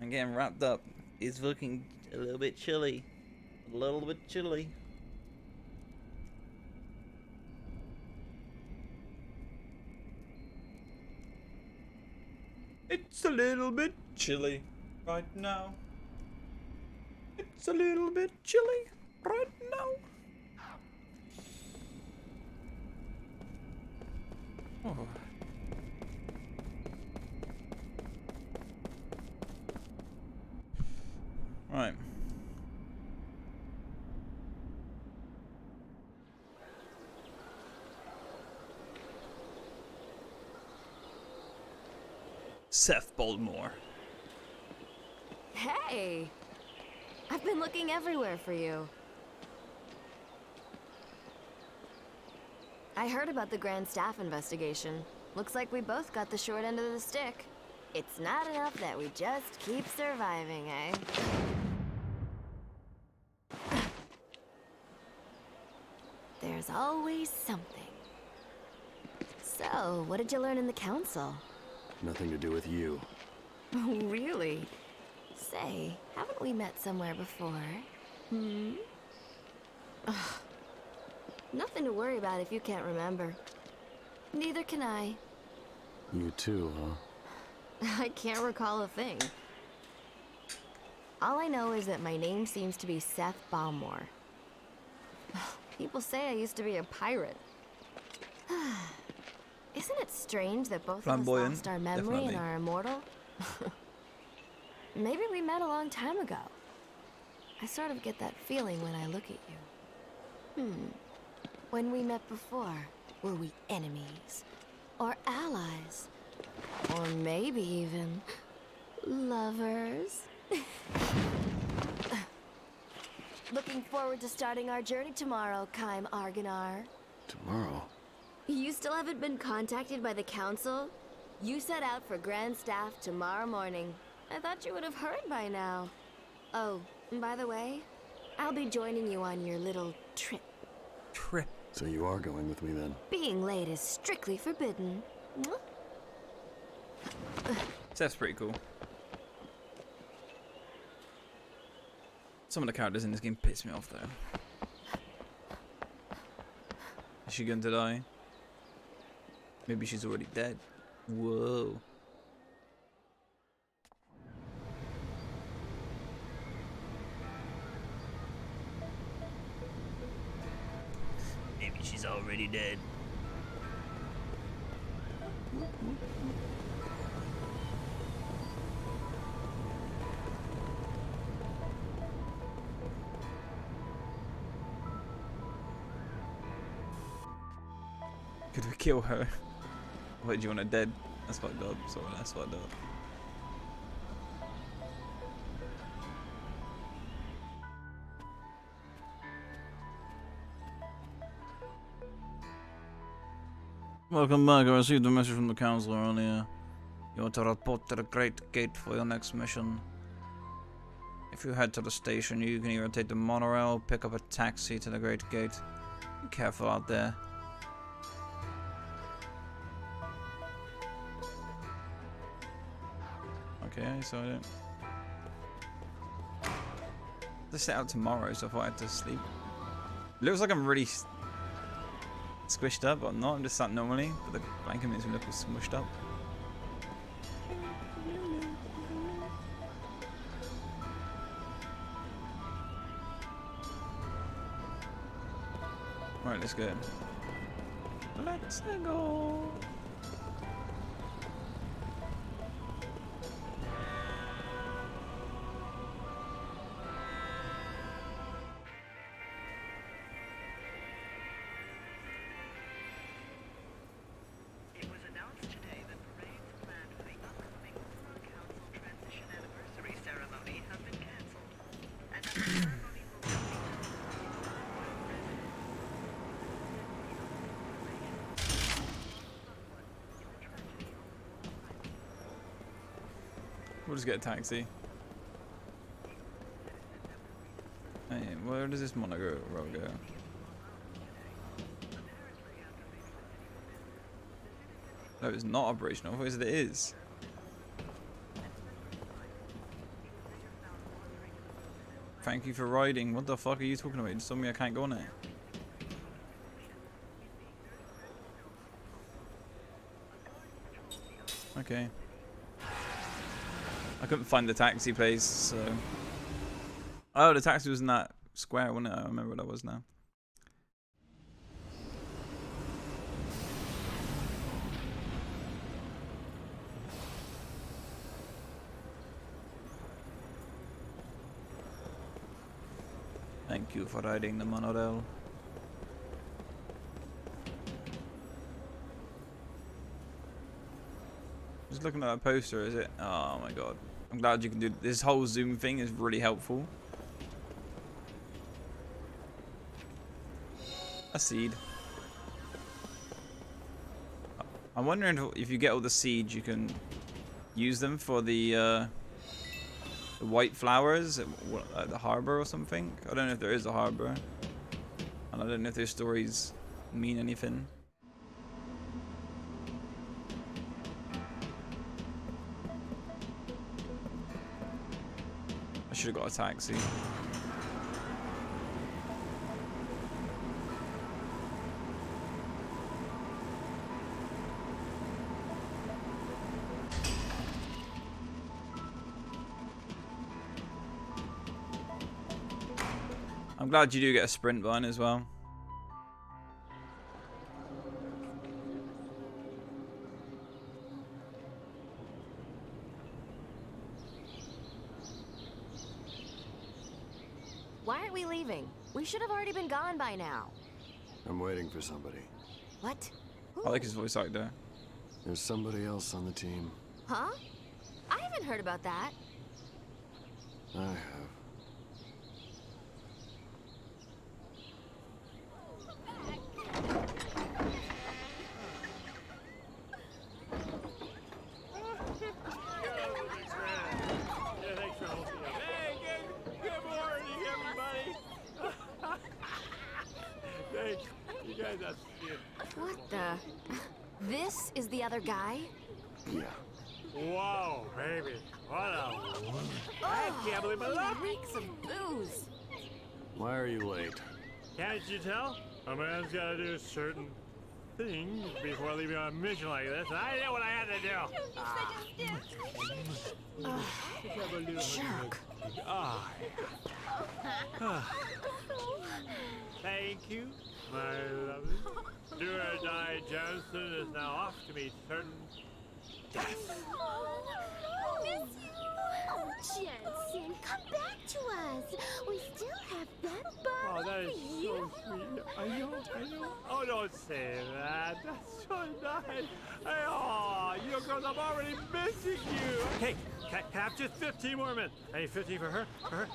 I'm getting wrapped up. It's looking a little bit chilly. A little bit chilly. It's a little bit chilly right now. It's a little bit chilly right now. Oh. Right. Seth Baltimore. Hey! I've been looking everywhere for you. I heard about the Grand Staff investigation. Looks like we both got the short end of the stick. It's not enough that we just keep surviving, eh? There's always something. So, what did you learn in the council? Nothing to do with you. Oh, really? Say, haven't we met somewhere before? Hmm? Ugh. Nothing to worry about if you can't remember. Neither can I. You too, huh? I can't recall a thing. All I know is that my name seems to be Seth Balmore. People say I used to be a pirate. Isn't it strange that both of us lost our memory definitely. and are immortal? Maybe we met a long time ago. I sort of get that feeling when I look at you. When we met before, were we enemies? Or allies? Or maybe even lovers? Looking forward to starting our journey tomorrow, Kaim Arganar. Tomorrow? You still haven't been contacted by the council? You set out for Grand Staff tomorrow morning. I thought you would have heard by now. Oh, and by the way, I'll be joining you on your little trip. Trip? So you are going with me then? Being late is strictly forbidden. Seth's pretty cool. Some of the characters in this game piss me off though. Is she going to die? Maybe she's already dead. Whoa. Maybe she's already dead. Could we kill her? Why do you want her dead? That's fucked up. Sorry, that's fucked up. Welcome back. I received a message from the counselor earlier. You want to report to the Great Gate for your next mission. If you head to the station, you can either take the monorail, pick up a taxi to the Great Gate. Be careful out there. Okay, so I don't... They set out tomorrow, so I thought I had to sleep. It looks like I'm really squished up, but I'm not. I'm just sat normally, but the blanket makes me look smushed up. Alright, let's go. Let's go. We'll just get a taxi. Hey, where does this monorail go? No, it's not operational. What is it? It is. Thank you for riding. What the fuck are you talking about? You just told me I can't go on it. Okay. I couldn't find the taxi place, so... Oh, the taxi was in that square, wasn't it? I remember what that was now. Thank you for riding the monorail. Just looking at that poster, is it? Oh my god. I'm glad you can do this. Whole zoom thing is really helpful. A seed. I'm wondering if you get all the seeds, you can use them for the white flowers at the harbor or something. I don't know if there is a harbor. And I don't know if those stories mean anything. I should have got a taxi. I'm glad you do get a sprint button as well. Why aren't we leaving? We should have already been gone by now. I'm waiting for somebody. What? I like his voice actor. There's somebody else on the team. Huh? I haven't heard about that. I have. What the? This is the other guy? Yeah. Whoa, baby. What a... I can't believe I love reeks of booze. Why are you late? Can't you tell? A man's got to do certain things before leaving on a mission like this. And I know what I had to do. Jerk. Ah. Thank you, my lovely. Do or die Johnson is now off to meet certain death. I miss you. Oh, Jensen, come back to us. We still have that bar Oh, that is for you. so sweet. I know. Oh, don't say that. That's so nice. Hey, oh, you girls, I'm already missing you. Hey, can I have just 15 more minutes? I need 15 for her,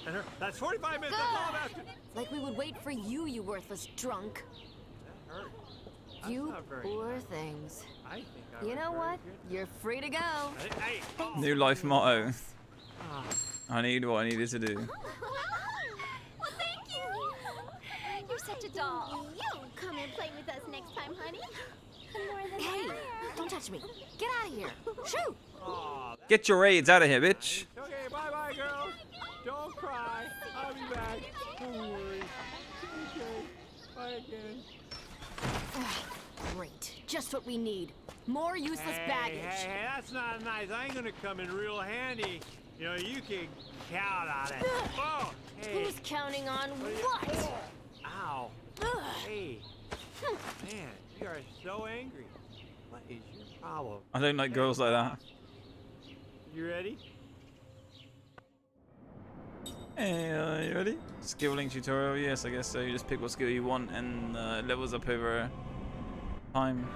and her. That's 45 minutes. That's all I'm asking. Like we would wait for you, you worthless drunk. That hurt. You not very poor nice. things. I think I You was know very what? good. You're free to go. Hey, oh. New life motto. Ah. I need what I needed to do. Well, thank you. You're such a doll. You'll come and play with us next time, honey. More than Hey, that. don't touch me. Get out of here. Shoot. Oh, Get your raids out of here, bitch. okay, bye-bye, girls. Don't cry. I'll be back. Don't worry. Okay. Bye again. Great. Just what we need. More useless baggage. Hey, that's not nice. I ain't gonna come in real handy. You know, you can count on it. Oh, hey. Who's counting on what? Ow. Hey. Man, you are so angry. What is your problem? I don't like girls like that. You ready? Hey, you ready? Skill link tutorial? Yes, I guess so. You just pick what skill you want and levels up over time.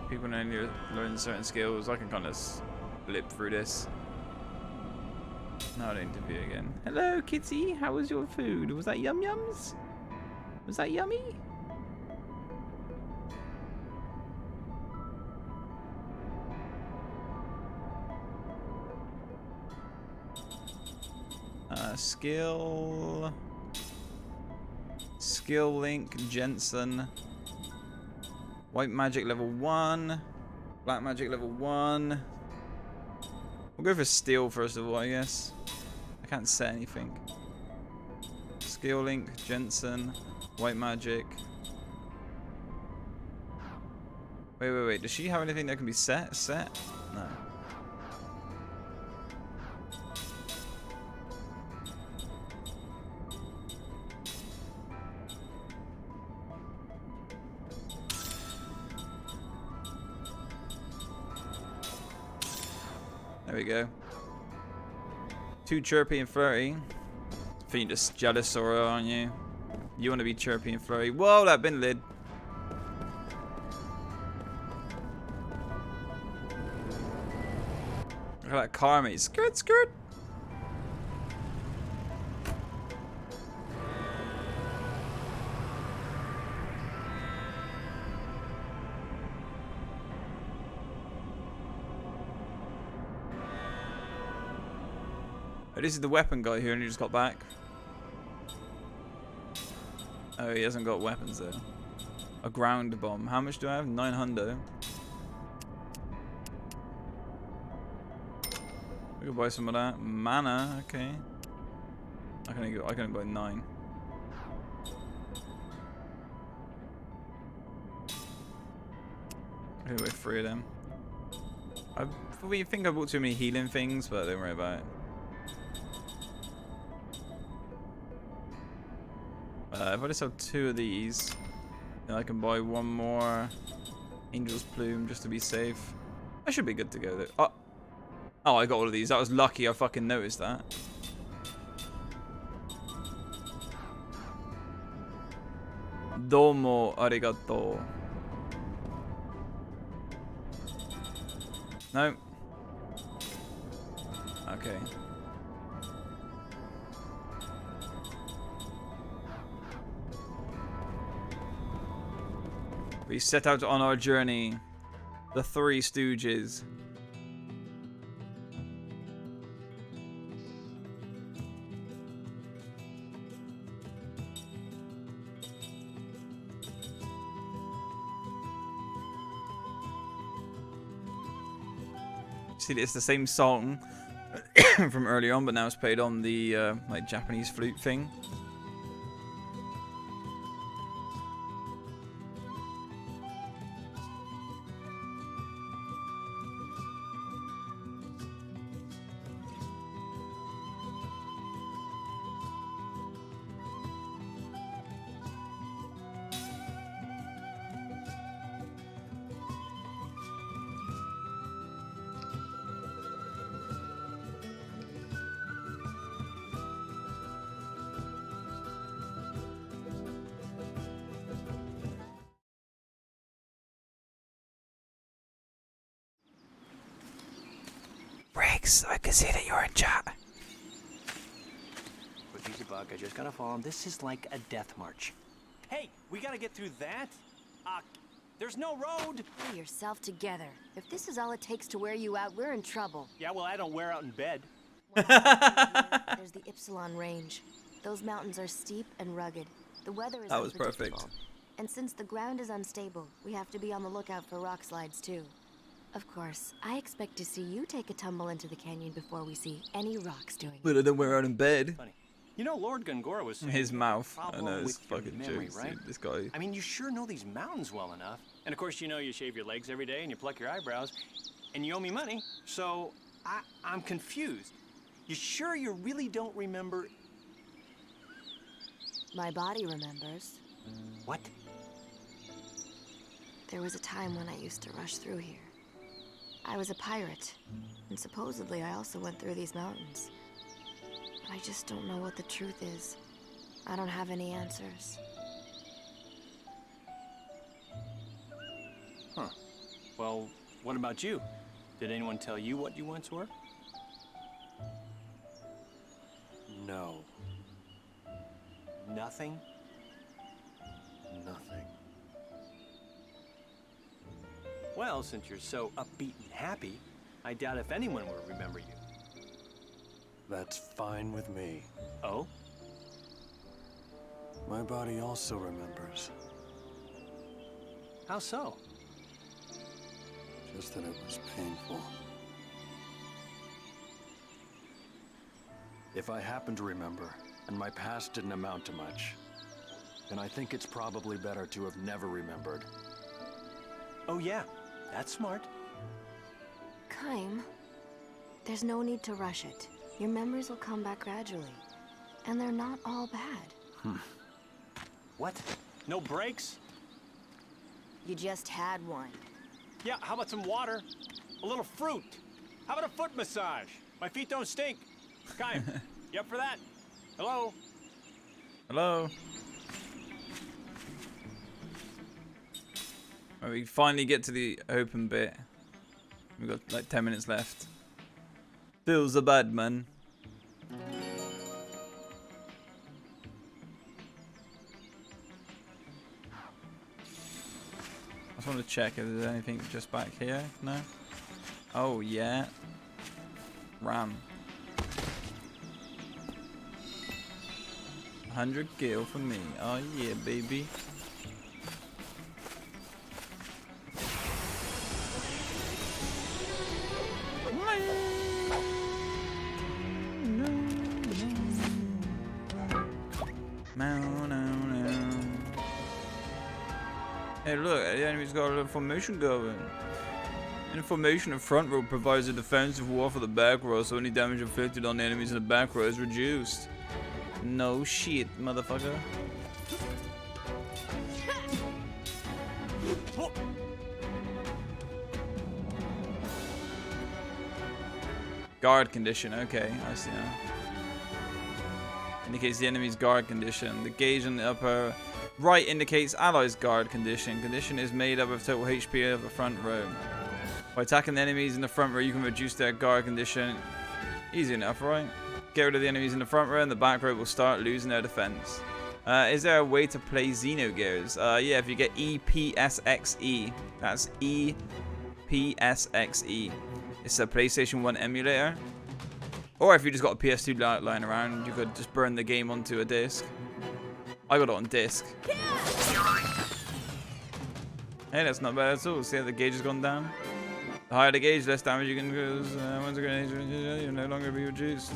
People only learn certain skills. I can kind of blip through this. Now I'll interview again. Hello, Kitty. How was your food? Was that yum yums? Was that yummy? Skill link Jensen. White magic level 1. Black magic level 1. We'll go for steel first of all, I guess. I can't set anything. Skill link, Jensen, white magic. Wait. Does she have anything that can be set? No. There we go. 2 chirpy and flirty. I think you're just jealous, Sora, aren't you? You want to be chirpy and flirty. Whoa, that bin lid. Look at that car, mate. Skirt, skirt. Oh, this is the weapon guy who only just got back. Oh, he hasn't got weapons though. A ground bomb. How much do I have? 900. We could buy some of that. Mana, okay. I can buy 9. I can buy 3 of them. I think I bought too many healing things, but don't worry about it. If I just have 2 of these, then I can buy 1 more Angel's Plume just to be safe. I should be good to go though. Oh, I got all of these. That was lucky I fucking noticed that. Domo arigato. No. Okay. We set out on our journey. The 3 Stooges. See, it's the same song from early on, but now it's played on the like Japanese flute thing. I can see that you're in chat. Quick, easy bug. I just gotta follow him. This is like a death march. Hey, we gotta get through that. There's no road. Pull yourself together. If this is all it takes to wear you out, we're in trouble. Yeah, well, I don't wear out in bed. There's the Ypsilon Range. Those mountains are steep and rugged. The weather is unpredictable. Perfect. And since the ground is unstable, we have to be on the lookout for rock slides too. Of course, I expect to see you take a tumble into the canyon before we see any rocks doing it. But I don't wear out in bed. Funny. You know, Lord Gungora was saying His mouth. I problem know, it's with your fucking memory, jokes, right? dude. This guy. I mean, you sure know these mountains well enough. And of course, you know you shave your legs every day and you pluck your eyebrows. And you owe me money, so I'm confused. You sure you really don't remember? My body remembers. What? There was a time when I used to rush through here. I was a pirate, and supposedly I also went through these mountains. But I just don't know what the truth is. I don't have any answers. Huh. Well, what about you? Did anyone tell you what you once were? No. Nothing? Nothing. Well, since you're so upbeat and happy, I doubt if anyone will remember you. That's fine with me. Oh? My body also remembers. How so? Just that it was painful. If I happen to remember, and my past didn't amount to much, then I think it's probably better to have never remembered. Oh yeah, that's smart. Kaim, there's no need to rush it. Your memories will come back gradually. And they're not all bad. What? No breaks? You just had one. Yeah, how about some water? A little fruit? How about a foot massage? My feet don't stink. Kaim, you up for that? Hello? Hello? Right, we finally get to the open bit. We've got like 10 minutes left. Feels a bad man. I just want to check if there's anything just back here. No? Oh, yeah. Ram. 100 gil for me. Oh, yeah, baby. Hey look, the enemy's got a little formation going. In formation, the front row provides a defensive wall for the back row, so any damage inflicted on the enemies in the back row is reduced. No shit, motherfucker. Guard condition, okay, I see now. Indicates the enemy's guard condition. The gauge on the upper right indicates allies guard condition. Condition is made up of total HP of the front row. By attacking the enemies in the front row, you can reduce their guard condition. Easy enough, right? Get rid of the enemies in the front row and the back row will start losing their defense. Is there a way to play Xenogears? Yeah, if you get EPSXE. That's EPSXE. It's a PlayStation 1 emulator. Or if you just got a PS2 lying around, you could just burn the game onto a disc. I got it on disc. Hey, that's not bad at all. See how the gauge has gone down? The higher the gauge, less damage you can do. Once a grenade, you'll no longer be reduced.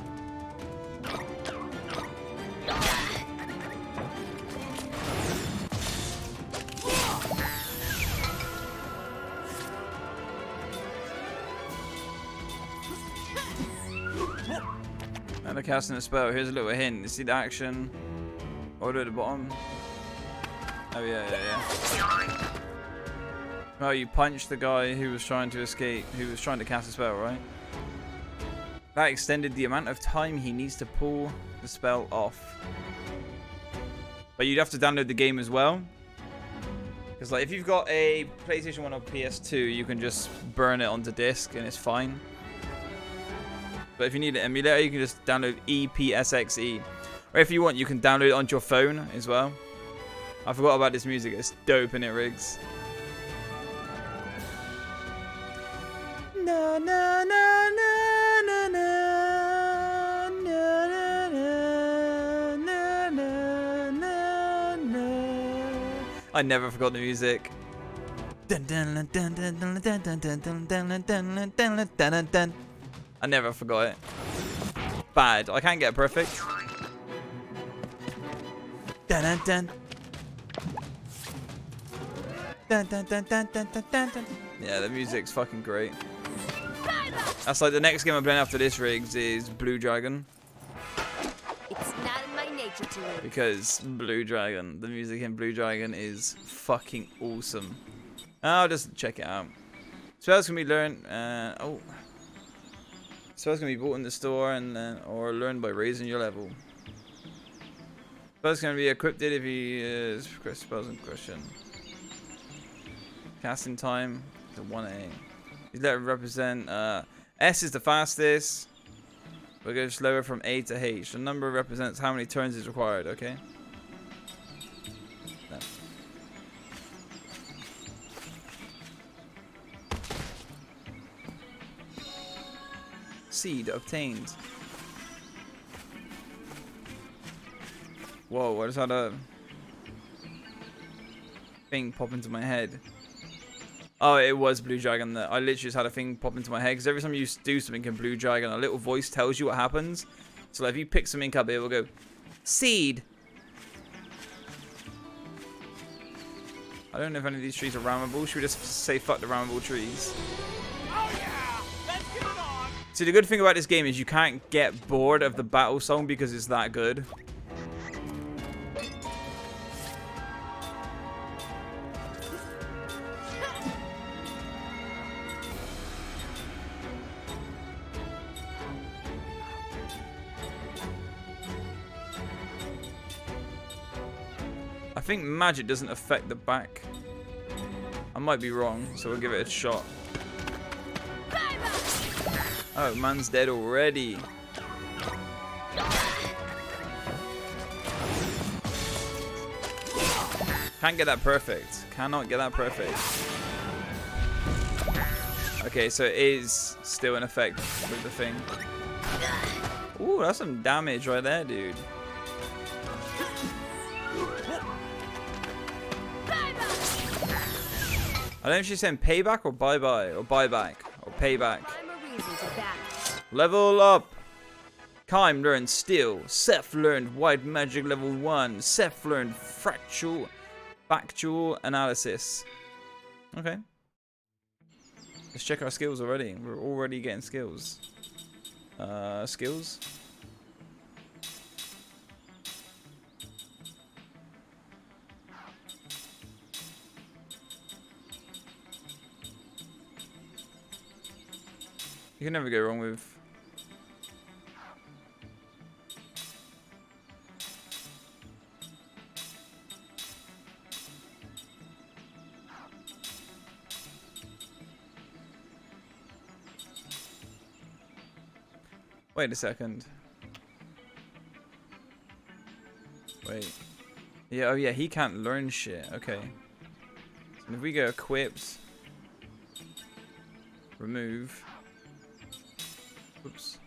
Now they're casting a spell. Here's a little hint. You see the action? Order at the bottom. Oh yeah. Well, you punched the guy who was trying to escape, who was trying to cast a spell, right? That extended the amount of time he needs to pull the spell off. But you'd have to download the game as well. Because like if you've got a PlayStation 1 or PS2, you can just burn it onto disc and it's fine. But if you need an emulator, you can just download EPSXE. Or if you want, you can download it onto your phone as well. I forgot about this music. It's dope, innit, Riggs? Na na na na na na na na na na. I never forgot the music. I never forgot it. Bad. I can't get it perfect. Yeah, the music's fucking great. That's like the next game I'm playing after this, Riggs, is Blue Dragon. It's not in my nature to lose. Because Blue Dragon, the music in Blue Dragon is fucking awesome. I'll just check it out. Spells can be learned. Spells can be bought in the store and or learned by raising your level. Spells can be equipped if you spells in question. Casting time to 1A. These letters represent S is the fastest. We're going slower from A to H. The number represents how many turns is required, okay? No. Seed obtained. Whoa, I just had a thing pop into my head. Oh, it was Blue Dragon. That I literally just had a thing pop into my head because every time you do something in Blue Dragon, a little voice tells you what happens. So like, if you pick something up, it will go seed. I don't know if any of these trees are rammable. Should we just say fuck the rammable trees? Oh yeah! Let's get it on! See, the good thing about this game is you can't get bored of the battle song because it's that good. I think magic doesn't affect the back. I might be wrong, so we'll give it a shot. Oh, man's dead already. Can't get that perfect. Cannot get that perfect. Okay, so it is still in effect with the thing. Ooh, that's some damage right there, dude. I don't know if she's saying payback or bye-bye or buyback or payback. Level up. Kaim learned steel. Seth learned white magic level 1. Seth learned factual analysis. Okay. Let's check our skills already. We're already getting skills. Skills. You can never go wrong with... Wait a second. Wait. Yeah, oh yeah, he can't learn shit. Okay. So if we go equipped... Remove... Oops.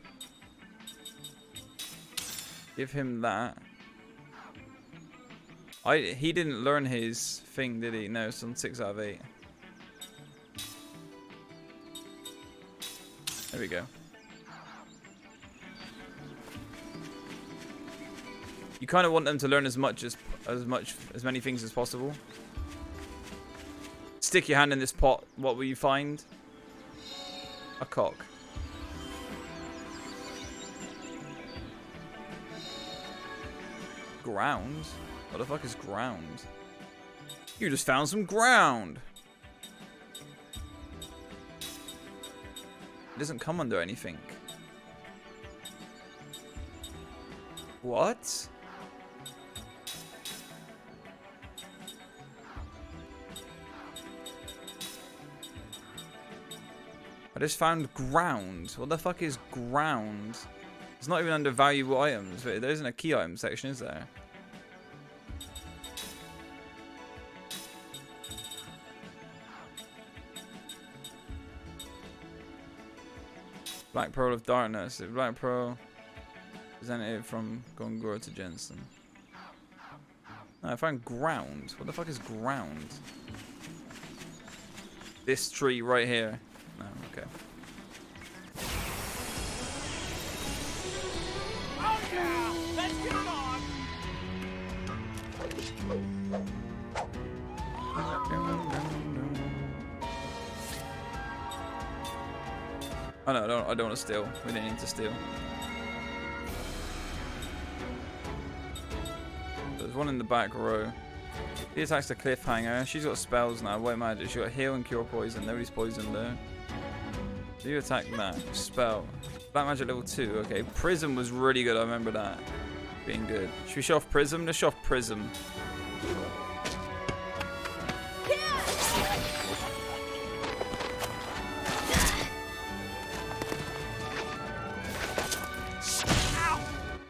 Give him that. He didn't learn his thing, did he? No, it's on 6 out of 8. There we go. You kind of want them to learn as many things as possible. Stick your hand in this pot. What will you find? A cock. Ground? What the fuck is ground? You just found some ground. It doesn't come under anything. What? I just found ground. What the fuck is ground? It's not even under valuable items, but there isn't a key item section, is there? Black Pearl of Darkness. Black Pearl presented from Gongor to Jensen. No, I found ground. What the fuck is ground? This tree right here. No, okay. Oh yeah! Let's get it on! Oh no, I don't want to steal. We don't need to steal. There's one in the back row. He attacks the cliffhanger. She's got spells now. White magic. She's got heal and cure poison. Nobody's poisoned though. So you attack that. Spell. Black magic level 2. Okay. Prism was really good. I remember that being good. Should we show off Prism? Let's show off Prism.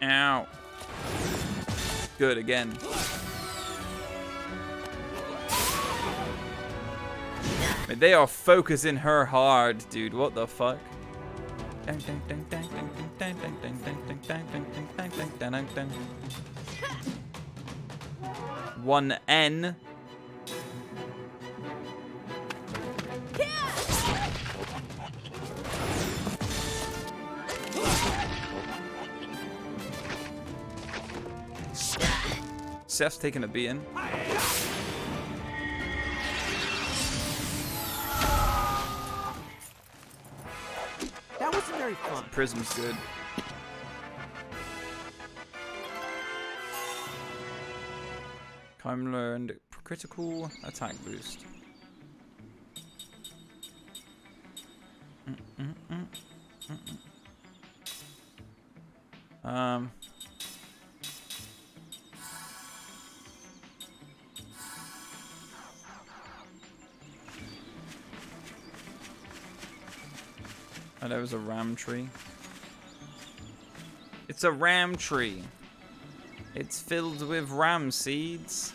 Ow. Good again. Man, they are focusing her hard, dude. What the fuck? One N. Seth's taking a beating. That wasn't very fun. Prism's good. Time learned critical attack boost. Oh, there was a ram tree. It's a ram tree. It's filled with ram seeds.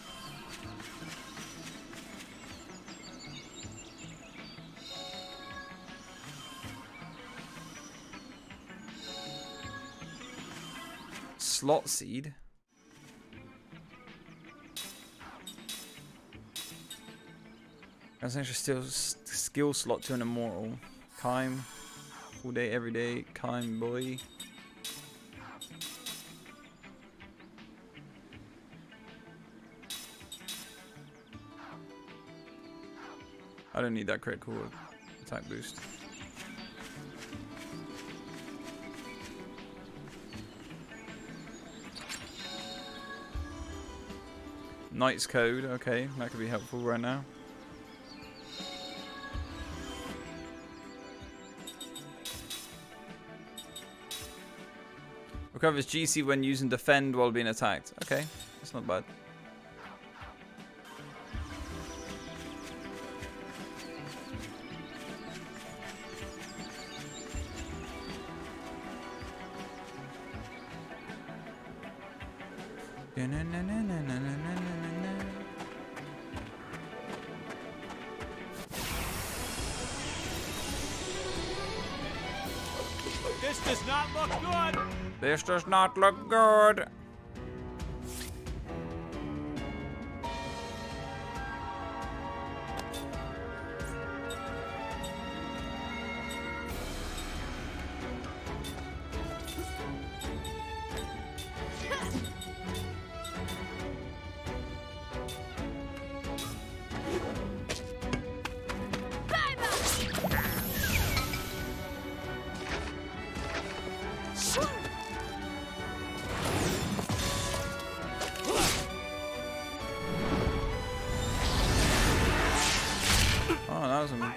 Slot seed. That's an extra skill slot to an immortal. Kime. All day, every day. Kime boy. I don't need that critical attack boost. Knight's Code, okay, that could be helpful right now. Recovers GC when using defend while being attacked. Okay, that's not bad. This does not look good. This does not look good.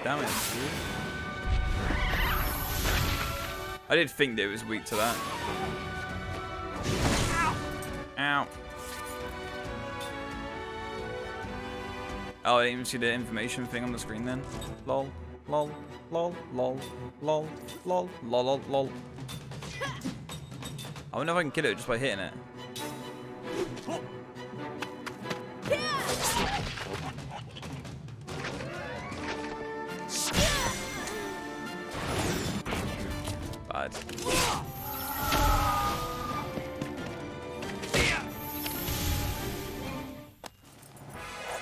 Damage, dude. I did think that it was weak to that. Ow. Oh, I didn't even see the information thing on the screen then. Lol. Lol. Lol. Lol. Lol. Lol. Lol. Lol. Lol. I wonder if I can kill it just by hitting it. Bad.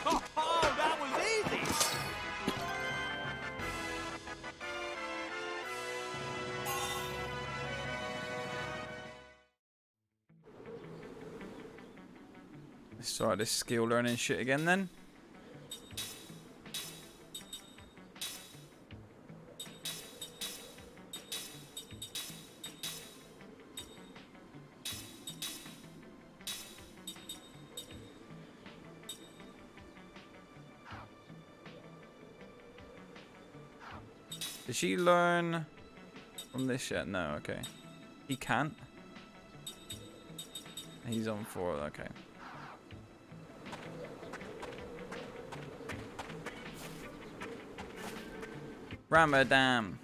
Oh, that was easy. Let's try this skill learning shit again then. Did she learn from this yet? No, okay. He can't. He's on 4, okay. Ramadan.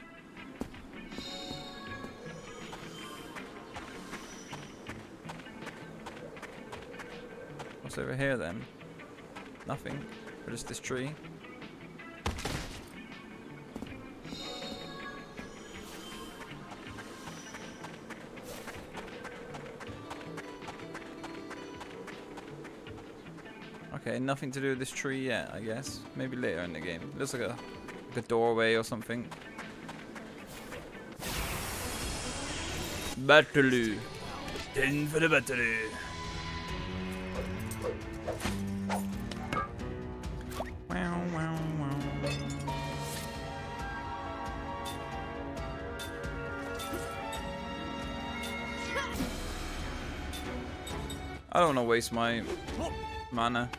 What's over here then? Nothing. Or just this tree. Okay, nothing to do with this tree yet, I guess. Maybe later in the game. It looks like a doorway or something. Battle. 10 for the battle. I don't want to waste my mana.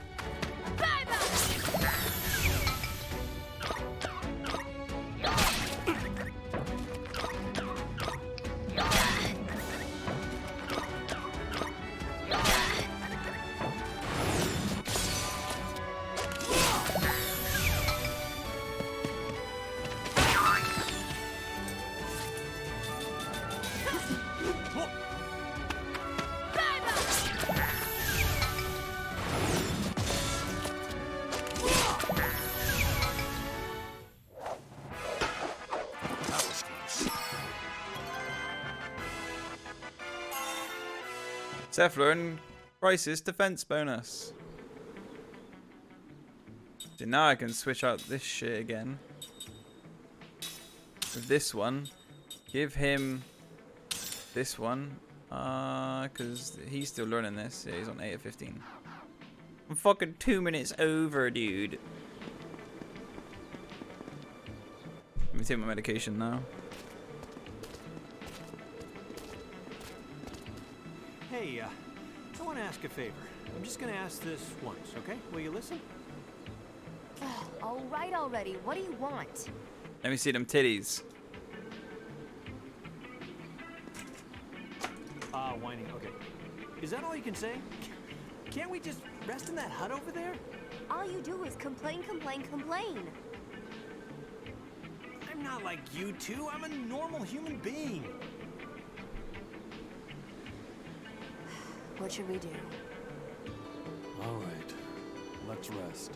Seth learned Crisis defense bonus. So now I can switch out this shit again. With this one. Give him this one. Cause he's still learning this. Yeah, he's on 8 of 15. I'm fucking 2 minutes over, dude. Let me take my medication now. Hey, I want to ask a favor. I'm just gonna ask this once, okay? Will you listen? All right already. What do you want? Let me see them titties. Whining. Okay. Is that all you can say? Can't we just rest in that hut over there? All you do is complain, complain, complain. I'm not like you two. I'm a normal human being. What should we do? All right. Let's rest.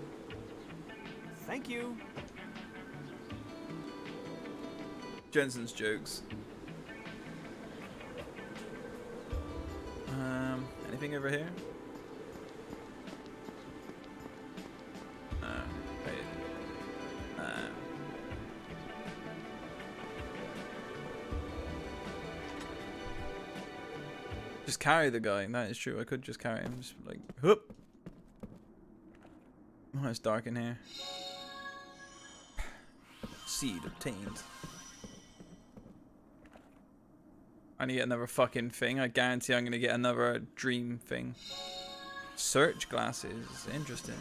Thank you. Jensen's jokes. Anything over here? Wait. Just carry the guy. That is true. I could just carry him. Just like, whoop. Oh, it's dark in here. Seed obtained. I need to get another fucking thing. I guarantee I'm gonna get another dream thing. Search glasses. Interesting.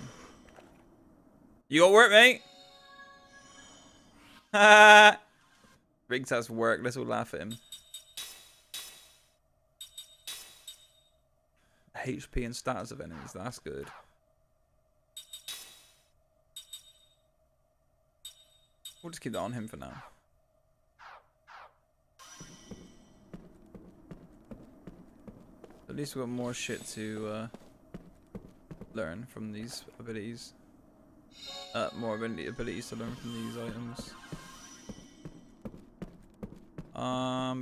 You got work, mate? Ha! Riggs has work. Let's all laugh at him. HP and status of enemies. That's good. We'll just keep that on him for now. At least we've got more shit to learn from these abilities. More abilities to learn from these items.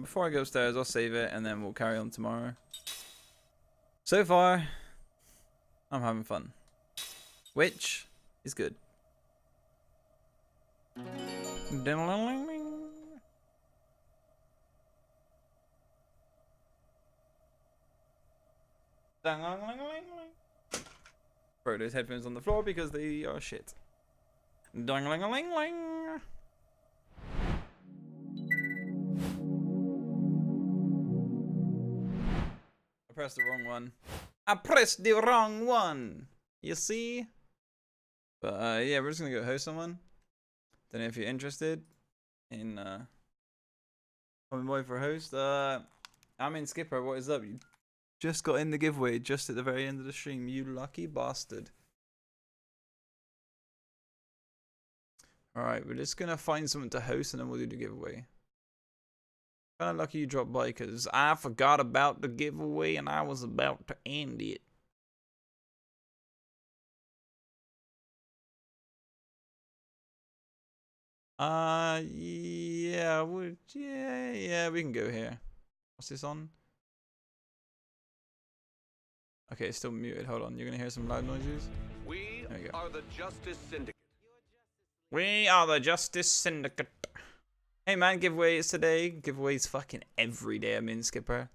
Before I go upstairs, I'll save it and then we'll carry on tomorrow. So far, I'm having fun, which is good. Throw those headphones on the floor because they are shit. Ding-a-ling-a-ling-ling. I pressed the wrong one. I pressed the wrong one. You see? But yeah, we're just gonna go host someone. Don't know if you're interested in coming by for a host. I'm in Skipper. What is up? You just got in the giveaway just at the very end of the stream. You lucky bastard. Alright, we're just gonna find someone to host and then we'll do the giveaway. Kinda lucky you dropped by because I forgot about the giveaway and I was about to end it. Yeah, we can go here. What's this on? Okay, it's still muted. Hold on, you're gonna hear some loud noises. We are the Justice Syndicate. We are the Justice Syndicate. Hey man, giveaways today. Giveaways fucking every day. I'm in Skipper.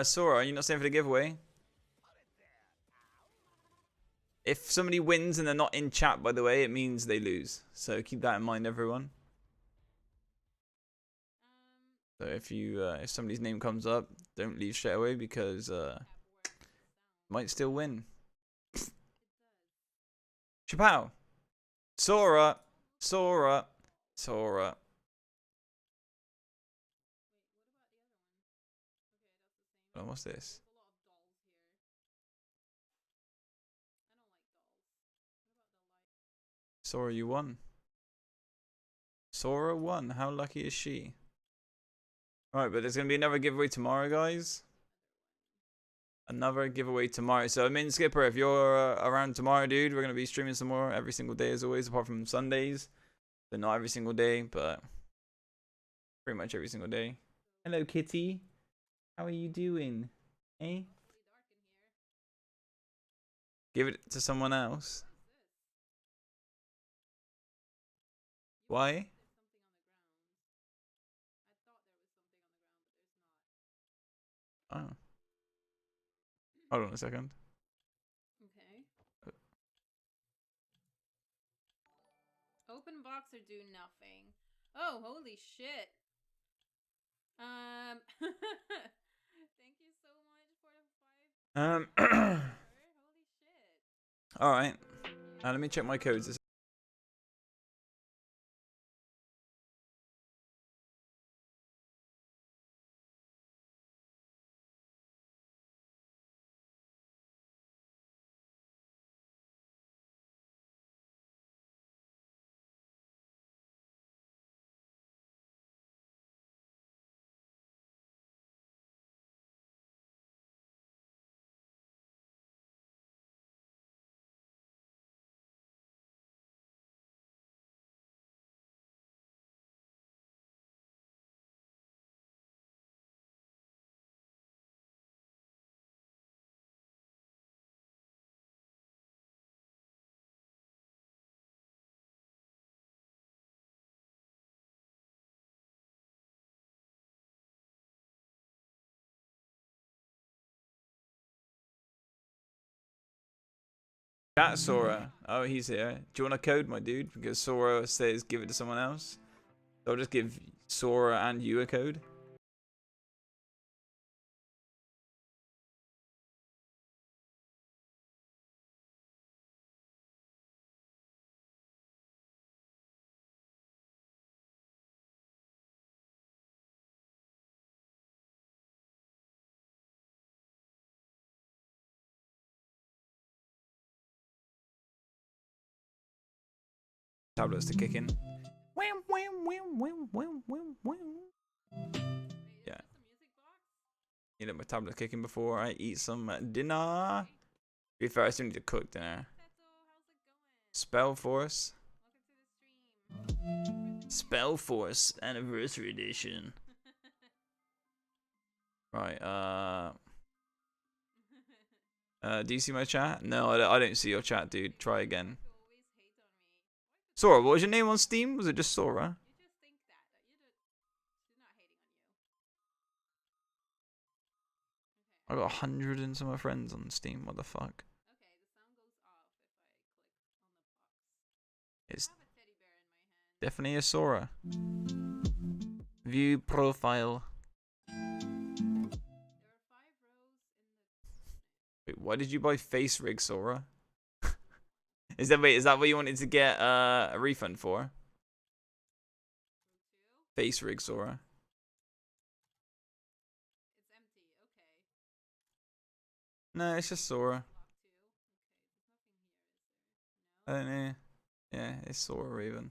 Sora, are you not staying for the giveaway? If somebody wins and they're not in chat, by the way, it means they lose. So keep that in mind, everyone. So if somebody's name comes up, don't leave straight away because might still win. Chapow. Sora. Sora. Sora. Oh, what's this? Sora, you won. Sora won. How lucky is she? Alright, but there's going to be another giveaway tomorrow, guys. Another giveaway tomorrow. So, I mean, Skipper, if you're around tomorrow, dude, we're going to be streaming some more every single day as always, apart from Sundays. So, not every single day, but pretty much every single day. Hello, Kitty. How are you doing? Eh? Give it to someone else. Why? Oh. Hold on a second. Okay. Open box or do nothing. Oh, holy shit. Thank you so much for the 5. Holy shit. All right. Now let me check my codes. Chat Sora. Oh, he's here. Do you want a code, my dude? Because Sora says give it to someone else. So I'll just give Sora and you a code. Tablets to kick in. Yeah. You let my tablet kick in before I eat some dinner. To be fair, I still need to cook dinner. Spell Force. Spell Force Anniversary Edition. Right, do you see my chat? No, I don't see your chat, dude. Try again. Sora, what was your name on Steam? Was it just Sora? I got 100 and some of my friends on Steam. What the fuck? It's definitely a Sora. View profile. Wait, why did you buy Face Rig, Sora? Is that what you wanted to get a refund for? Face Rig, Sora. No, it's just Sora. I don't know. Yeah, it's Sora even.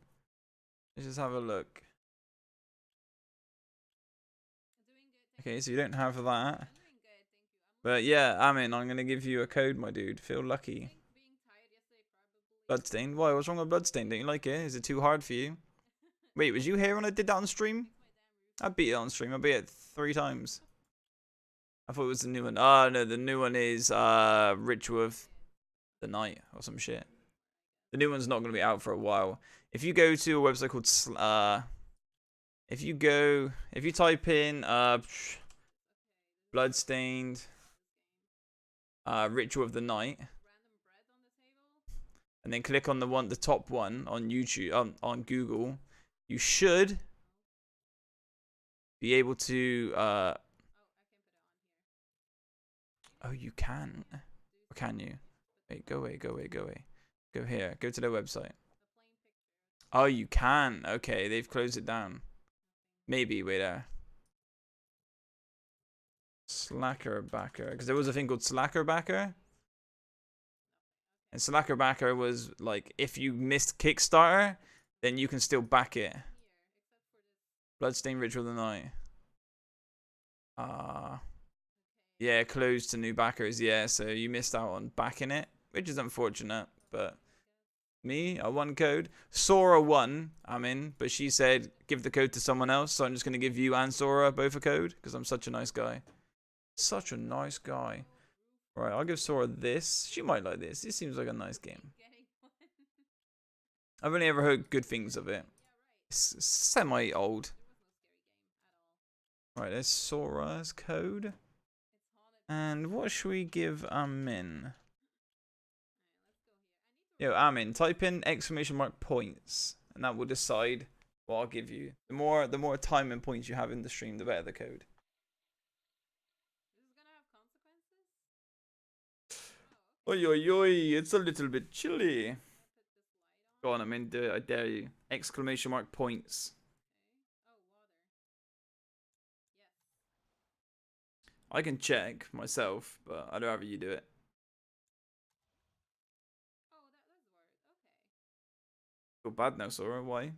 Let's just have a look. Okay, so you don't have that. But yeah, I mean, I'm gonna give you a code, my dude. Feel lucky. Bloodstained? Why? What's wrong with Bloodstained? Don't you like it? Is it too hard for you? Wait, was you here when I did that on stream? I beat it on stream. I beat it 3 times. I thought it was the new one. Oh no, the new one is Ritual of the Night or some shit. The new one's not gonna be out for a while. If you go to a website called if you type in Bloodstained Ritual of the Night and then click on the top one on YouTube on Google, you should be able to oh, you can. Or can you? Wait, go away, go away, go away. Go here. Go to their website. Oh, you can. Okay, they've closed it down. Maybe, wait there. Slacker backer. Because there was a thing called Slacker backer. And Slacker backer was like, if you missed Kickstarter, then you can still back it. Bloodstained Ritual of the Night. Yeah, closed to new backers. Yeah, so you missed out on backing it, which is unfortunate. But me, I won code. Sora won. I'm in, but she said give the code to someone else. So I'm just gonna give you and Sora both a code because I'm such a nice guy. Such a nice guy. Right, I'll give Sora this. She might like this. This seems like a nice game. I've only ever heard good things of it. It's semi-old. Right, there's Sora's code. And what should we give Amin? Yo, Amin, type in !! points, and that will decide what I'll give you. The more time and points you have in the stream, the better the code. Oi, oi, oi, it's a little bit chilly. Go on, Amin, do it, I dare you. ! Points. I can check myself, but I'd rather you do it. Feel bad now, Sora. Why?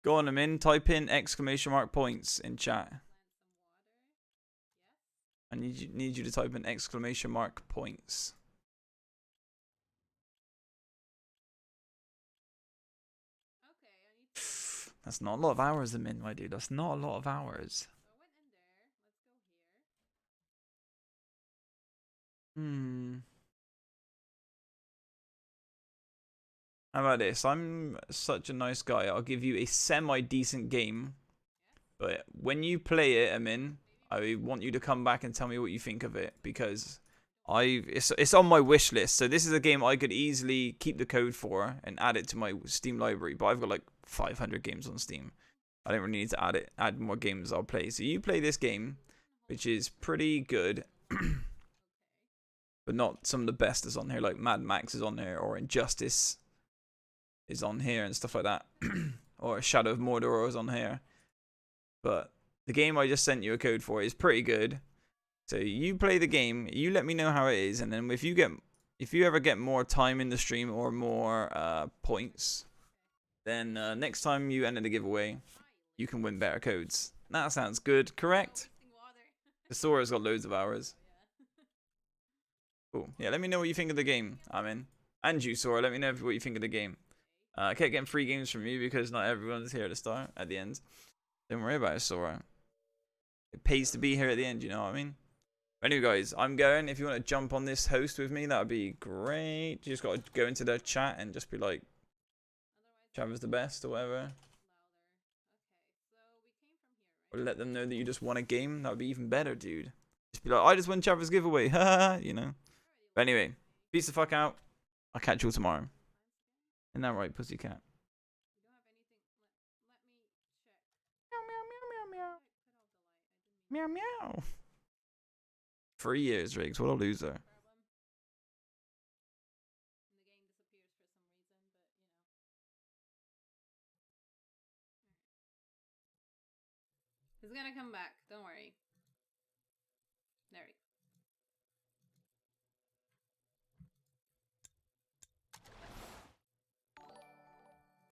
Go on, Amin. Type in ! Points in chat. I need you to type in ! Points. That's not a lot of hours, Amin, my dude. That's not a lot of hours. How about this? I'm such a nice guy. I'll give you a semi-decent game. But when you play it, Amin, I want you to come back and tell me what you think of it. Because it's on my wish list. So this is a game I could easily keep the code for and add it to my Steam library. But I've got like 500 games on Steam. I don't really need to add more games I'll play. So you play this game, which is pretty good. But not some of the best is on here. Like Mad Max is on here. Or Injustice is on here and stuff like that. Or Shadow of Mordor is on here. But the game I just sent you a code for is pretty good. So you play the game, you let me know how it is, and then if you ever get more time in the stream or more points, then next time you enter the giveaway, you can win better codes. That sounds good, correct? The Sora's got loads of hours. Cool. Yeah, let me know what you think of the game, Amin. And you, Sora, let me know what you think of the game. I kept getting free games from you because not everyone's here at the start, at the end. Don't worry about it, Sora. It pays to be here at the end, you know what I mean? Anyway, guys, I'm going. If you want to jump on this host with me, that would be great. You just got to go into their chat and just be like, Travis the best or whatever. Or let them know that you just won a game. That would be even better, dude. Just be like, I just won Travis giveaway. Haha, you know. But anyway, peace the fuck out. I'll catch you all tomorrow. Isn't that right, pussycat? Meow, meow, meow. 3 years, Riggs. What a loser. He's gonna come back. Don't worry.